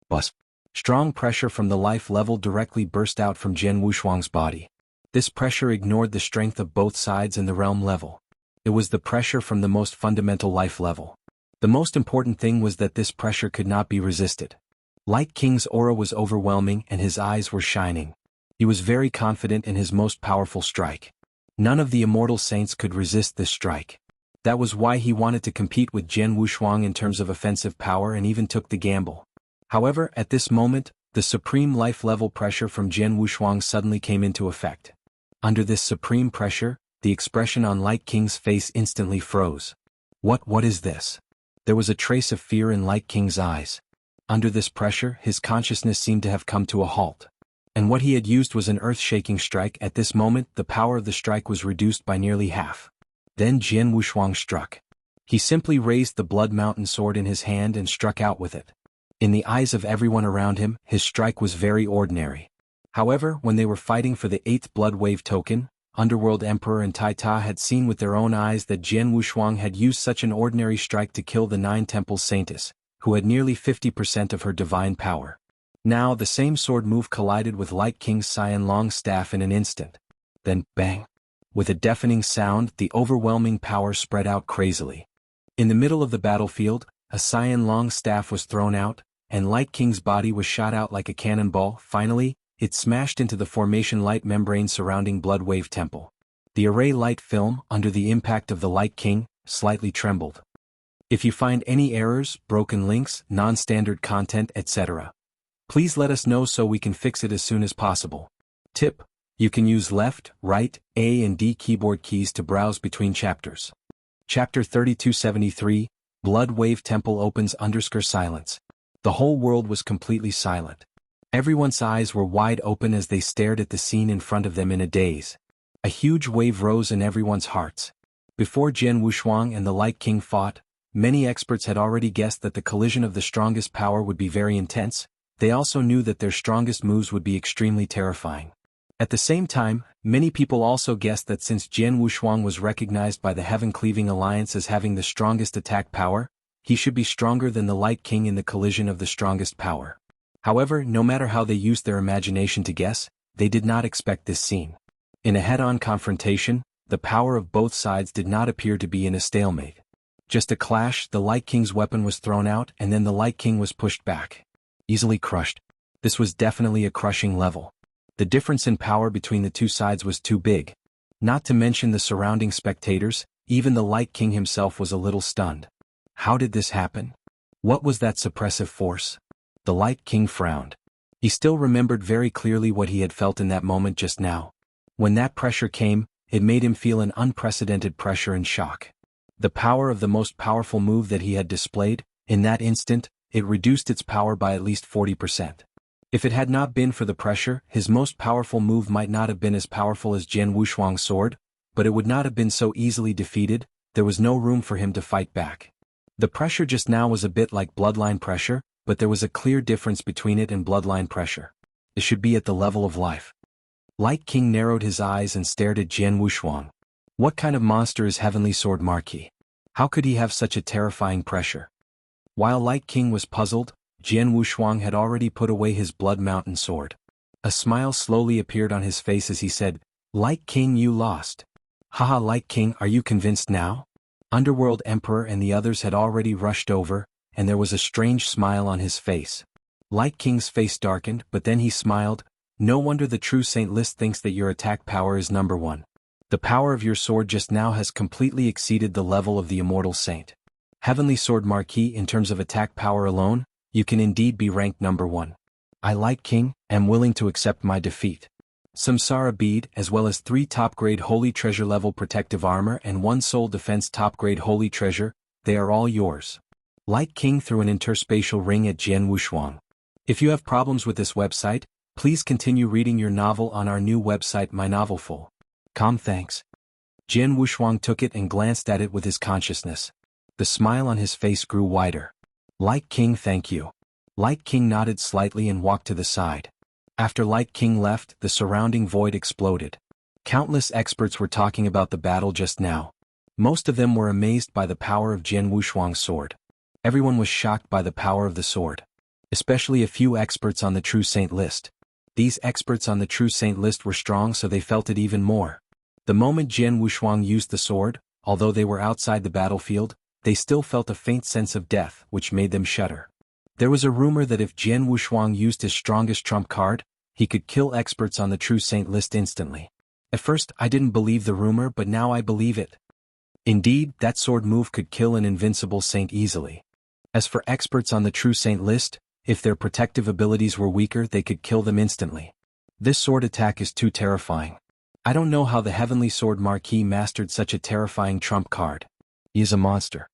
Bus. Strong pressure from the life level directly burst out from Jianghu body. This pressure ignored the strength of both sides and the realm level. It was the pressure from the most fundamental life level. The most important thing was that this pressure could not be resisted. Light King's aura was overwhelming and his eyes were shining. He was very confident in his most powerful strike. None of the immortal saints could resist this strike. That was why he wanted to compete with Jianghu in terms of offensive power and even took the gamble. However, at this moment, the supreme life level pressure from Jianghu suddenly came into effect. Under this supreme pressure, the expression on Light King's face instantly froze. What is this? There was a trace of fear in Light King's eyes. Under this pressure, his consciousness seemed to have come to a halt. And what he had used was an earth-shaking strike. At this moment, the power of the strike was reduced by nearly half. Then Jianghu struck. He simply raised the Blood Mountain sword in his hand and struck out with it. In the eyes of everyone around him, his strike was very ordinary. However, when they were fighting for the 8th Blood Wave token, Underworld Emperor and Tai Ta had seen with their own eyes that Jianghu had used such an ordinary strike to kill the 9 Temples Saintess, who had nearly 50% of her divine power. Now the same sword move collided with Light King's cyan long staff in an instant. Then, bang! With a deafening sound, the overwhelming power spread out crazily. In the middle of the battlefield, a cyan long staff was thrown out, and Light King's body was shot out like a cannonball. Finally, it smashed into the formation light membrane surrounding Bloodwave Temple. The array light film, under the impact of the Light King, slightly trembled. If you find any errors, broken links, non-standard content, etc., please let us know so we can fix it as soon as possible. Tip: you can use left, right, A and D keyboard keys to browse between chapters. Chapter 3273, Bloodwave Temple opens _silence. The whole world was completely silent. Everyone's eyes were wide open as they stared at the scene in front of them in a daze. A huge wave rose in everyone's hearts. Before Jianghu and the Light King fought, many experts had already guessed that the collision of the strongest power would be very intense. They also knew that their strongest moves would be extremely terrifying. At the same time, many people also guessed that since Jianghu was recognized by the Heaven-Cleaving Alliance as having the strongest attack power, he should be stronger than the Light King in the collision of the strongest power. However, no matter how they used their imagination to guess, they did not expect this scene. In a head-on confrontation, the power of both sides did not appear to be in a stalemate. Just a clash, the Light King's weapon was thrown out and then the Light King was pushed back. Easily crushed. This was definitely a crushing level. The difference in power between the two sides was too big. Not to mention the surrounding spectators, even the Light King himself was a little stunned. How did this happen? What was that suppressive force? The Light King frowned. He still remembered very clearly what he had felt in that moment just now. When that pressure came, it made him feel an unprecedented pressure and shock. The power of the most powerful move that he had displayed, in that instant, it reduced its power by at least 40%. If it had not been for the pressure, his most powerful move might not have been as powerful as Jian Wushuang's sword, but it would not have been so easily defeated. There was no room for him to fight back. The pressure just now was a bit like bloodline pressure, but there was a clear difference between it and bloodline pressure. It should be at the level of life. Light King narrowed his eyes and stared at Jian Wushuang. What kind of monster is Heavenly Sword Marquis? How could he have such a terrifying pressure? While Light King was puzzled, Jian Wushuang had already put away his Blood Mountain sword. A smile slowly appeared on his face as he said, "Light King, you lost." "Haha, Light King, are you convinced now?" Underworld Emperor and the others had already rushed over, and there was a strange smile on his face. Light King's face darkened, but then he smiled. "No wonder the true Saint List thinks that your attack power is number 1. The power of your sword just now has completely exceeded the level of the Immortal Saint. Heavenly Sword Marquis, in terms of attack power alone, you can indeed be ranked number 1. I, Light King, am willing to accept my defeat. Samsara Bead, as well as 3 top-grade Holy Treasure level protective armor and 1 Soul Defense top-grade Holy Treasure, they are all yours." Light King threw an interspatial ring at Jian Wushuang. If you have problems with this website, please continue reading your novel on our new website mynovelful.com. Thanks. Jian Wushuang took it and glanced at it with his consciousness. The smile on his face grew wider. "Light King, thank you." Light King nodded slightly and walked to the side. After Light King left, the surrounding void exploded. Countless experts were talking about the battle just now. Most of them were amazed by the power of Jian Wushuang's sword. Everyone was shocked by the power of the sword. Especially a few experts on the True Saint list. These experts on the True Saint list were strong, so they felt it even more. The moment Jian Wushuang used the sword, although they were outside the battlefield, they still felt a faint sense of death, which made them shudder. There was a rumor that if Jian Wushuang used his strongest trump card, he could kill experts on the True Saint list instantly. At first, I didn't believe the rumor, but now I believe it. Indeed, that sword move could kill an invincible saint easily. As for experts on the True Saint list, if their protective abilities were weaker, they could kill them instantly. This sword attack is too terrifying. I don't know how the Heavenly Sword Marquis mastered such a terrifying trump card. He is a monster.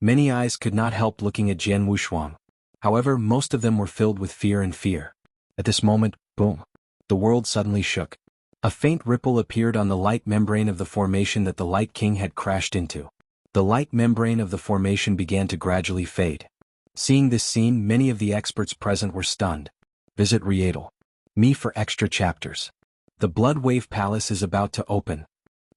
Many eyes could not help looking at Jian Wushuang. However, most of them were filled with fear and fear. At this moment, boom! The world suddenly shook. A faint ripple appeared on the light membrane of the formation that the Light King had crashed into. The light membrane of the formation began to gradually fade. Seeing this scene, many of the experts present were stunned. Visit Readle.me for extra chapters. The Blood Wave Palace is about to open.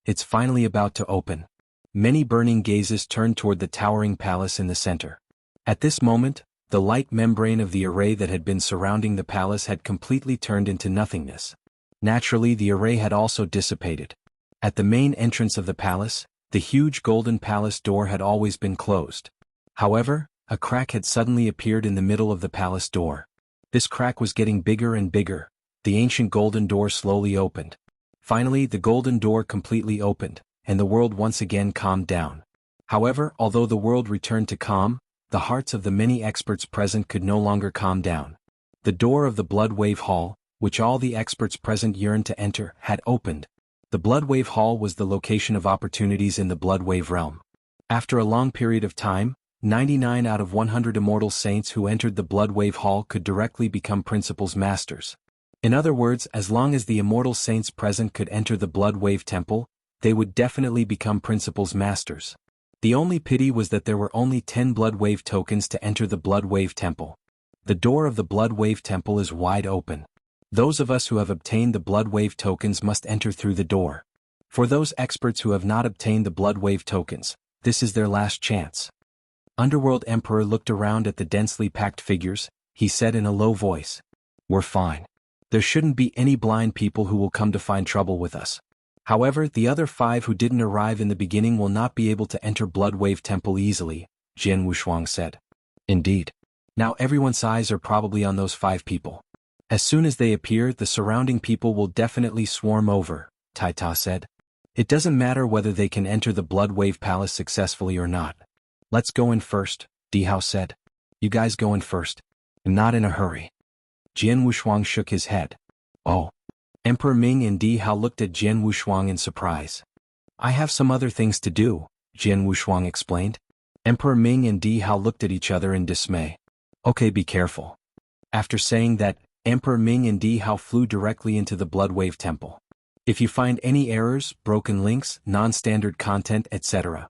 It's finally about to open. Many burning gazes turned toward the towering palace in the center. At this moment, the light membrane of the array that had been surrounding the palace had completely turned into nothingness. Naturally, the array had also dissipated. At the main entrance of the palace, the huge golden palace door had always been closed. However, a crack had suddenly appeared in the middle of the palace door. This crack was getting bigger and bigger. The ancient golden door slowly opened. Finally, the golden door completely opened, and the world once again calmed down. However, although the world returned to calm, the hearts of the many experts present could no longer calm down. The door of the Blood Wave Hall, which all the experts present yearned to enter, had opened. The Blood Wave Hall was the location of opportunities in the Blood Wave realm. After a long period of time, 99 out of 100 immortal saints who entered the Blood Wave Hall could directly become Principles Masters. In other words, as long as the immortal saints present could enter the Blood Wave Temple, they would definitely become Principles Masters. The only pity was that there were only 10 Blood Wave tokens to enter the Blood Wave Temple. The door of the Blood Wave Temple is wide open. Those of us who have obtained the Blood Wave tokens must enter through the door. For those experts who have not obtained the Blood Wave tokens, this is their last chance. Underworld Emperor looked around at the densely packed figures. He said in a low voice, "We're fine. There shouldn't be any blind people who will come to find trouble with us. However, the other 5 who didn't arrive in the beginning will not be able to enter Bloodwave Temple easily, Jianghu Shuang said. Indeed. Now everyone's eyes are probably on those 5 people. As soon as they appear, the surrounding people will definitely swarm over, Tai Ta said. It doesn't matter whether they can enter the Bloodwave Palace successfully or not. Let's go in first, Di Hao said. You guys go in first. I'm not in a hurry. Jianghu Shuang shook his head. Oh. Emperor Ming and Di Hao looked at Jianghu Shuang in surprise. I have some other things to do, Jianghu Shuang explained. Emperor Ming and Di Hao looked at each other in dismay. Okay, be careful. After saying that, Emperor Ming and Di Hao flew directly into the Bloodwave Temple. If you find any errors, broken links, non-standard content, etc.,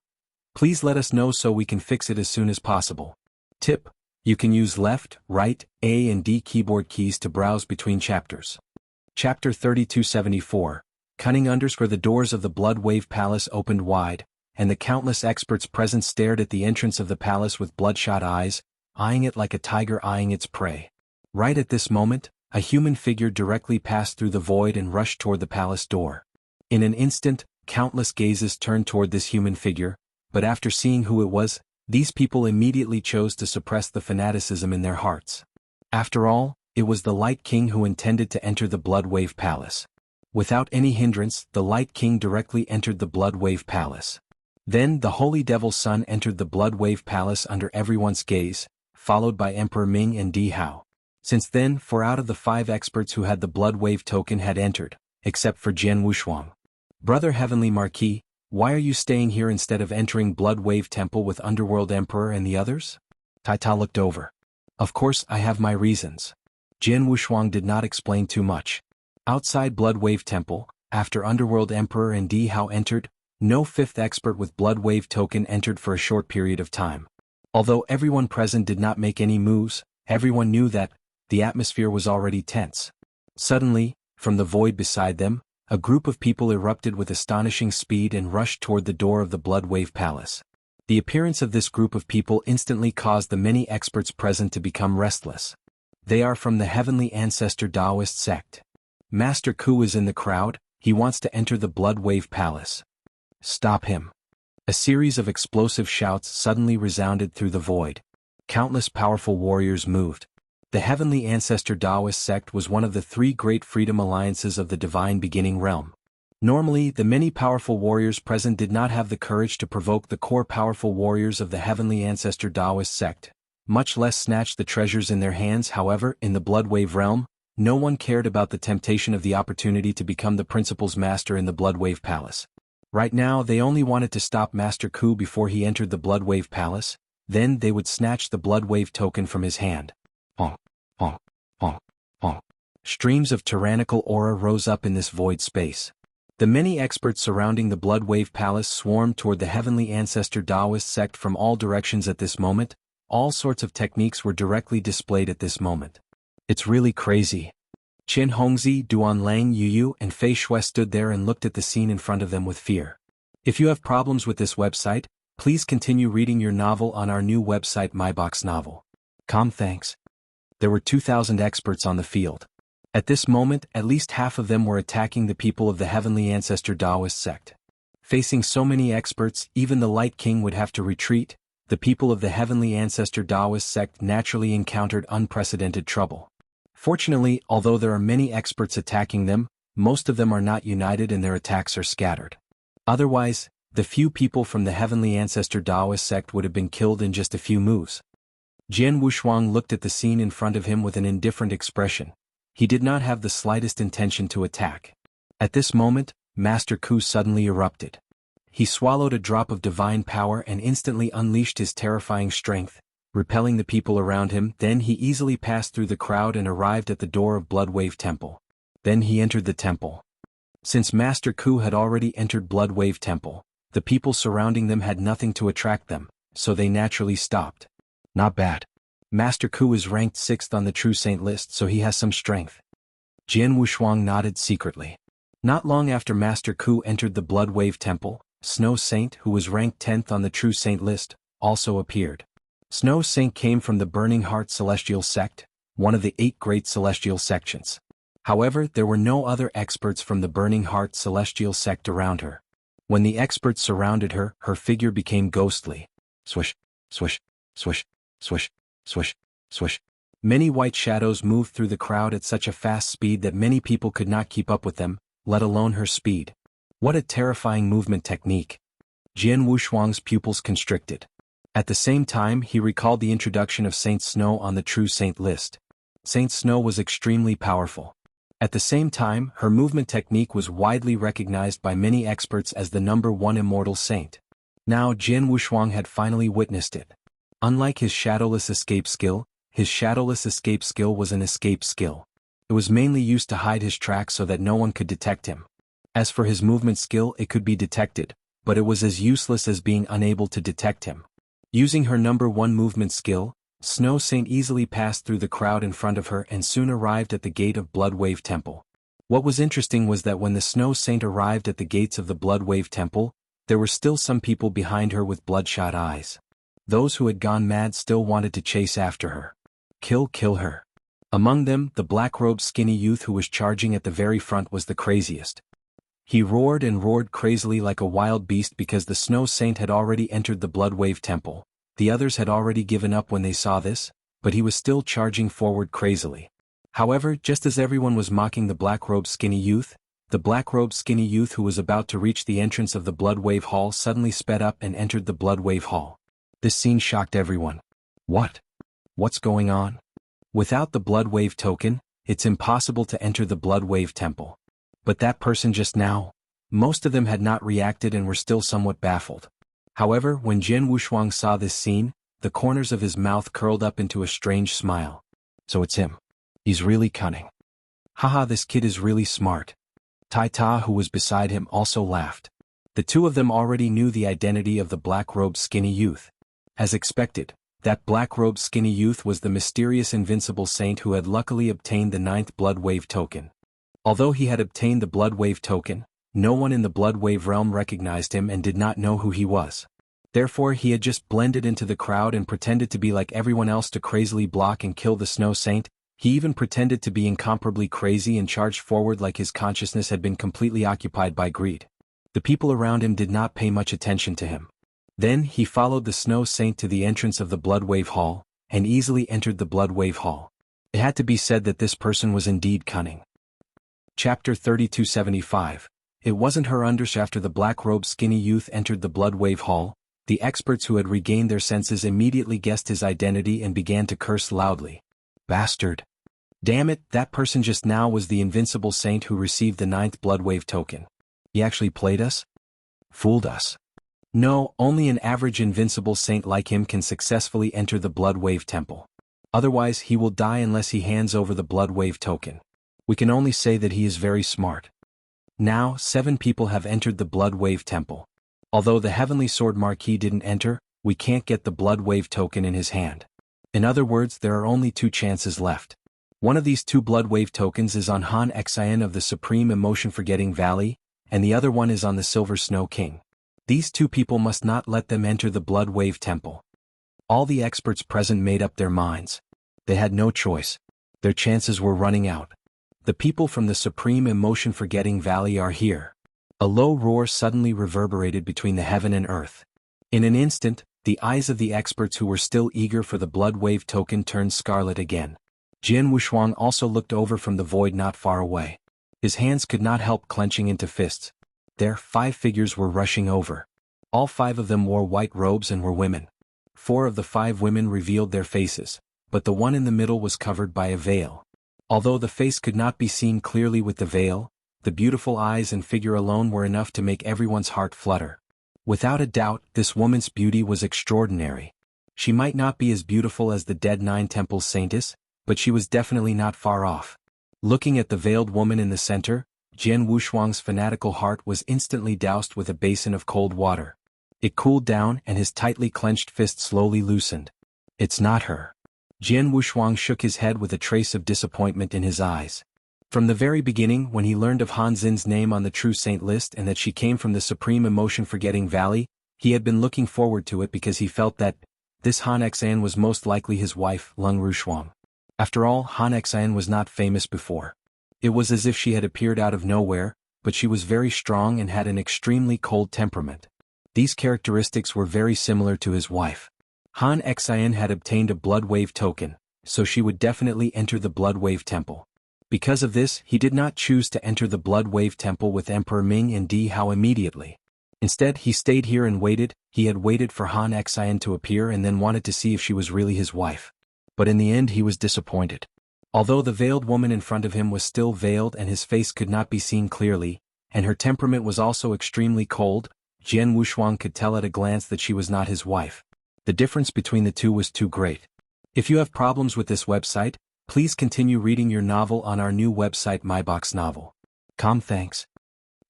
please let us know so we can fix it as soon as possible. Tip: you can use left, right, A and D keyboard keys to browse between chapters. Chapter 3274, Cunning. The doors of the Bloodwave Palace opened wide, and the countless experts present stared at the entrance of the palace with bloodshot eyes, eyeing it like a tiger eyeing its prey. Right at this moment, a human figure directly passed through the void and rushed toward the palace door. In an instant, countless gazes turned toward this human figure, but after seeing who it was, these people immediately chose to suppress the fanaticism in their hearts. After all, it was the Light King who intended to enter the Bloodwave Palace. Without any hindrance, the Light King directly entered the Bloodwave Palace. Then the Holy Devil's Son entered the Bloodwave Palace under everyone's gaze, followed by Emperor Ming and Di Hao. Since then, 4 out of the 5 experts who had the Bloodwave token had entered, except for Jianghu Shuang. Brother Heavenly Marquis, why are you staying here instead of entering Bloodwave Temple with Underworld Emperor and the others? Tai Ta looked over. Of course, I have my reasons. Jianghu Shuang did not explain too much. Outside Bloodwave Temple, after Underworld Emperor and Di Hao entered, no 5th expert with Bloodwave token entered for a short period of time. Although everyone present did not make any moves, everyone knew that the atmosphere was already tense. Suddenly, from the void beside them, a group of people erupted with astonishing speed and rushed toward the door of the Bloodwave Palace. The appearance of this group of people instantly caused the many experts present to become restless. They are from the Heavenly Ancestor Taoist sect. Master Ku is in the crowd, he wants to enter the Bloodwave Palace. Stop him. A series of explosive shouts suddenly resounded through the void. Countless powerful warriors moved. The Heavenly Ancestor Taoist sect was one of the 3 great freedom alliances of the Divine Beginning realm. Normally, the many powerful warriors present did not have the courage to provoke the core powerful warriors of the Heavenly Ancestor Taoist sect, much less snatch the treasures in their hands. However, in the Bloodwave realm, no one cared about the temptation of the opportunity to become the principal's master in the Bloodwave Palace. Right now, they only wanted to stop Master Ku before he entered the Bloodwave Palace, then they would snatch the Bloodwave token from his hand. Honk, honk, honk, honk. Streams of tyrannical aura rose up in this void space. The many experts surrounding the Bloodwave Palace swarmed toward the Heavenly Ancestor Taoist sect from all directions at this moment. All sorts of techniques were directly displayed at this moment. It's really crazy. Qin Hongzi, Duan Lang, Yu, and Fei Shui stood there and looked at the scene in front of them with fear. If you have problems with this website, please continue reading your novel on our new website MyBox Novel. Thanks. There were 2,000 experts on the field. At this moment, at least half of them were attacking the people of the Heavenly Ancestor Taoist sect. Facing so many experts, even the Light King would have to retreat. The people of the Heavenly Ancestor Taoist sect naturally encountered unprecedented trouble. Fortunately, although there are many experts attacking them, most of them are not united and their attacks are scattered. Otherwise, the few people from the Heavenly Ancestor Taoist sect would have been killed in just a few moves. Jianghu Shuang looked at the scene in front of him with an indifferent expression. He did not have the slightest intention to attack. At this moment, Master Ku suddenly erupted. He swallowed a drop of divine power and instantly unleashed his terrifying strength, repelling the people around him. Then he easily passed through the crowd and arrived at the door of Bloodwave Temple. Then he entered the temple. Since Master Ku had already entered Bloodwave Temple, the people surrounding them had nothing to attract them, so they naturally stopped. Not bad. Master Ku is ranked 6th on the True Saint list, so he has some strength. Jianghu Shuang nodded secretly. Not long after Master Ku entered the Bloodwave Temple, Snow Saint, who was ranked 10th on the True Saint list, also appeared. Snow Saint came from the Burning Heart Celestial Sect, one of the 8 great celestial sections. However, there were no other experts from the Burning Heart celestial sect around her. When the experts surrounded her, her figure became ghostly. Swish, swish, swish, swish, swish, swish. Many white shadows moved through the crowd at such a fast speed that many people could not keep up with them, let alone her speed. What a terrifying movement technique. Jian Wushuang's pupils constricted. At the same time, he recalled the introduction of Saint Snow on the True Saint list. Saint Snow was extremely powerful. At the same time, her movement technique was widely recognized by many experts as the #1 immortal saint. Now Jian Wushuang had finally witnessed it. Unlike his shadowless escape skill, his shadowless escape skill was an escape skill. It was mainly used to hide his tracks so that no one could detect him. As for his movement skill, it could be detected, but it was as useless as being unable to detect him. Using her #1 movement skill, Snow Saint easily passed through the crowd in front of her and soon arrived at the gate of Bloodwave Temple. What was interesting was that when the Snow Saint arrived at the gates of the Bloodwave Temple, there were still some people behind her with bloodshot eyes. Those who had gone mad still wanted to chase after her. Kill her. Among them, the black-robed skinny youth who was charging at the very front was the craziest. He roared and roared crazily like a wild beast because the Snow Saint had already entered the Bloodwave Temple. The others had already given up when they saw this, but he was still charging forward crazily. However, just as everyone was mocking the black-robed skinny youth, the black-robed skinny youth who was about to reach the entrance of the Bloodwave Hall suddenly sped up and entered the Bloodwave Hall. This scene shocked everyone. What's going on? Without the Bloodwave token, it's impossible to enter the Bloodwave Temple. But that person just now? Most of them had not reacted and were still somewhat baffled. However, when Jian Wushuang saw this scene, the corners of his mouth curled up into a strange smile. So it's him. He's really cunning. Haha, this kid is really smart. Tai Ta, who was beside him, also laughed. The two of them already knew the identity of the black-robed skinny youth. As expected, that black-robed skinny youth was the mysterious invincible saint who had luckily obtained the 9th Bloodwave token. Although he had obtained the Bloodwave token, no one in the Bloodwave realm recognized him and did not know who he was. Therefore he had just blended into the crowd and pretended to be like everyone else to crazily block and kill the Snow Saint. He even pretended to be incomparably crazy and charged forward like his consciousness had been completely occupied by greed. The people around him did not pay much attention to him. Then he followed the Snow Saint to the entrance of the Bloodwave Hall, and easily entered the Bloodwave Hall. It had to be said that this person was indeed cunning. Chapter 3275. It wasn't her unders. After the black-robed skinny youth entered the Bloodwave Hall, the experts who had regained their senses immediately guessed his identity and began to curse loudly. Bastard. Damn it, that person just now was the invincible saint who received the 9th Bloodwave token. He actually played us? Fooled us. No, only an average invincible saint like him can successfully enter the Bloodwave Temple. Otherwise he will die unless he hands over the Bloodwave token. We can only say that he is very smart. Now, 7 people have entered the Bloodwave Temple. Although the Heavenly Sword Marquis didn't enter, we can't get the Bloodwave token in his hand. In other words, there are only 2 chances left. One of these 2 Bloodwave tokens is on Han Xian of the Supreme Emotion Forgetting Valley, and the other one is on the Silver Snow King. These 2 people must not let them enter the Bloodwave Temple. All the experts present made up their minds. They had no choice. Their chances were running out. The people from the Supreme Emotion Forgetting Valley are here. A low roar suddenly reverberated between the heaven and earth. In an instant, the eyes of the experts who were still eager for the Bloodwave token turned scarlet again. Jian Wushuang also looked over from the void not far away. His hands could not help clenching into fists. There, 5 figures were rushing over. All 5 of them wore white robes and were women. 4 of the 5 women revealed their faces, but the one in the middle was covered by a veil. Although the face could not be seen clearly with the veil, the beautiful eyes and figure alone were enough to make everyone's heart flutter. Without a doubt, this woman's beauty was extraordinary. She might not be as beautiful as the dead 9 Temples Saintess, but she was definitely not far off. Looking at the veiled woman in the center, Jian Wushuang's fanatical heart was instantly doused with a basin of cold water. It cooled down and his tightly clenched fist slowly loosened. It's not her. Jian Wushuang shook his head with a trace of disappointment in his eyes. From the very beginning, when he learned of Han Xin's name on the True Saint list and that she came from the Supreme Emotion Forgetting Valley, he had been looking forward to it because he felt that this Han Xian was most likely his wife, Lung Rushuang. After all, Han Xian was not famous before. It was as if she had appeared out of nowhere, but she was very strong and had an extremely cold temperament. These characteristics were very similar to his wife. Han Xian had obtained a Blood Wave token, so she would definitely enter the Blood Wave Temple. Because of this, he did not choose to enter the Blood Wave Temple with Emperor Ming and Di Hao immediately. Instead, he stayed here and waited. He had waited for Han Xian to appear and then wanted to see if she was really his wife. But in the end he was disappointed. Although the veiled woman in front of him was still veiled and his face could not be seen clearly, and her temperament was also extremely cold, Jian Wushuang could tell at a glance that she was not his wife. The difference between the two was too great. If you have problems with this website, please continue reading your novel on our new website MyBox Novel. Thanks.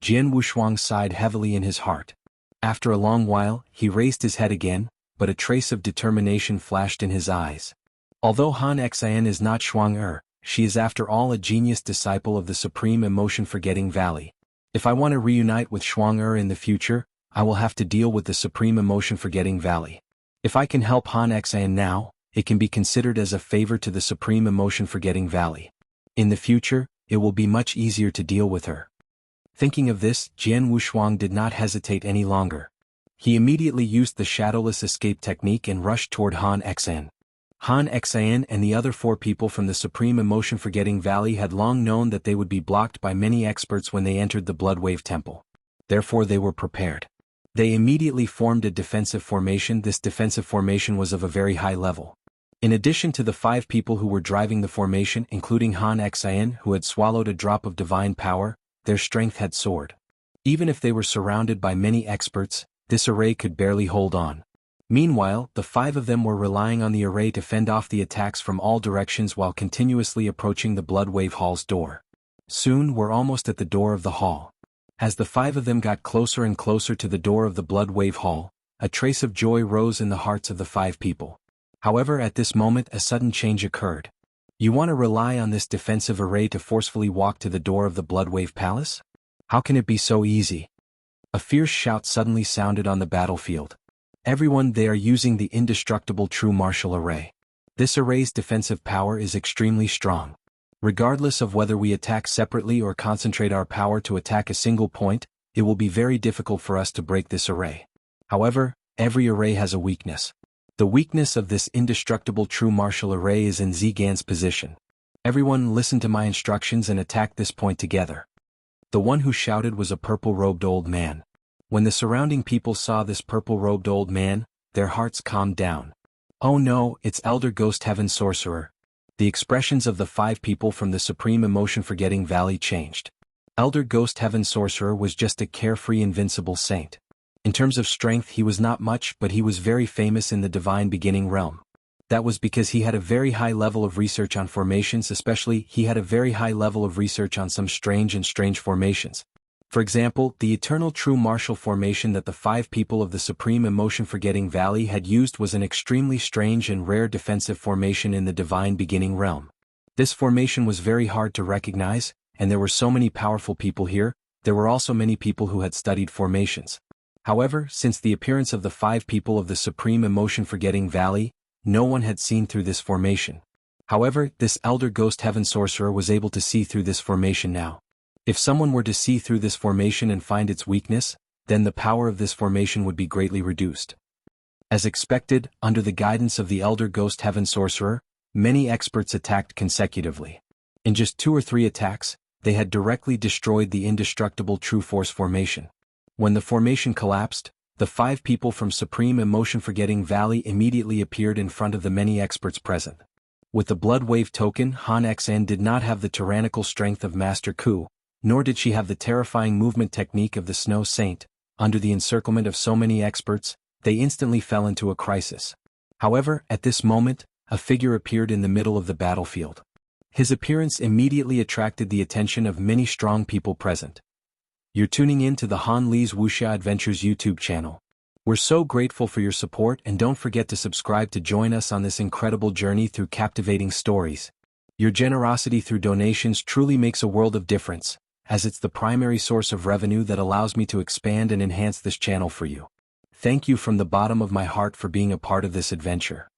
Jian Wushuang sighed heavily in his heart. After a long while, he raised his head again, but a trace of determination flashed in his eyes. Although Han Xian is not Shuang-Er, she is after all a genius disciple of the Supreme Emotion-Forgetting Valley. If I want to reunite with Shuang-Er in the future, I will have to deal with the Supreme Emotion-Forgetting Valley. If I can help Han Xian now, it can be considered as a favor to the Supreme Emotion-Forgetting Valley. In the future, it will be much easier to deal with her. Thinking of this, Jian Wushuang did not hesitate any longer. He immediately used the shadowless escape technique and rushed toward Han Xian. Han Xian and the other 4 people from the Supreme Emotion-Forgetting Valley had long known that they would be blocked by many experts when they entered the Blood Wave Temple. Therefore they were prepared. They immediately formed a defensive formation. This defensive formation was of a very high level. In addition to the 5 people who were driving the formation, including Han Xian, who had swallowed a drop of divine power, their strength had soared. Even if they were surrounded by many experts, this array could barely hold on. Meanwhile, the 5 of them were relying on the array to fend off the attacks from all directions while continuously approaching the Blood Wave Hall's door. Soon we're almost at the door of the hall. As the 5 of them got closer and closer to the door of the Blood Wave Hall, a trace of joy rose in the hearts of the 5 people. However, at this moment a sudden change occurred. You want to rely on this defensive array to forcefully walk to the door of the Blood Wave Palace? How can it be so easy? A fierce shout suddenly sounded on the battlefield. Everyone, they are using the indestructible true martial array. This array's defensive power is extremely strong. Regardless of whether we attack separately or concentrate our power to attack a single point, it will be very difficult for us to break this array. However, every array has a weakness. The weakness of this indestructible true martial array is in Zigan's position. Everyone listen to my instructions and attack this point together. The one who shouted was a purple-robed old man. When the surrounding people saw this purple-robed old man, their hearts calmed down. Oh no, it's Elder Ghost Heaven Sorcerer. The expressions of the 5 people from the Supreme Emotion-Forgetting Valley changed. Elder Ghost Heaven Sorcerer was just a carefree invincible saint. In terms of strength he was not much, but he was very famous in the Divine Beginning realm. That was because he had a very high level of research on formations, especially he had a very high level of research on some strange formations. For example, the Eternal True Martial formation that the 5 people of the Supreme Emotion-Forgetting Valley had used was an extremely strange and rare defensive formation in the Divine Beginning realm. This formation was very hard to recognize, and there were so many powerful people here. There were also many people who had studied formations. However, since the appearance of the 5 people of the Supreme Emotion-Forgetting Valley, no one had seen through this formation. However, this Elder Ghost Heaven Sorcerer was able to see through this formation now. If someone were to see through this formation and find its weakness, then the power of this formation would be greatly reduced. As expected, under the guidance of the Elder Ghost Heaven Sorcerer, many experts attacked consecutively. In just 2 or 3 attacks, they had directly destroyed the indestructible True Force formation. When the formation collapsed, the 5 people from Supreme Emotion-Forgetting Valley immediately appeared in front of the many experts present. With the Blood Wave token, Han Xian did not have the tyrannical strength of Master Ku, nor did she have the terrifying movement technique of the Snow Saint. Under the encirclement of so many experts, they instantly fell into a crisis. However, at this moment, a figure appeared in the middle of the battlefield. His appearance immediately attracted the attention of many strong people present. You're tuning in to the Han Li's Wuxia Adventures YouTube channel. We're so grateful for your support, and don't forget to subscribe to join us on this incredible journey through captivating stories. Your generosity through donations truly makes a world of difference, as it's the primary source of revenue that allows me to expand and enhance this channel for you. Thank you from the bottom of my heart for being a part of this adventure.